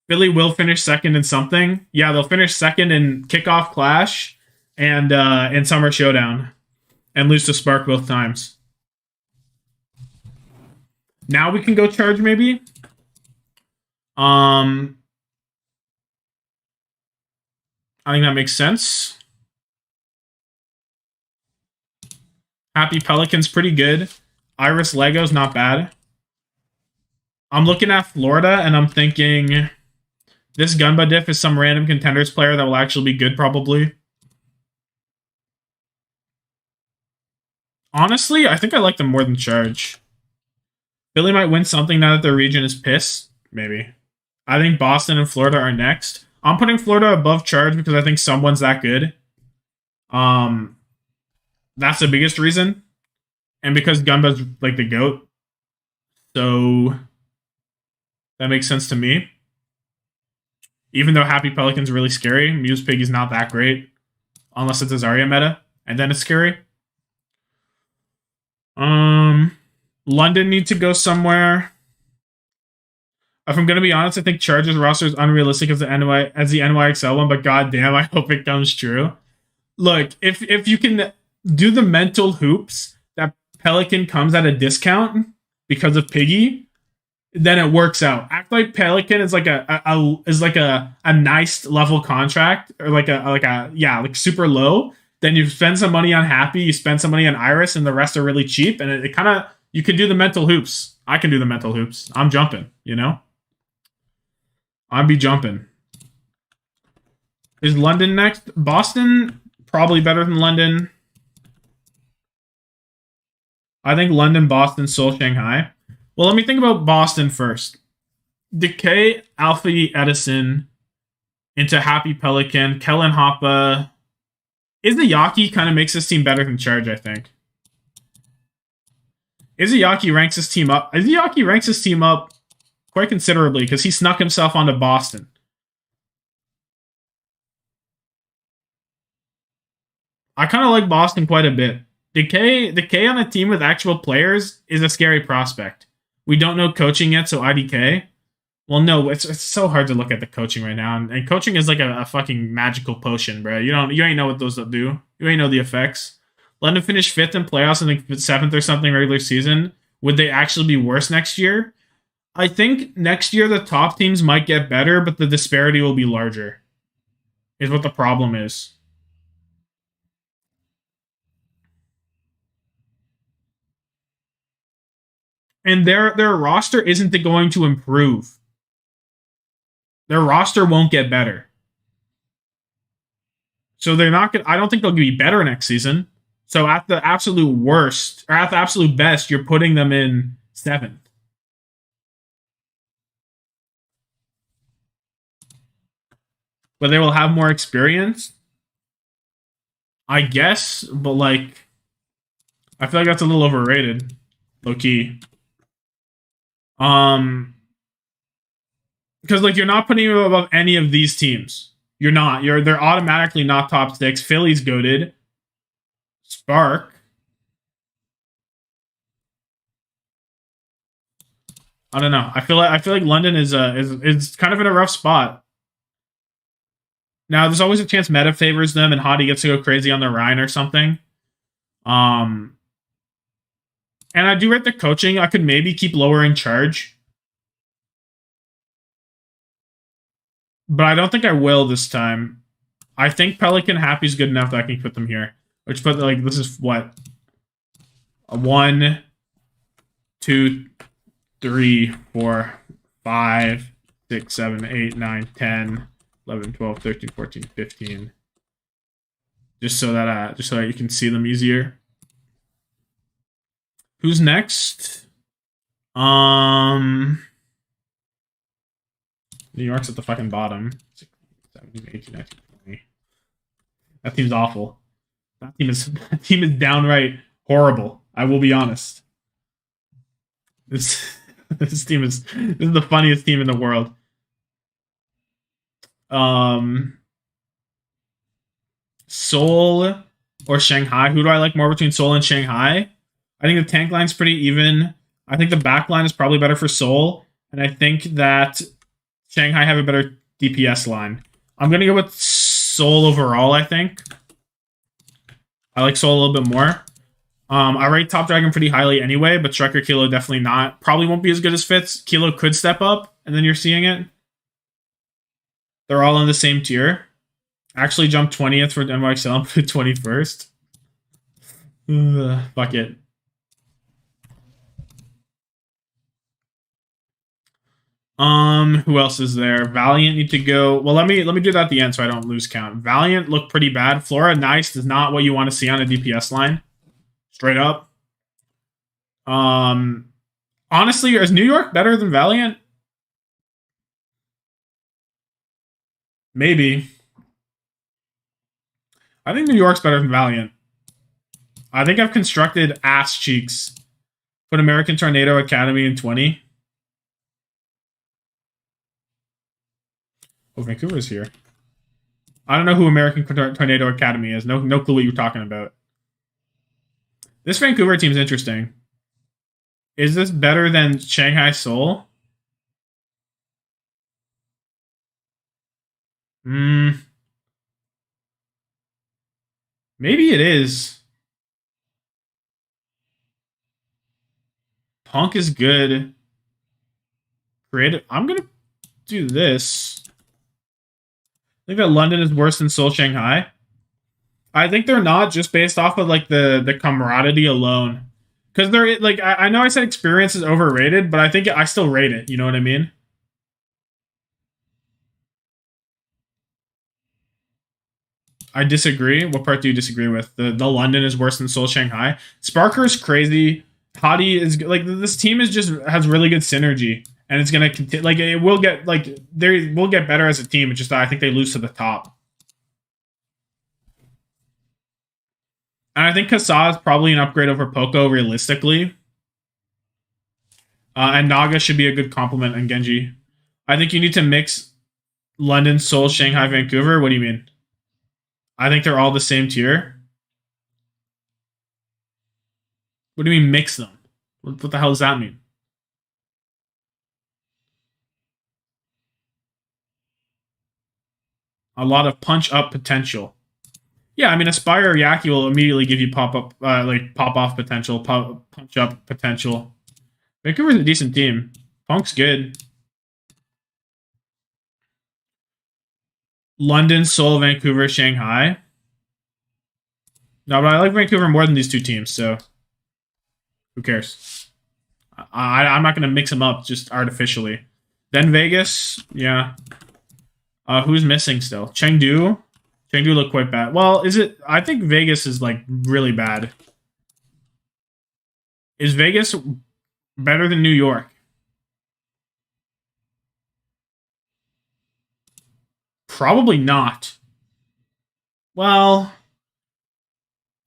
Philly will finish second in something. Yeah, they'll finish second in Kickoff Clash and in Summer Showdown and lose to Spark both times. Now we can go charge maybe. I think that makes sense. Happy Pelican's pretty good. Iris Lego's not bad. I'm looking at Florida and I'm thinking this Gunba diff is some random contenders player that will actually be good probably. Honestly, I think I like them more than Charge. Philly might win something now that their region is piss. Maybe. I think Boston and Florida are next. I'm putting Florida above Charge because I think someone's that good. That's the biggest reason. And because Gunba's like the GOAT. So that makes sense to me. Even though Happy Pelican's really scary, Muse Piggy's not that great. Unless it's a Zarya meta. And then it's scary. London needs to go somewhere. If I'm going to be honest, I think Charge's roster is unrealistic as the NYXL one, but goddamn, I hope it comes true. Look, if you can do the mental hoops that Pelican comes at a discount because of Piggy, then it works out. Act like Pelican is like a nice level contract or like super low. Then you spend some money on Happy, you spend some money on Iris, and the rest are really cheap. And it kind of you can do the mental hoops. I can do the mental hoops. I'm jumping, you know. I'd be jumping. Is London next? Boston probably better than London. I think London, Boston, Seoul, Shanghai. Well, let me think about Boston first. Decay, Alfie, Edison into Happy Pelican, Kellen Hoppa. Izayaki kind of makes this team better than Charge, I think. Izayaki ranks his team up. Izayaki ranks his team up quite considerably because he snuck himself onto Boston. I kind of like Boston quite a bit. Decay on a team with actual players is a scary prospect. We don't know coaching yet, so IDK. Well, no, it's so hard to look at the coaching right now, and coaching is like a fucking magical potion, bro. You ain't know what those do. You ain't know the effects. London finished 5th in playoffs and like 7th or something regular season. Would they actually be worse next year? I think next year the top teams might get better, but the disparity will be larger. Is what the problem is. And their roster isn't going to improve. Their roster won't get better. So they're not going to... I don't think they'll be better next season. So at the absolute worst, or at the absolute best, you're putting them in 7th. But they will have more experience, I guess. But like, I feel like that's a little overrated, low key. Because like you're not putting them above any of these teams. You're not. They're automatically not top 6. Philly's goated. Spark. I don't know. I feel like London is kind of in a rough spot. Now, there's always a chance meta favors them and Hottie gets to go crazy on the Rhine or something. And I do rate the coaching. I could maybe keep lowering Charge. But I don't think I will this time. I think Pelican Happy's good enough that I can put them here. Which put like this is what? 1, 2, 3, 4, 5, 6, 7, 8, 9, 10, 11, 12, 13, 14, 15. Just so that you can see them easier. Who's next? New York's at the fucking bottom. 17, 18, 19, That team's awful. That team is downright horrible. I will be honest. This this is the funniest team in the world. Seoul or Shanghai. Who do I like more between Seoul and Shanghai? I think the tank line's pretty even. I think the back line is probably better for Seoul, and I think that Shanghai have a better DPS line. I'm gonna go with Seoul overall. I think I like Seoul a little bit more. I rate Top Dragon pretty highly anyway, but Striker Kilo definitely not. Probably won't be as good as Fitz. Kilo could step up, and then you're seeing it. They're all in the same tier. Actually jumped 20th for NYXL and put 21st. Fuck it. Who else is there? Valiant need to go. Well, let me do that at the end so I don't lose count. Valiant looked pretty bad. Flora Nice is not what you want to see on a DPS line. Straight up. Honestly, is New York better than Valiant? Maybe. I think New York's better than Valiant. I think I've constructed ass cheeks. Put American Tornado Academy in 20. Oh, Vancouver's here. I don't know who American Tornado Academy is. No clue what you're talking about. This Vancouver team's interesting. Is this better than Shanghai Seoul? Maybe it is. Punk is good. Creative. I'm gonna do this. I think that London is worse than Seoul Shanghai. I think they're not, just based off of like the camaraderie alone. Because they're like, I know I said experience is overrated, but I think I still rate it. You know what I mean? I disagree. What part do you disagree with? The London is worse than Seoul Shanghai. Sparker is crazy. Hottie is like, this team is just has really good synergy, and it's gonna continue. Like, it will get like they will get better as a team. It's just that I think they lose to the top. And I think Kasa is probably an upgrade over Poco, realistically. And Naga should be a good complement, and Genji. I think you need to mix London, Seoul, Shanghai, Vancouver. What do you mean? I think they're all the same tier. What do you mean mix them? What the hell does that mean? A lot of punch-up potential. Yeah, I mean, Aspire or Yaki will immediately give you pop-up, like pop-off potential, punch-up potential. Vancouver's a decent team. Punk's good. London, Seoul, Vancouver, Shanghai. No, but I like Vancouver more than these two teams, so who cares? I'm not going to mix them up just artificially. Then Vegas, yeah. Who's missing still? Chengdu. Chengdu look quite bad. Well, is it? I think Vegas is like really bad. Is Vegas better than New York? Probably not. Well,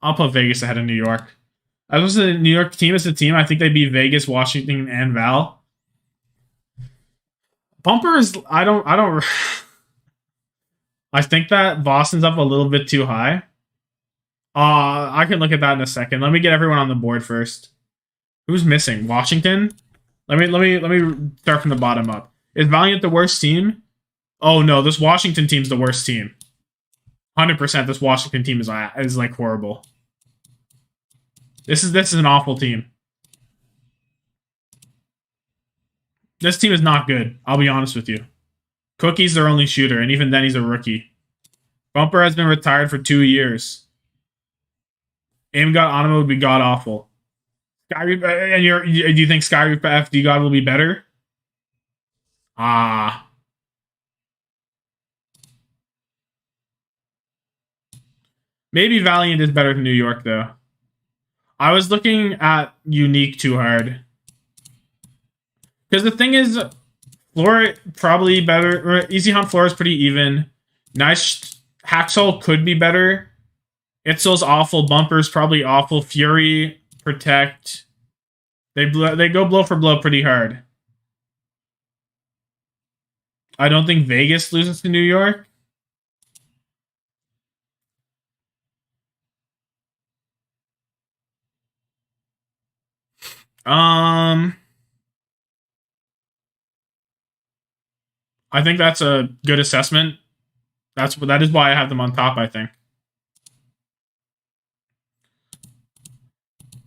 I'll put Vegas ahead of New York. I was the New York team as a team. I think they beat Vegas, Washington, and Val. Bumper is. I don't. I think that Boston's up a little bit too high. I can look at that in a second. Let me get everyone on the board first. Who's missing? Washington? Let me start from the bottom up. Is Valiant the worst team? Oh no, this Washington team's the worst team. 100% this Washington team is like horrible. This is an awful team. This team is not good. I'll be honest with you. Cookie's their only shooter, and even then he's a rookie. Bumper has been retired for 2 years. Aim God Anima would be god awful. Skyreap, and do you think Skyreap FD God will be better? Maybe Valiant is better than New York though. I was looking at Unique too hard. Because the thing is, Flora probably better. Easy Hunt Flora is pretty even. Nice Hacksaw could be better. Itzel's awful. Bumper's probably awful. Fury, Protect. They go blow for blow pretty hard. I don't think Vegas loses to New York. I think that's a good assessment. That is why I have them on top, I think.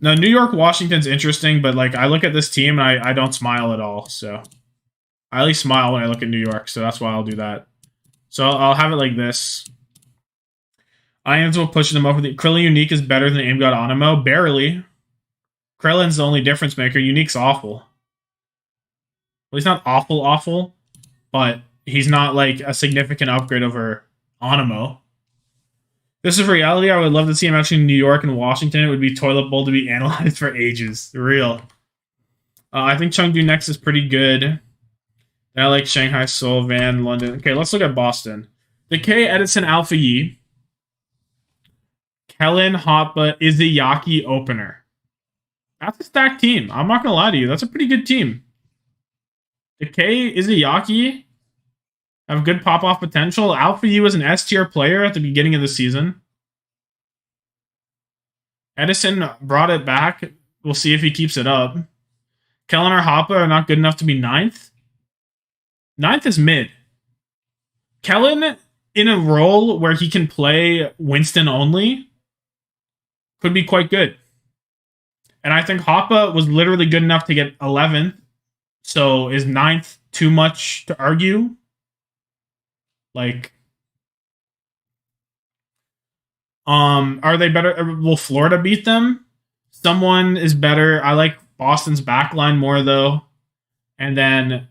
Now, New York, Washington's interesting, but like I look at this team and I don't smile at all. So I at least smile when I look at New York, so that's why I'll do that. So I'll have it like this. Ions will push them over. Krillin Unique is better than Aim God Animo. Barely. Krillin's the only difference maker. Unique's awful. Well, he's not awful, but he's not like a significant upgrade over Animo. This is reality. I would love to see him actually in New York and Washington. It would be toilet bowl to be analyzed for ages. Real. I think Chengdu next is pretty good. I like Shanghai, Seoul, Van, London. Okay, let's look at Boston. Decay, Edison, Alpha Yi. Kellen, Hotba, Izayaki, Opener. That's a stacked team. I'm not going to lie to you. That's a pretty good team. Decay, Izayaki have good pop-off potential. Alpha Yi was an S-tier player at the beginning of the season. Edison brought it back. We'll see if he keeps it up. Kellen or Hoppa are not good enough to be 9th. 9th is mid. Kellen, in a role where he can play Winston only, could be quite good. And I think Hoppa was literally good enough to get 11th. So is 9th too much to argue? Like, are they better? Will Florida beat them? Someone is better. I like Boston's backline more, though. And then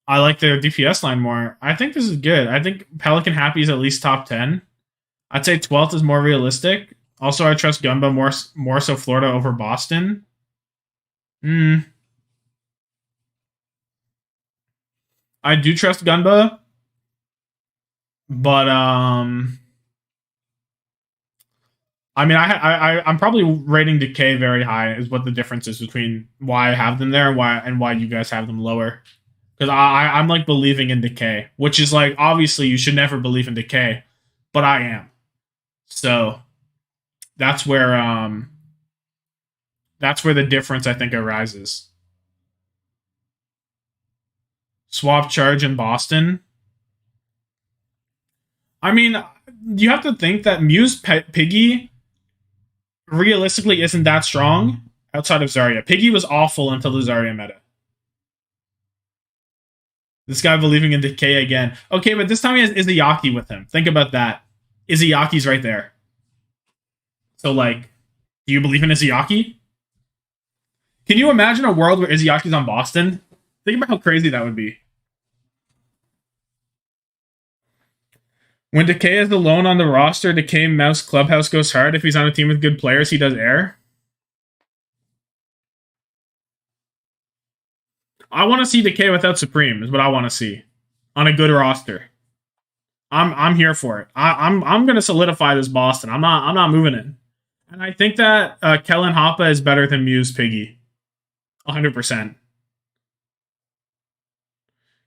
I like their DPS line more. I think this is good. I think Pelican Happy is at least top 10. I'd say 12th is more realistic. Also, I trust Gumba more so Florida over Boston. I do trust Gunba, but I mean, I'm probably rating Decay very high. Is what the difference is between why I have them there and why you guys have them lower. Because I'm like believing in Decay, which is like obviously you should never believe in Decay, but I am. So that's where the difference I think arises. Swap Charge in Boston. I mean, you have to think that Muse Piggy realistically isn't that strong outside of Zarya. Piggy was awful until the Zarya meta. This guy believing in Decay again. Okay, but this time he has Izayaki with him. Think about that. Izayaki's right there. So, like, do you believe in Izayaki? Can you imagine a world where Izayaki's on Boston? Think about how crazy that would be. When Decay is alone on the roster, Decay Mouse Clubhouse goes hard. If he's on a team with good players, he does air. I want to see Decay without Supreme, is what I want to see. On a good roster. I'm here for it. I'm gonna solidify this Boston. I'm not moving it. And I think that Kellen Hoppa is better than Muse Piggy. 100%.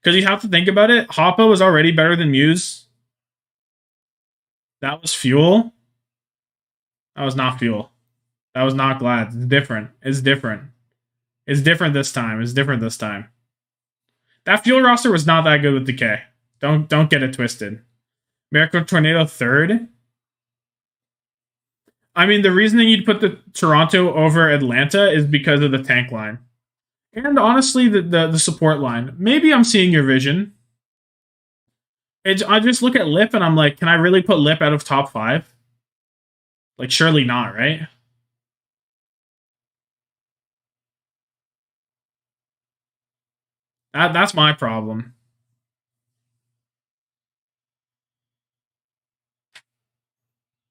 Because you have to think about it. Hoppa was already better than Muse. That was Fuel. That was not Fuel. That was not Glad. It's different. It's different. It's different this time. It's different this time. That Fuel roster was not that good with Decay. Don't get it twisted. Miracle Tornado 3rd. I mean, the reason that you'd put the Toronto over Atlanta is because of the tank line. And honestly, the support line. Maybe I'm seeing your vision. I just look at Lip and I'm like, can I really put Lip out of top 5? Like, surely not, right? That's my problem.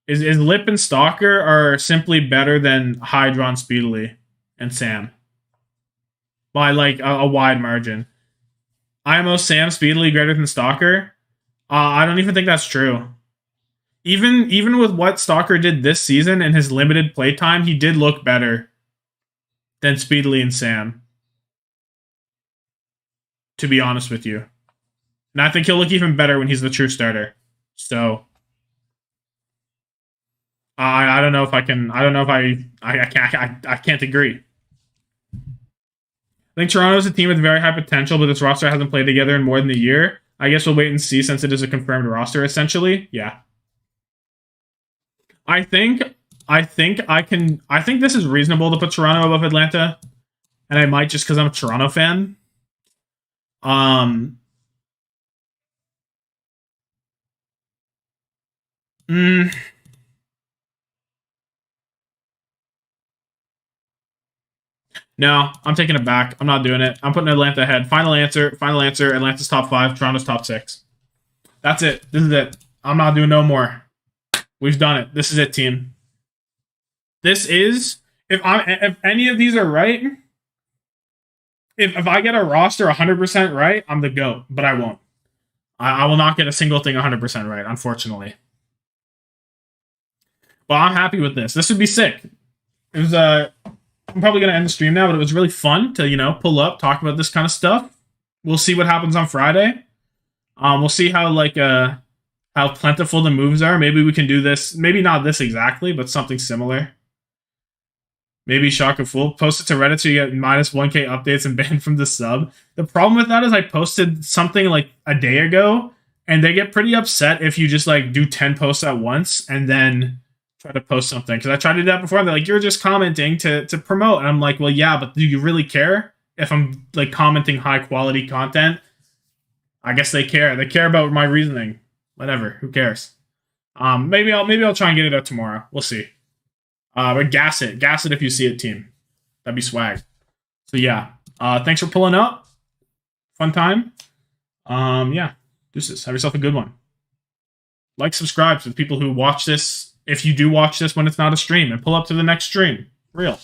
Is Lip and Stalker are simply better than Hydron Speedily and Sam. By like a wide margin. IMO Sam Speedily greater than Stalker? I don't even think that's true. Even with what Stalker did this season and his limited playtime, he did look better than Speedily and Sam. To be honest with you. And I think he'll look even better when he's the true starter. So I don't know if I can. I don't know if I can't agree. I think Toronto's a team with very high potential, but this roster hasn't played together in more than a year. I guess we'll wait and see since it is a confirmed roster, essentially. Yeah. I think this is reasonable to put Toronto above Atlanta. And I might just because I'm a Toronto fan. No, I'm taking it back. I'm not doing it. I'm putting Atlanta ahead. Final answer. Final answer. Atlanta's top 5. Toronto's top 6. That's it. This is it. I'm not doing no more. We've done it. This is it, team. This is if any of these are right. If I get a roster 100% right, I'm the GOAT. But I won't. I will not get a single thing 100% right, unfortunately. But I'm happy with this. This would be sick. It was I'm probably going to end the stream now, but it was really fun to, pull up, talk about this kind of stuff. We'll see what happens on Friday. We'll see how plentiful the moves are. Maybe we can do this. Maybe not this exactly, but something similar. Maybe Shock and Fool. Post it to Reddit so you get minus 1k updates and banned from the sub. The problem with that is I posted something like a day ago, and they get pretty upset if you just do 10 posts at once and then try to post something. Because I tried to do that before. They're like, you're just commenting to promote. And I'm like, well, yeah, but do you really care if I'm commenting high quality content? I guess they care. They care about my reasoning. Whatever. Who cares? Maybe I'll try and get it out tomorrow. We'll see. But gas it if you see it, team. That'd be swag. So yeah. Thanks for pulling up. Fun time. Yeah. Deuces. Have yourself a good one. Like, subscribe to the people who watch this. If you do watch this when it's not a stream, and pull up to the next stream. Real.